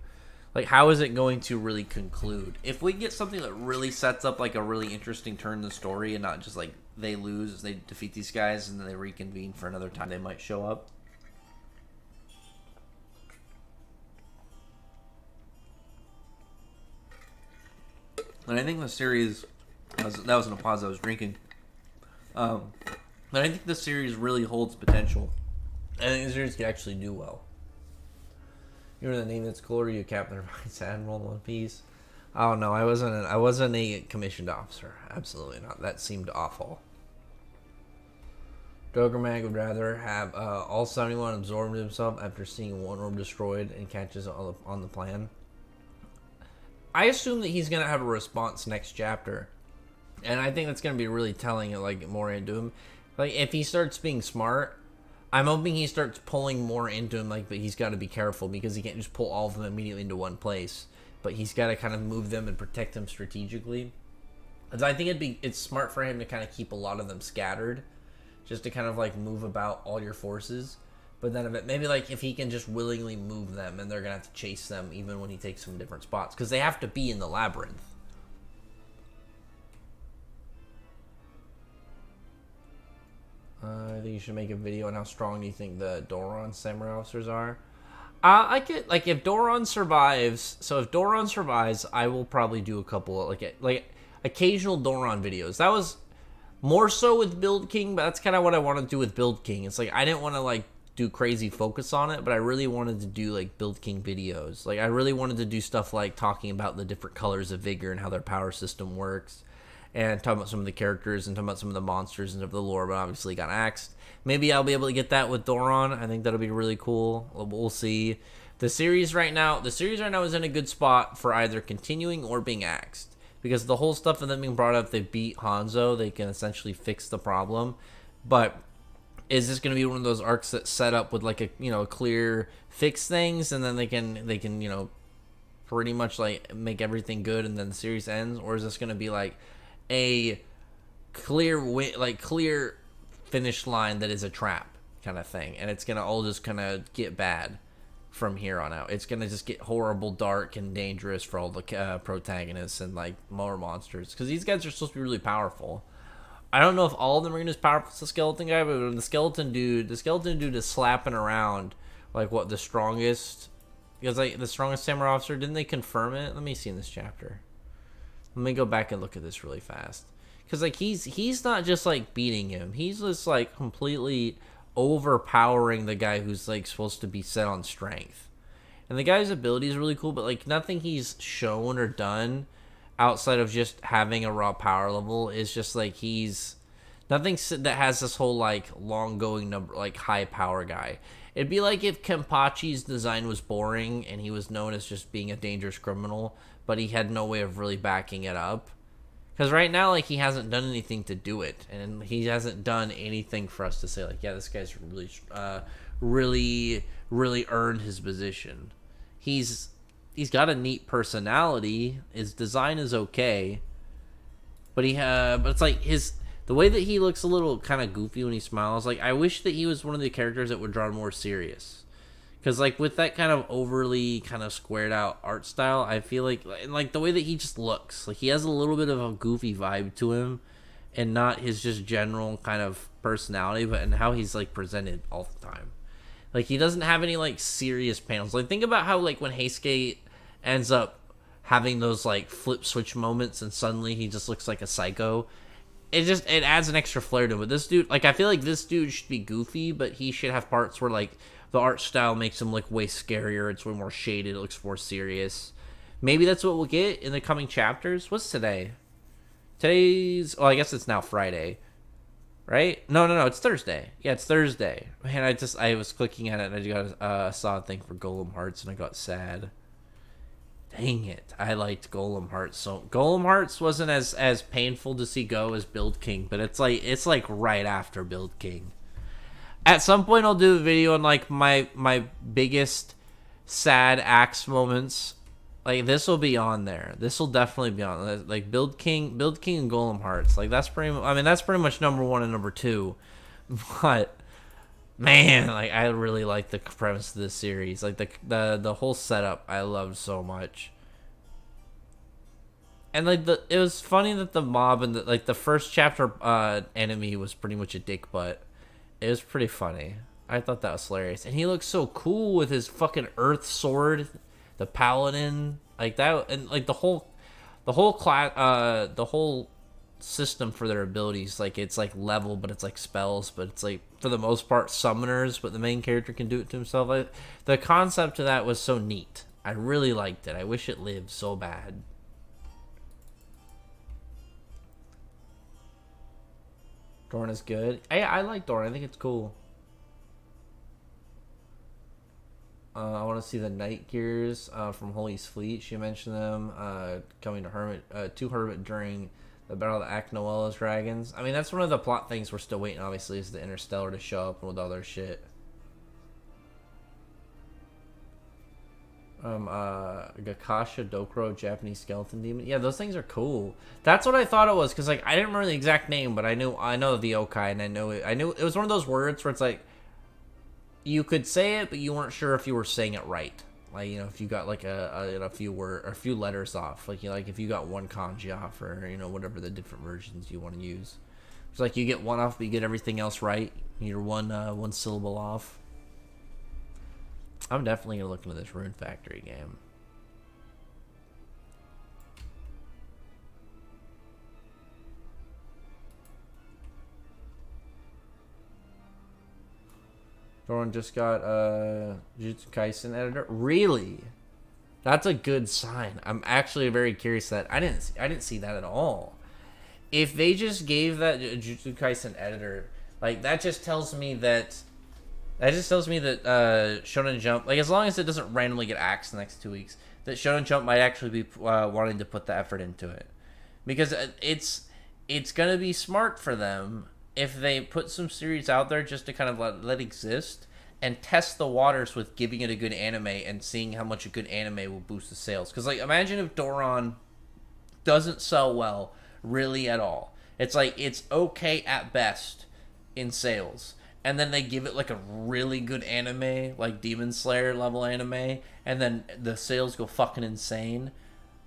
like how is it going to really conclude. If we get something that really sets up like a really interesting turn in the story and not just like they lose, they defeat these guys and then they reconvene for another time, they might show up. And I think the series, that was in a pause I was drinking. And I think the series really holds potential. I think the series could actually do well. You know the name that's cooler? You Captain or Vice Admiral in One Piece? Oh no, I wasn't a commissioned officer. Absolutely not. That seemed awful. Doggermag would rather have all 71 absorbed himself after seeing one orb destroyed and catches on the plan. I assume that he's gonna have a response next chapter, and I think that's gonna be really telling, like more into him. Like if he starts being smart, I'm hoping he starts pulling more into him. Like, but he's got to be careful because he can't just pull all of them immediately into one place. But he's got to kind of move them and protect them strategically. And I think it's smart for him to kind of keep a lot of them scattered, just to kind of like move about all your forces. But then maybe like if he can just willingly move them, and they're gonna have to chase them even when he takes them different spots because they have to be in the labyrinth. I think you should make a video on how strong do you think the Doron samurai officers are. I could like if Doron survives. So if Doron survives, I will probably do a couple of, like occasional Doron videos. That was more so with Build King, but that's kind of what I want to do with Build King. It's like I didn't want to like do crazy focus on it, but I really wanted to do like Build King videos. Like I really wanted to do stuff like talking about the different colors of vigor and how their power system works, and talk about some of the characters and talk about some of the monsters and of the lore, but obviously got axed. Maybe I'll be able to get that with Doron. I think that'll be really cool. We'll see. The series right now is in a good spot for either continuing or being axed, because the whole stuff of them being brought up, they beat Hanzo, they can essentially fix the problem. But is this going to be one of those arcs that set up with like a clear fix things, and then they can pretty much like make everything good, and then the series ends, or is this going to be like a clear finish line that is a trap kind of thing, and it's gonna all just kind of get bad? from here on out. It's gonna just get horrible, dark, and dangerous for all the protagonists and like more monsters, because these guys are supposed to be really powerful. I don't know if all of them are gonna be as powerful as the skeleton guy, but the skeleton dude is slapping around like what the strongest, because like the strongest samurai officer. Didn't they confirm it? Let me see in this chapter. Let me go back and look at this really fast, because like he's not just like beating him. He's just like completely overpowering the guy who's like supposed to be set on strength. And the guy's ability is really cool, but like nothing he's shown or done outside of just having a raw power level is just like he's nothing that has this whole like long going number like high power guy. It'd be like if Kenpachi's design was boring and he was known as just being a dangerous criminal, but he had no way of really backing it up. Because right now, like, he hasn't done anything to do it, and he hasn't done anything for us to say, like, yeah, this guy's really earned his position. He's got a neat personality. His design is okay, but but it's like the way that he looks a little kind of goofy when he smiles. Like, I wish that he was one of the characters that would draw more serious. Because, like, with that kind of overly kind of squared out art style, I feel like the way that he just looks, like, he has a little bit of a goofy vibe to him, and not his just general kind of personality, but in how he's, like, presented all the time. Like, he doesn't have any, like, serious panels. Like, think about how, like, when Heisuke ends up having those, like, flip switch moments, and suddenly he just looks like a psycho. It adds an extra flair to it. But this dude, like, I feel like this dude should be goofy, but he should have parts where, like, the art style makes him look way scarier. It's way more shaded. It looks more serious. Maybe that's what we'll get in the coming chapters. What's today? Today's... Oh, I guess it's now Friday. Right? No. It's Thursday. Yeah, it's Thursday. Man, I was clicking at it and I got saw a thing for Golem Hearts and I got sad. Dang it. I liked Golem Hearts. So Golem Hearts wasn't as painful to see go as Build King, but it's like right after Build King. At some point, I'll do a video on, like, my biggest sad axe moments. Like, this will be on there. This will definitely be on. Like, Build King and Golem Hearts. Like, that's pretty much number one and number two. But, man, like, I really like the premise of this series. Like, the whole setup I loved so much. And, like, it was funny that the mob and, the first chapter enemy was pretty much a dick butt. It was pretty funny. I thought that was hilarious. And he looks so cool with his fucking earth sword, the paladin, like that, and like the whole system for their abilities. Like, it's like level, but it's like spells, but it's like for the most part summoners, but the main character can do it to himself. Like, the concept of that was so neat. I really liked it. I wish it lived so bad. Dorn is good. I like Dorn. I think it's cool. I want to see the Night Gears from Holy's Fleet. She mentioned them coming to Hermit during the Battle of the Aknoela's Dragons. I mean, that's one of the plot things we're still waiting, obviously, is the Interstellar to show up with all their shit. Gakasha Dokuro, Japanese skeleton demon. Yeah, those things are cool. That's what I thought it was, because like I didn't remember the exact name, but I know the yokai, and I knew it was one of those words where it's like you could say it, but you weren't sure if you were saying it right. Like, you know, if you got like a few letters off, like, you know, like if you got one kanji off, or, you know, whatever the different versions you want to use. It's like you get one off, but you get everything else right. You're one syllable off. I'm definitely gonna look into this Rune Factory game. Doran just got Jujutsu Kaisen editor. Really? That's a good sign. I'm actually very curious that I didn't see that at all. If they just gave that Jujutsu Kaisen editor, like, that just tells me that Shonen Jump, like, as long as it doesn't randomly get axed the next 2 weeks, that Shonen Jump might actually be wanting to put the effort into it, because it's gonna be smart for them if they put some series out there just to kind of let it exist and test the waters with giving it a good anime and seeing how much a good anime will boost the sales. Because, like, imagine if Doron doesn't sell well really at all. It's like, it's okay at best in sales, and then they give it like a really good anime, like Demon Slayer level anime, and then the sales go fucking insane.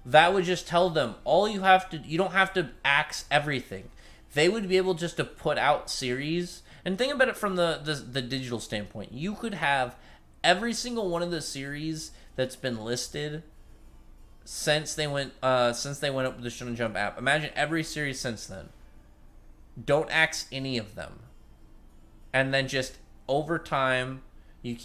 That would just tell them you don't have to axe everything. They would be able just to put out series. And think about it from the digital standpoint. You could have every single one of the series that's been listed since they went up with the Shonen Jump app. Imagine every series since then. Don't axe any of them. And then just over time you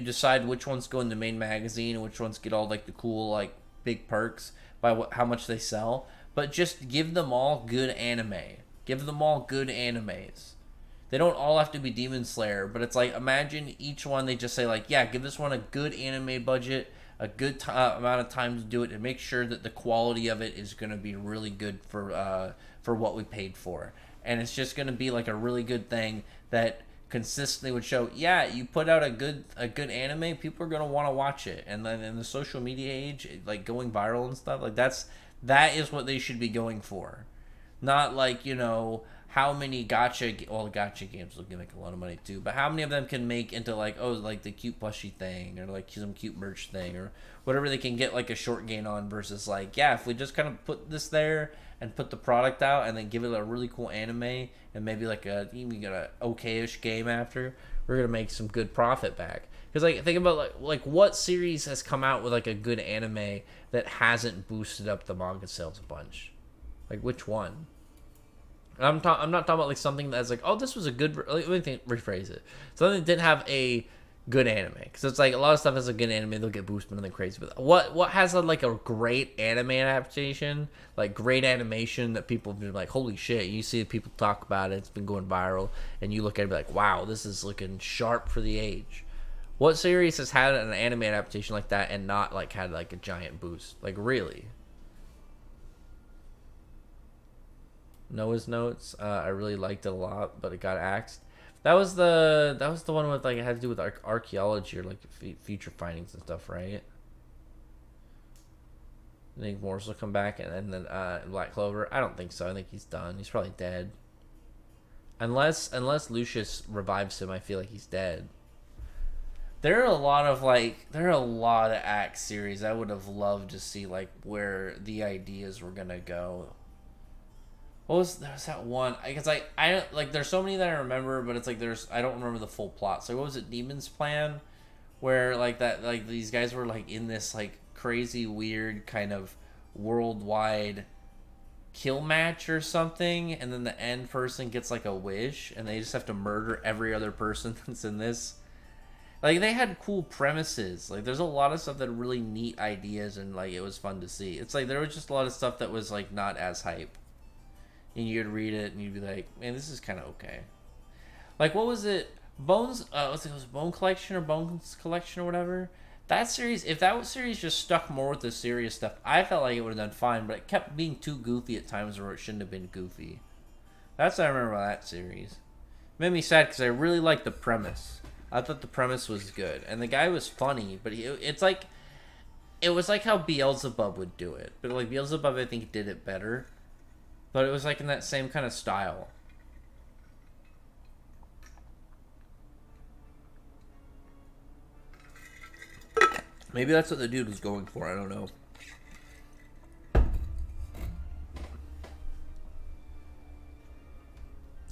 decide which ones go in the main magazine and which ones get all like the cool like big perks by how much they sell. But just give them all good anime. Give them all good animes. They don't all have to be Demon Slayer, but it's like, imagine each one they just say like, yeah, give this one a good anime budget, a good amount of time to do it, and make sure that the quality of it is going to be really good for what we paid for. And it's just going to be like a really good thing that consistently would show, yeah, you put out a good anime, people are going to want to watch it. And then in the social media age, like going viral and stuff, like that is what they should be going for. Not like, how many gotcha games will make a lot of money too, but how many of them can make into like, oh, like the cute plushie thing, or like some cute merch thing, or whatever they can get like a short gain on, versus like, yeah, if we just kind of put this there and put the product out and then give it a really cool anime and maybe like even got a okay-ish game after, we're gonna make some good profit back. Because like, think about like what series has come out with like a good anime that hasn't boosted up the manga sales a bunch? Like, which one? I'm not talking about like something that's like, oh, this was a good. Let me rephrase it. Something that didn't have a good anime, because it's like a lot of stuff has a good anime, they'll get boosted and then crazy. But what has like a great anime adaptation, like great animation that people have been like, holy shit! You see people talk about it, it's been going viral, and you look at it and be like, wow, this is looking sharp for the age. What series has had an anime adaptation like that and not like had like a giant boost? Like, really? Noah's Notes. I really liked it a lot, but it got axed. That was the one with like, it had to do with archaeology or like future findings and stuff, right? I think Morse will come back, and then Black Clover. I don't think so. I think he's done. He's probably dead. Unless Lucius revives him, I feel like he's dead. There are a lot of axe series I would have loved to see, like where the ideas were gonna go. There was that one? Because I like, there's so many that I remember, but it's like I don't remember the full plot. So what was it, Demon's Plan, where like that, like these guys were like in this like crazy weird kind of worldwide kill match or something, and then the end person gets like a wish, and they just have to murder every other person that's in this. Like, they had cool premises. Like, there's a lot of stuff that had really neat ideas, and like it was fun to see. It's like there was just a lot of stuff that was like not as hype. And you'd read it and you'd be like, man, this is kind of okay. Like, what was it? Bones, was it Bone Collection or Bones Collection or whatever? That series, if that series just stuck more with the serious stuff, I felt like it would have done fine, but it kept being too goofy at times where it shouldn't have been goofy. That's what I remember about that series. It made me sad because I really liked the premise. I thought the premise was good. And the guy was funny, but it was like how Beelzebub would do it. But like Beelzebub, I think, did it better. But it was like in that same kind of style. Maybe that's what the dude was going for. I don't know. I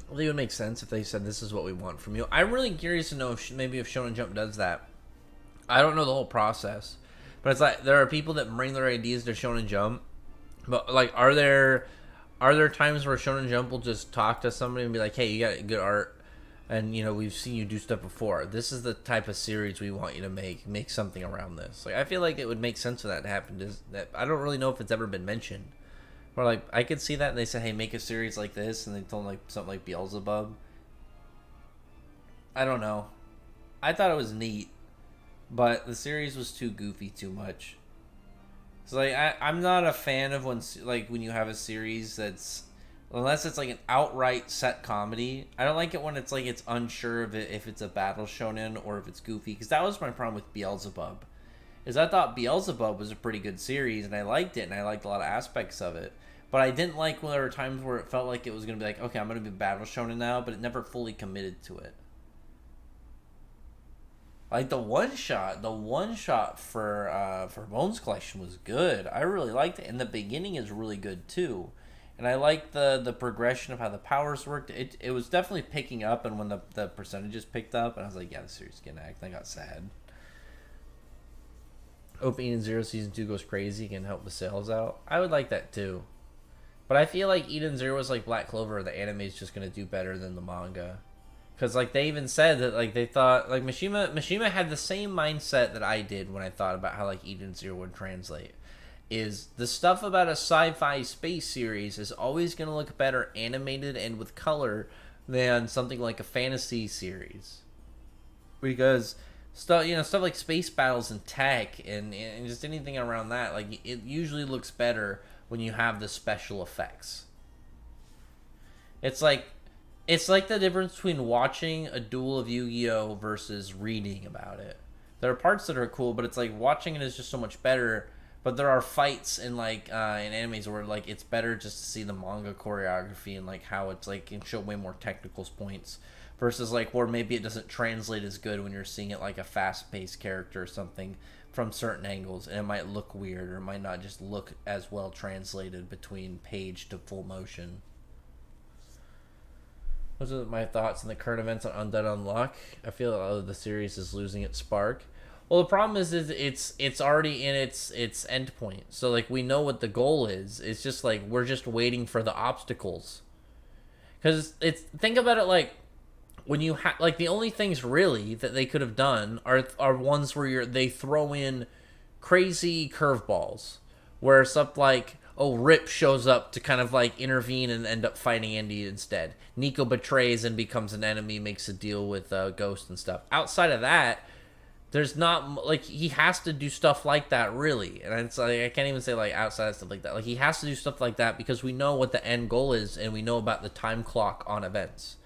think it would make sense if they said, this is what we want from you. I'm really curious to know if maybe if Shonen Jump does that. I don't know the whole process. But it's like, there are people that bring their ideas to Shonen Jump. But like, are there times where Shonen Jump will just talk to somebody and be like, hey, you got good art, and we've seen you do stuff before. This is the type of series we want you to make something around this. Like, I feel like it would make sense for that to happen. I don't really know if it's ever been mentioned. Or like, I could see that and they say, hey, make a series like this, and they told them like something like Beelzebub. I don't know. I thought it was neat, but the series was too goofy, too much. So like, I'm not a fan of when you have a series that's, unless it's like an outright set comedy. I don't like it when it's like it's unsure of it, if it's a battle shonen or if it's goofy. Because that was my problem with Beelzebub, is I thought Beelzebub was a pretty good series and I liked it and I liked a lot of aspects of it. But I didn't like when there were times where it felt like it was gonna be like, okay, I'm gonna be battle shonen now, but it never fully committed to it. Like the one shot for Bones Collection was good. I really liked it, and the beginning is really good too. And I like the progression of how the powers worked. It was definitely picking up, and when the percentages picked up, and I was like, yeah, the series is gonna act. I got sad. Hope Eden Zero Season 2 goes crazy and help the sales out. I would like that too. But I feel like Eden Zero is like Black Clover. The anime is just gonna do better than the manga. Because like they even said that like they thought like Mishima had the same mindset that I did when I thought about how like Eden Zero would translate. Is the stuff about a sci-fi space series is always going to look better animated and with color than something like a fantasy series, because stuff like space battles and tech and just anything around that, like it usually looks better when you have the special effects. It's like the difference between watching a duel of Yu-Gi-Oh versus reading about it. There are parts that are cool, but it's like watching it is just so much better. But there are fights in like in animes where like it's better just to see the manga choreography and like how it's like can show way more technical points versus like where maybe it doesn't translate as good when you're seeing it like a fast-paced character or something from certain angles, and it might look weird or it might not just look as well translated between page to full motion. Those are my thoughts on the current events on Undead Unluck. I feel like the series is losing its spark. Well, the problem is it's already in its end point. So like we know what the goal is. It's just like we're just waiting for the obstacles. Because it's think about it like when you like the only things really that they could have done are ones where they throw in crazy curveballs, where stuff like Rip shows up to kind of like intervene and end up fighting Andy instead. Nico betrays and becomes an enemy, makes a deal with Ghost and stuff. Outside of that, there's not like he has to do stuff like that really, and it's like I can't even say like outside of stuff like that. Like he has to do stuff like that because we know what the end goal is, and we know about the time clock on events.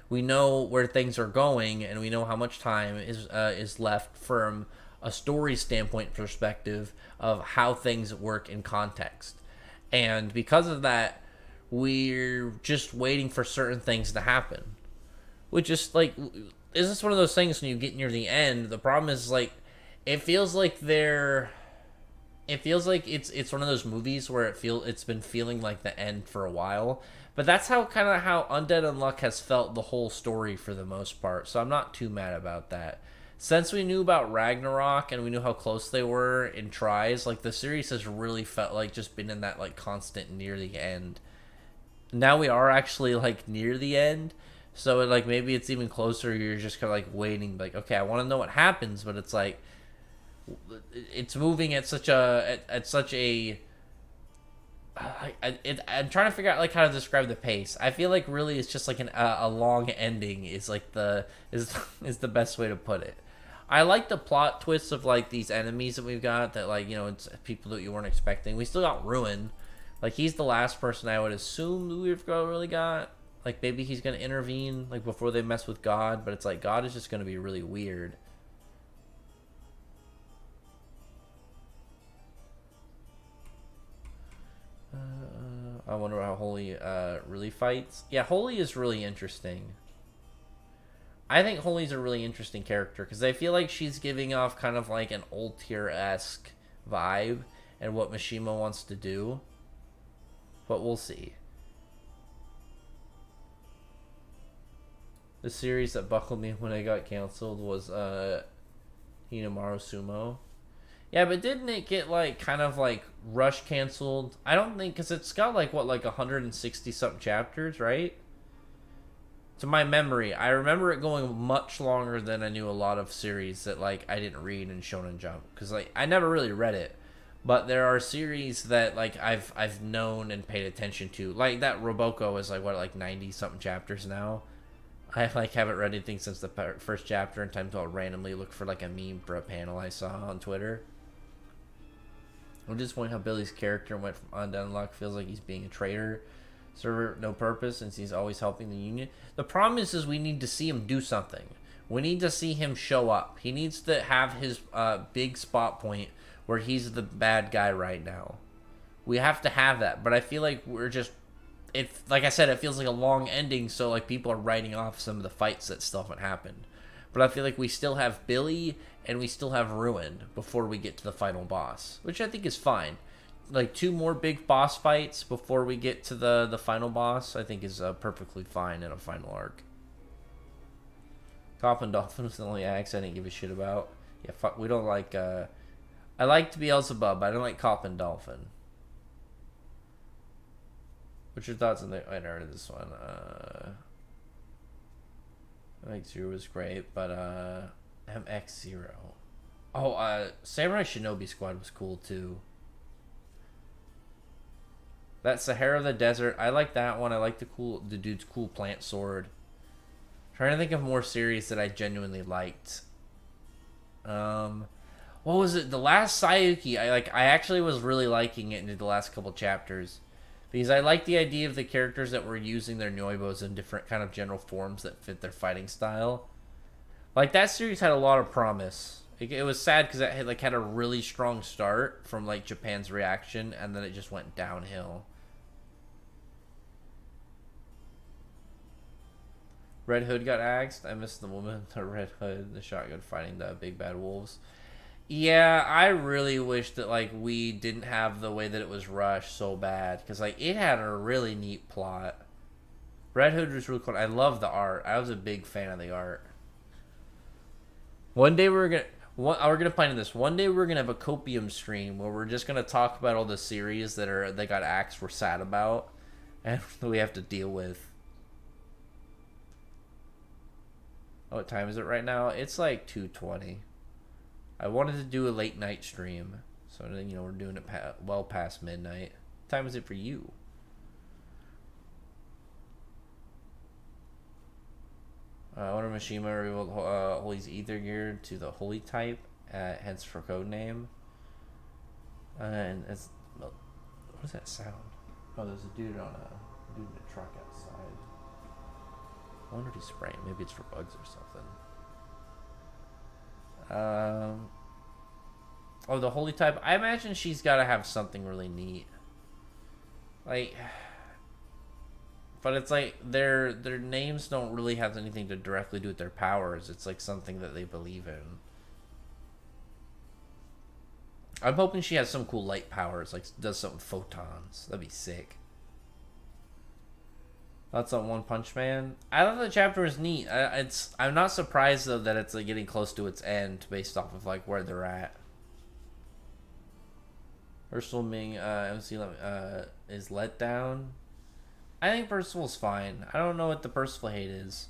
We know where things are going, and we know how much time is left from a story standpoint perspective of how things work in context. And because of that, we're just waiting for certain things to happen, which is like. Is this one of those things when you get near the end? The problem is like, it feels like it's one of those movies where it's been feeling like the end for a while. But that's how Undead Unluck has felt the whole story for the most part. So I'm not too mad about that. Since we knew about Ragnarok and we knew how close they were in tries, like the series has really felt like just been in that like constant near the end. Now we are actually like near the end. So like maybe it's even closer. You're just kind of like waiting, like okay, I want to know what happens, but it's like it's moving at such a I'm trying to figure out like how to describe the pace. I feel like really it's just like a long ending is like is the best way to put it. I like the plot twists of like these enemies that we've got that like it's people that you weren't expecting. We still got Ruin, like he's the last person I would assume we've really got. Like, maybe he's going to intervene, like, before they mess with God. But it's like, God is just going to be really weird. I wonder how Holy really fights. Yeah, Holy is really interesting. I think Holy's a really interesting character. Because I feel like she's giving off kind of like an old tier-esque vibe. And what Mishima wants to do. But we'll see. The series that buckled me when it got canceled was Hinamaru Sumo. Yeah, but didn't it get like kind of like rush canceled? I don't think, because it's got like 160 something chapters, right? To my memory, I remember it going much longer than I knew a lot of series that like I didn't read in Shonen Jump, because like I never really read it. But there are series that like I've known and paid attention to, like that Roboko is like 90 something chapters now. I like haven't read anything since the first chapter in time to randomly look for like a meme for a panel I saw on Twitter. I'm just wondering how Billy's character went from Undead Unluck. Feels like he's being a traitor. Server no purpose since he's always helping the union. The problem is we need to see him do something. We need to see him show up. He needs to have his big spot point where he's the bad guy right now. We have to have that, but I feel like we're just. Like I said, it feels like a long ending, so like people are writing off some of the fights that still haven't happened. but I feel like we still have Billy and we still have Ruin before we get to the final boss, which I think is fine. Like 2 more big boss fights before we get to the final boss, I think is perfectly fine in a final arc. Cop and Dolphin was the only axe I didn't give a shit about. Yeah, fuck, we don't like, I liked Beelzebub, but I don't like Cop and Dolphin. What's your thoughts on the winner of this one? I think Zero was great, but, MX0. Oh, Samurai Shinobi Squad was cool, too. That Sahara of the Desert, I like that one. I like the dude's cool plant sword. Trying to think of more series that I genuinely liked. What was it? The last Sayuki, I actually was really liking it into the last couple chapters. Because I like the idea of the characters that were using their Noibos in different kind of general forms that fit their fighting style. Like, that series had a lot of promise. It was sad because it had a really strong start from, like, Japan's reaction, and then it just went downhill. Red Hood got axed. I missed the woman, the Red Hood, the shotgun fighting the big bad wolves. Yeah, I really wish that, like, we didn't have the way that it was rushed so bad. Because, like, it had a really neat plot. Red Hood was really cool. I love the art. I was a big fan of the art. One day we're gonna plan in this. One day we're gonna have a copium stream where we're just gonna talk about all the series that got axed we're sad about. And we have to deal with. Oh, what time is it right now? It's like 2:20. I wanted to do a late night stream, so then we're doing it well past midnight. What time is it for you? Wonder Mishima revealed Holy's ether gear to the Holy type, hence for code name. And it's what does that sound? Oh, there's a dude in a truck outside. I wonder if he's spraying. Maybe it's for bugs or something. Oh, the Holy type. I imagine she's got to have something really neat. Like, but it's like their names don't really have anything to directly do with their powers. It's like something that they believe in. I'm hoping she has some cool light powers, like does something with photons. That'd be sick. Thoughts on One Punch Man? I thought the chapter was neat. I'm not surprised though that it's like getting close to its end based off of like where they're at. Ursula Ming MC is let down. I think Percival's fine. I don't know what the Percival hate is.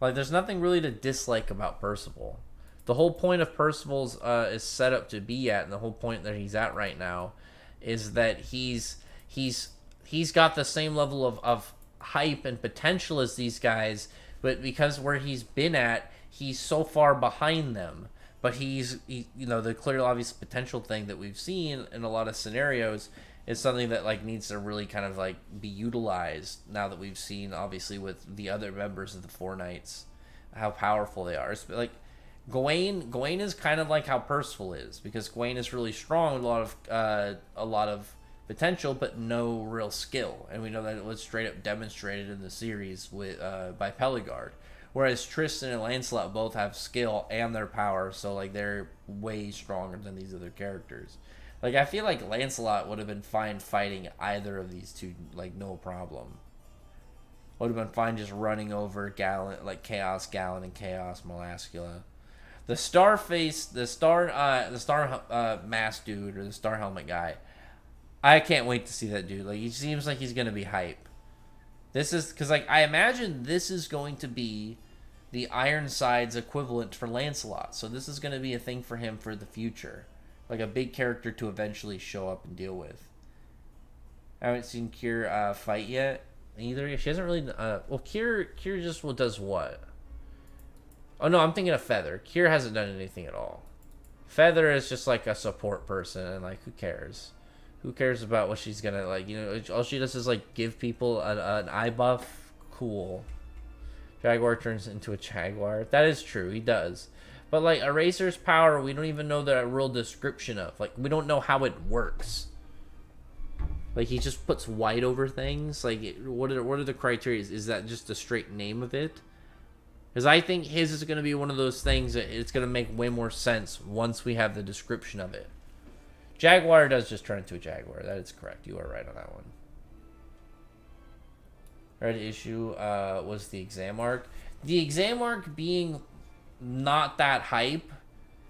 Like, there's nothing really to dislike about Percival. The whole point of Percival's is set up to be at, and the whole point that he's at right now, is that he's got the same level of hype and potential as these guys, but because where he's been at, he's so far behind them. But the clear obvious potential thing that we've seen in a lot of scenarios is something that like needs to really kind of like be utilized now that we've seen obviously with the other members of the Four Knights how powerful they are. It's like Gawain is kind of like how Percival is, because Gawain is really strong with a lot of potential but no real skill, and we know that it was straight up demonstrated in the series with by Peligard. Whereas Tristan and Lancelot both have skill and their power, so like they're way stronger than these other characters. Like, I feel like Lancelot would have been fine fighting either of these two, like, no problem. Would have been fine just running over Chaos Gallon and Chaos Molascula. The Star mask dude, or the Star Helmet guy, I can't wait to see that dude. Like, he seems like he's gonna be hype. This is, because, like, I imagine this is going to be the Ironside's equivalent for Lancelot. So this is going to be a thing for him for the future. Like, a big character to eventually show up and deal with. I haven't seen Kier fight yet, either. She hasn't really... Kier just does what? Oh, no, I'm thinking of Feather. Kier hasn't done anything at all. Feather is just, like, a support person, and, like, who cares? Who cares about what she's gonna, like, all she does is, like, give people an eye buff. Cool. Jaguar turns into a Jaguar. That is true, he does. But, like, Eraser's power, we don't even know the real description of. Like, we don't know how it works. Like, he just puts white over things. Like, what are the criteria? Is that just the straight name of it? Because I think his is going to be one of those things that it's going to make way more sense once we have the description of it. Jaguar does just turn into a jaguar. That is correct. You are right on that one. Red issue was the exam arc. The exam arc being not that hype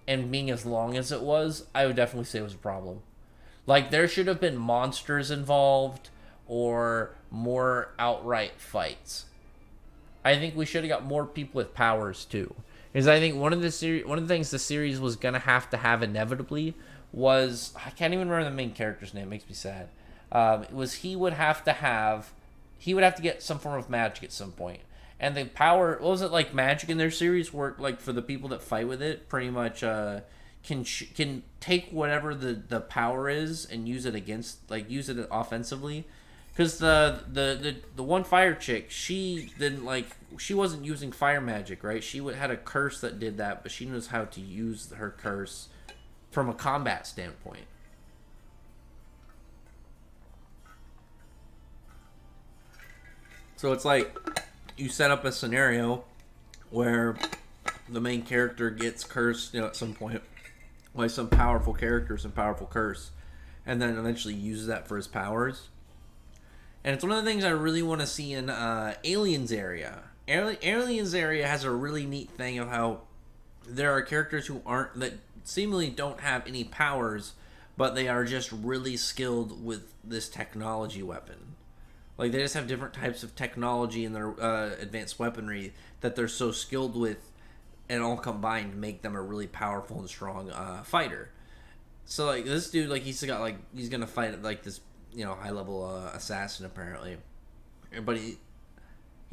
and being as long as it was, I would definitely say it was a problem. Like, there should have been monsters involved or more outright fights. I think we should have got more people with powers too. Because I think one of the things the series was gonna have to have inevitably was, I can't even remember the main character's name. It makes me sad. He would have to get some form of magic at some point. And the power, what was it, like magic in their series worked like for the people that fight with it, pretty much can take whatever the power is and use it use it offensively. Because the one fire chick, she wasn't using fire magic, right? She had a curse that did that, but she knows how to use her curse from a combat standpoint. So it's like you set up a scenario where the main character gets cursed, at some point by some powerful character, some powerful curse, and then eventually uses that for his powers. And it's one of the things I really want to see in Aliens area. Aliens area has a really neat thing of how there are characters that seemingly don't have any powers, but they are just really skilled with this technology weapon. Like, they just have different types of technology in their advanced weaponry that they're so skilled with, and all combined make them a really powerful and strong fighter. So, like, this dude, like, he's gonna fight, like, this, high-level assassin, apparently. But he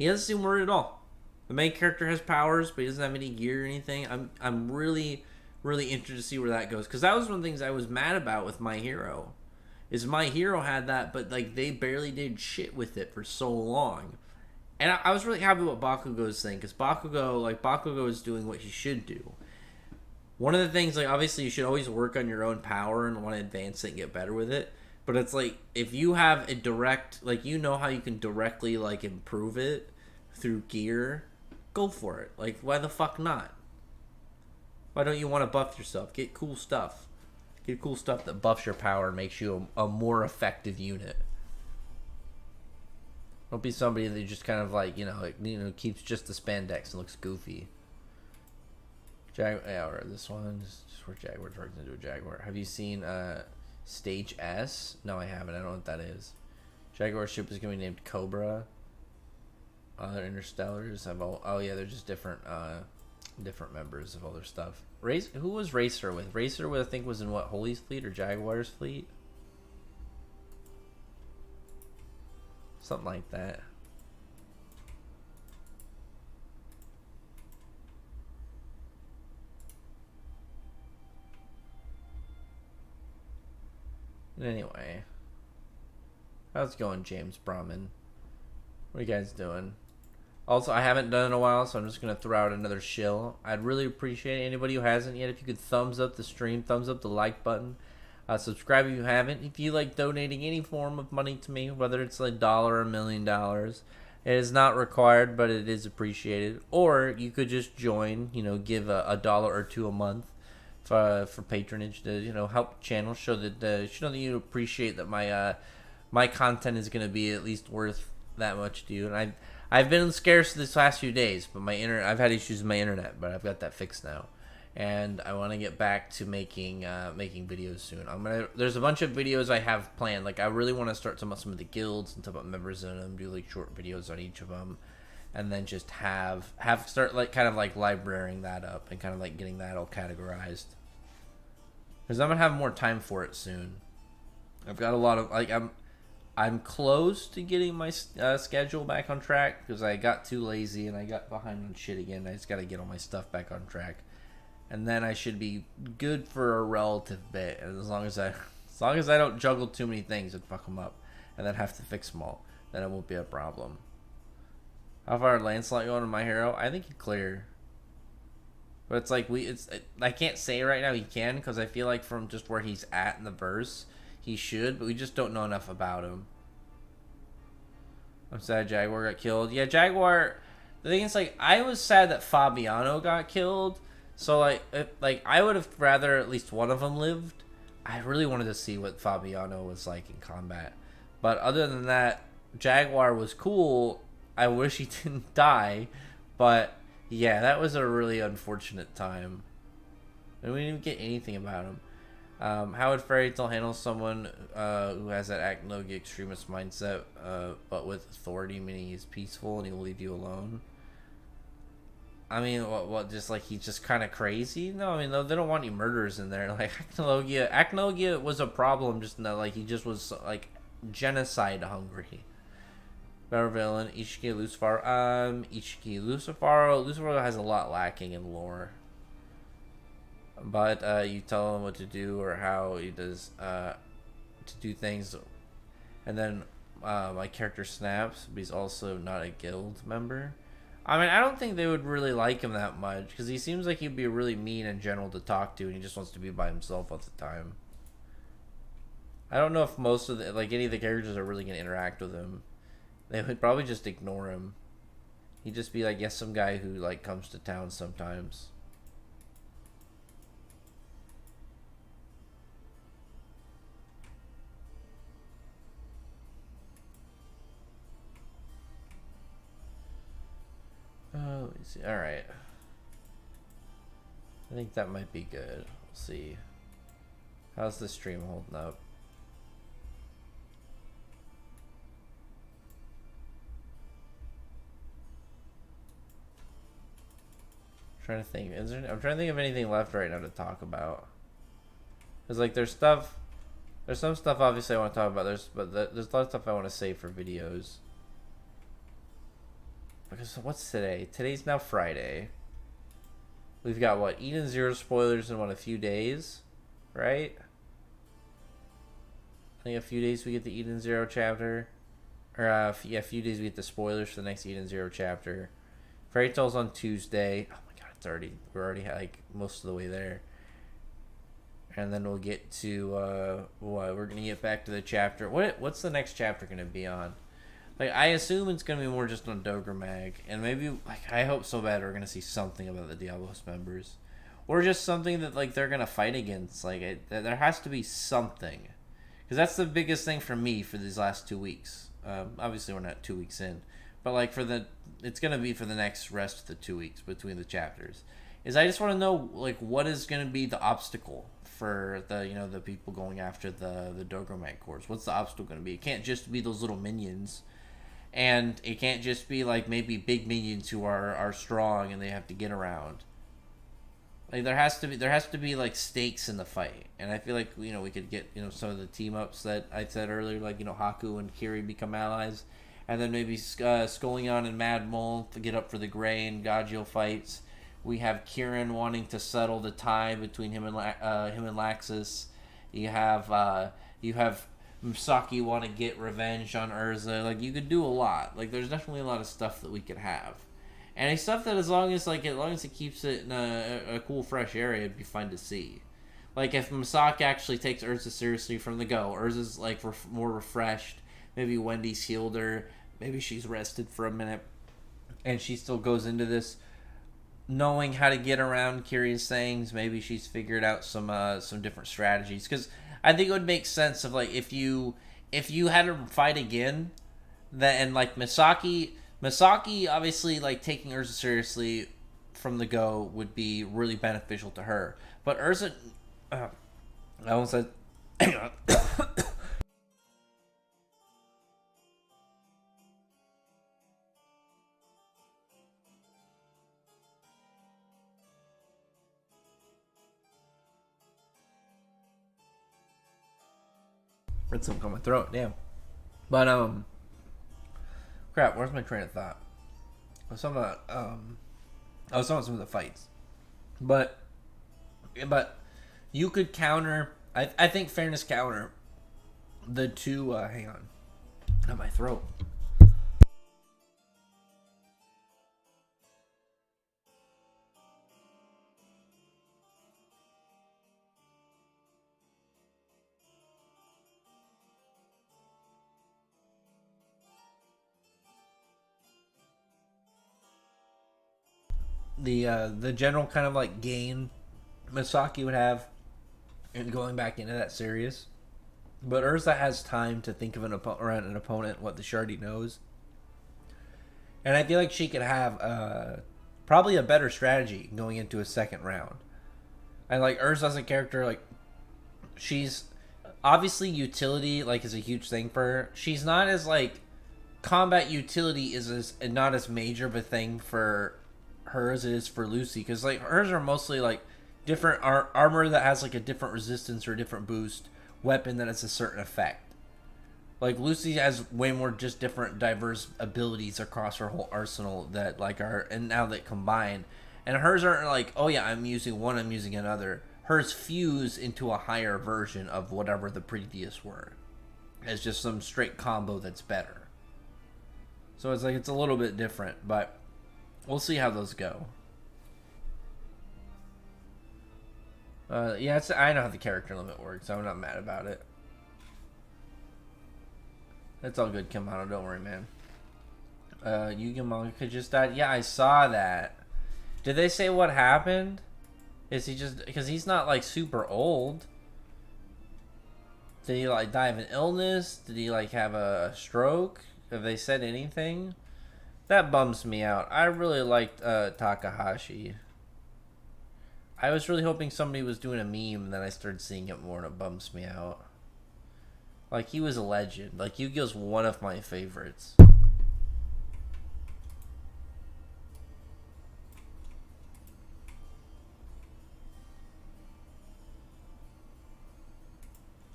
doesn't seem worried at all. The main character has powers, but he doesn't have any gear or anything. I'm really, really interested to see where that goes. Because that was one of the things I was mad about with My Hero. Is My Hero had that, but like they barely did shit with it for so long. And I was really happy with Bakugo's thing. Because Bakugo is doing what he should do. One of the things, like, obviously you should always work on your own power and want to advance it and get better with it. But it's like, if you have a direct, like, how you can directly, like, improve it through gear, go for it. Like, why the fuck not? Why don't you want to buff yourself? Get cool stuff. Get cool stuff that buffs your power and makes you a more effective unit. Don't be somebody that just kind of like, keeps just the spandex and looks goofy. Or this one, just where Jaguar turns into a Jaguar. Have you seen Stage S? No, I haven't. I don't know what that is. Jaguar ship is going to be named Cobra. Other Interstellars have they're just different members of all their stuff. Who was Racer with? Racer, I think, was in what, Holy's fleet or Jaguar's fleet? Something like that. Anyway, how's it going, James Brahman? What are you guys doing? Also, I haven't done it in a while, so I'm just going to throw out another shill. I'd really appreciate anybody who hasn't yet, if you could thumbs up the stream, thumbs up the like button, subscribe if you haven't. If you like donating any form of money to me, whether it's $1 or $1 million, it is not required, but it is appreciated. Or you could just join, give a dollar or two a month for patronage to, help the channel, show that you appreciate that my content is going to be at least worth that much to you. And I've been scarce this last few days, but I've had issues with my internet, but I've got that fixed now, and I want to get back to making videos soon. There's a bunch of videos I have planned. Like, I really want to start talking about some of the guilds and talk about members in them, do like short videos on each of them, and then just start like kind of like librarying that up and kind of like getting that all categorized. Because I'm gonna have more time for it soon. I've got a lot of I'm close to getting my schedule back on track because I got too lazy and I got behind on shit again. I just got to get all my stuff back on track, and then I should be good for a relative bit. And as long as I don't juggle too many things and fuck them up, and then have to fix them all, then it won't be a problem. How far did Lancelot going in My Hero? I think he clear, but it's like I can't say right now he can because I feel like from just where he's at in the verse, he should, but we just don't know enough about him. I'm sad Jaguar got killed. Yeah, Jaguar The thing is, like, I was sad that Fabiano got killed. So, like I would have rather at least one of them lived. I really wanted to see what Fabiano was like in combat. But other than that, Jaguar was cool. I wish he didn't die. But, yeah, that was a really unfortunate time. And we didn't even get anything about him. How would Fairy Tail handle someone who has that Aknogi extremist mindset, but with authority, meaning he's peaceful and he'll leave you alone? I mean, what just like he's just kind of crazy? No, I mean, they don't want any murders in there. Like, Aknogia was a problem, just in that, like, he just was, like, genocide hungry. Better villain, Ishiki Lucifaro. Lucifaro has a lot lacking in lore. But you tell him what to do or how he does to do things, and then my character snaps, but he's also not a guild member. I mean, I don't think they would really like him that much because he seems like he'd be really mean in general to talk to, and he just wants to be by himself all the time. I don't know if most of any of the characters are really gonna interact with him. They would probably just ignore him. He'd just be like, yes, some guy who like comes to town sometimes. Let me see. All right. I think that might be good. We'll see. How's the stream holding up? I'm trying to think. I'm trying to think of anything left right now to talk about. Cause like there's some stuff obviously I want to talk about. There's a lot of stuff I want to save for videos. Because what's today? Today's now Friday. We've got what? Eden Zero spoilers in a few days, right? I think a few days we get the Eden Zero chapter, or a few days we get the spoilers for the next Eden Zero chapter. Fairy Tail's on Tuesday. Oh my god, we're already like most of the way there. And then we'll get to we're gonna get back to the chapter. What's the next chapter gonna be on? Like, I assume it's gonna be more just on Dogromag, and maybe like I hope so bad we're gonna see something about the Diablos members, or just something that like they're gonna fight against. Like there has to be something, because that's the biggest thing for me for these last 2 weeks. Obviously we're not 2 weeks in, but like it's gonna be for the next rest of the 2 weeks between the chapters. Is I just want to know like what is gonna be the obstacle for the people going after the Dogromag cores. What's the obstacle gonna be? It can't just be those little minions. And it can't just be like maybe big minions who are strong and they have to get around. Like there has to be like stakes in the fight. And I feel like we could get some of the team ups that I said earlier, like Haku and Kiri become allies, and then maybe Skolnion and Mad Mole to get up for the Gray and Gagio fights. We have Kieran wanting to settle the tie between him and Laxus. You have Misaki want to get revenge on Urza. Like, you could do a lot. Like, there's definitely a lot of stuff that we could have. And it's stuff that as long as it keeps it in a cool, fresh area, it'd be fun to see. Like, if Misaki actually takes Urza seriously from the go, Urza's, like, more refreshed. Maybe Wendy's healed her. Maybe she's rested for a minute. And she still goes into this knowing how to get around Kiri's things. Maybe she's figured out some different strategies. Because I think it would make sense of like if you had to fight again, and like Misaki obviously like taking Urza seriously from the go would be really beneficial to her. But Urza, I almost said, hang on. Read something on my throat, damn. But crap, where's my train of thought? I was talking about some of the fights, but you could counter. I think fairness counter the two. Hang on, on my throat. the general kind of like gain Misaki would have in going back into that series. But Urza has time to think of around an opponent, what the she already knows. And I feel like she could have probably a better strategy going into a second round. And like Urza as a character, like she's obviously utility like is a huge thing for her. She's not as like combat utility is not as major of a thing for her as it is for Lucy, because like hers are mostly like different armor that has like a different resistance or a different boost, weapon that has a certain effect. Like Lucy has way more just different diverse abilities across her whole arsenal that like are, and now that combine, and hers aren't like, oh yeah, I'm using one, I'm using another. Hers fuse into a higher version of whatever the previous were. It's just some straight combo that's better. So it's like it's a little bit different, but we'll see how those go. Yeah, I know how the character limit works, so I'm not mad about it. It's all good, Kimano, don't worry, man. Yugi Mangaka just died. Yeah, I saw that. Did they say what happened? Is he just... Because he's not, like, super old. Did he, like, die of an illness? Did he, like, have a stroke? Have they said anything? That bums me out. I really liked Takahashi. I was really hoping somebody was doing a meme, and then I started seeing it more, and it bums me out. Like, he was a legend. Like, Yu-Gi-Oh's one of my favorites.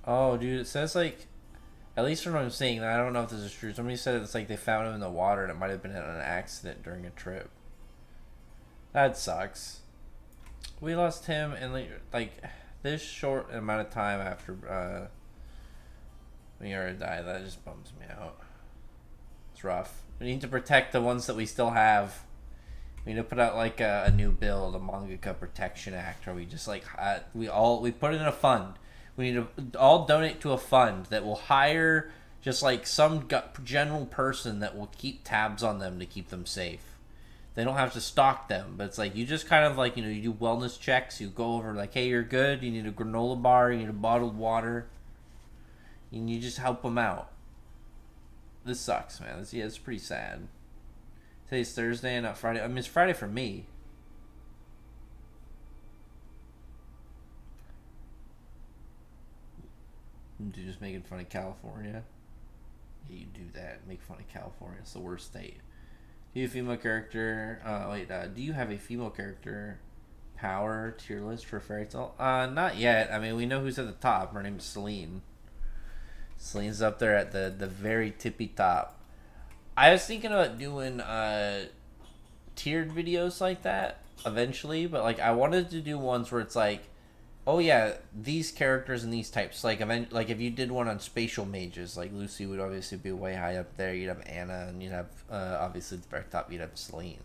Oh, dude, it says, like, at least from what I'm seeing, I don't know if this is true. Somebody said it's like they found him in the water, and it might have been in an accident during a trip. That sucks. We lost him in, like, this short amount of time after, Miura died. That just bums me out. It's rough. We need to protect the ones that we still have. We need to put out like a new bill, the Mangaka Protection Act, where we just like we put it in a fund. We need to all donate to a fund that will hire just like some general person that will keep tabs on them to keep them safe. They don't have to stalk them, but it's like you just kind of like, you know, you do wellness checks. You go over like, hey, you're good. You need a granola bar. You need a bottled water. And you just help them out. This sucks, man. It's pretty sad. Today's Thursday and not Friday. I mean, it's Friday for me. You're just making fun of California. Yeah, you do that. Make fun of California. It's the worst state. Do you have a female character? Do you have a female character power tier list for Fairy Tail? Not yet. I mean, we know who's at the top. Her name's Celine. Celine's up there at the very tippy top. I was thinking about doing tiered videos like that eventually, but like I wanted to do ones where it's like, oh yeah, these characters and these types. Like if you did one on spatial mages, like Lucy would obviously be way high up there. You'd have Anna, and you'd have obviously at the very top you'd have Celine.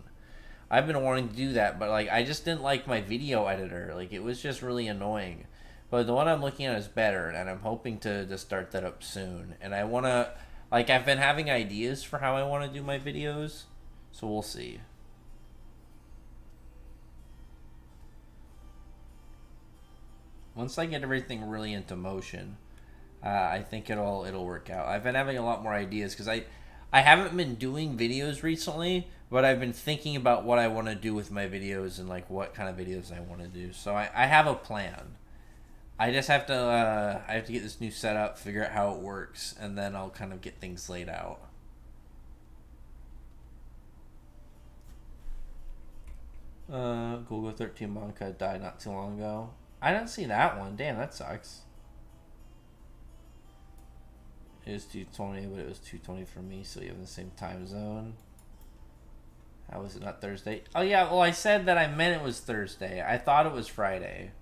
I've been wanting to do that, but like I just didn't like my video editor. Like it was just really annoying. But the one I'm looking at is better, and I'm hoping to start that up soon. And I want to, like, I've been having ideas for how I want to do my videos, so we'll see. Once I get everything really into motion, I think it'll work out. I've been having a lot more ideas, because I haven't been doing videos recently, but I've been thinking about what I want to do with my videos and, like, what kind of videos I want to do. So I have a plan. I just have to get this new setup, figure out how it works, and then I'll kind of get things laid out. Google 13 Monka died not too long ago. I didn't see that one. Damn, that sucks. It was 2:20, but it was 2:20 for me, so you have the same time zone. How was it not Thursday? Oh yeah, well I said that I meant it was Thursday. I thought it was Friday.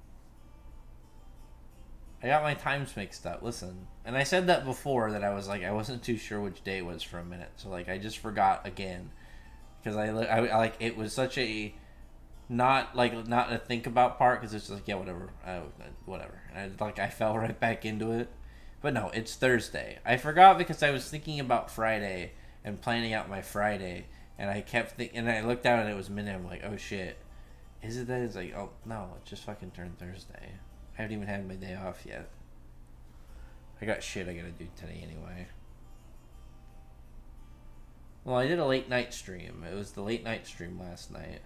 I got my times mixed up. Listen, and I said that before, that I was like, I wasn't too sure which day it was for a minute. So like, I just forgot again, because I like, it was such a not a think about part, because it's just like, yeah, whatever, whatever. And I fell right back into it. But no, it's Thursday. I forgot because I was thinking about Friday and planning out my Friday, and I kept and I looked down and it was midnight. I'm like, oh shit. Is it that? It's like, oh no, it just fucking turned Thursday. I haven't even had my day off yet. I got shit I gotta do today anyway. Well, I did a late night stream. It was the late night stream last night.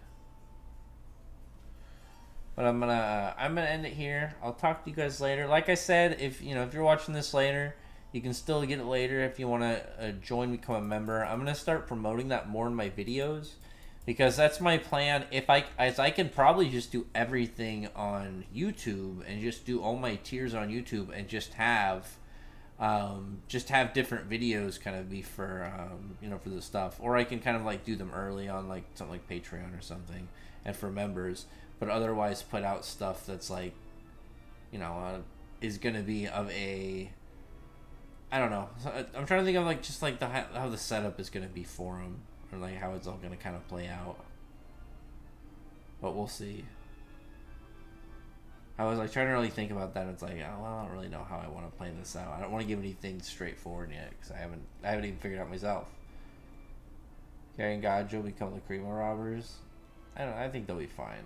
But I'm gonna end it here. I'll talk to you guys later. Like I said, if you're watching this later, you can still get it later if you want to join, become a member. I'm gonna start promoting that more in my videos because that's my plan. As I can probably just do everything on YouTube and just do all my tiers on YouTube and just have different videos kind of be for for the stuff, or I can kind of like do them early on like something like Patreon or something and for members, but otherwise put out stuff that's like is gonna be of a, I don't know, I'm trying to think of like just like how the setup is gonna be for them, or like how it's all gonna kind of play out, but we'll see. I was like trying to really think about that. And it's like, oh, well, I don't really know how I want to play this out. I don't want to give anything straightforward yet because I haven't even figured it out myself. Gary and Gajo become the Creamer robbers. I think they'll be fine.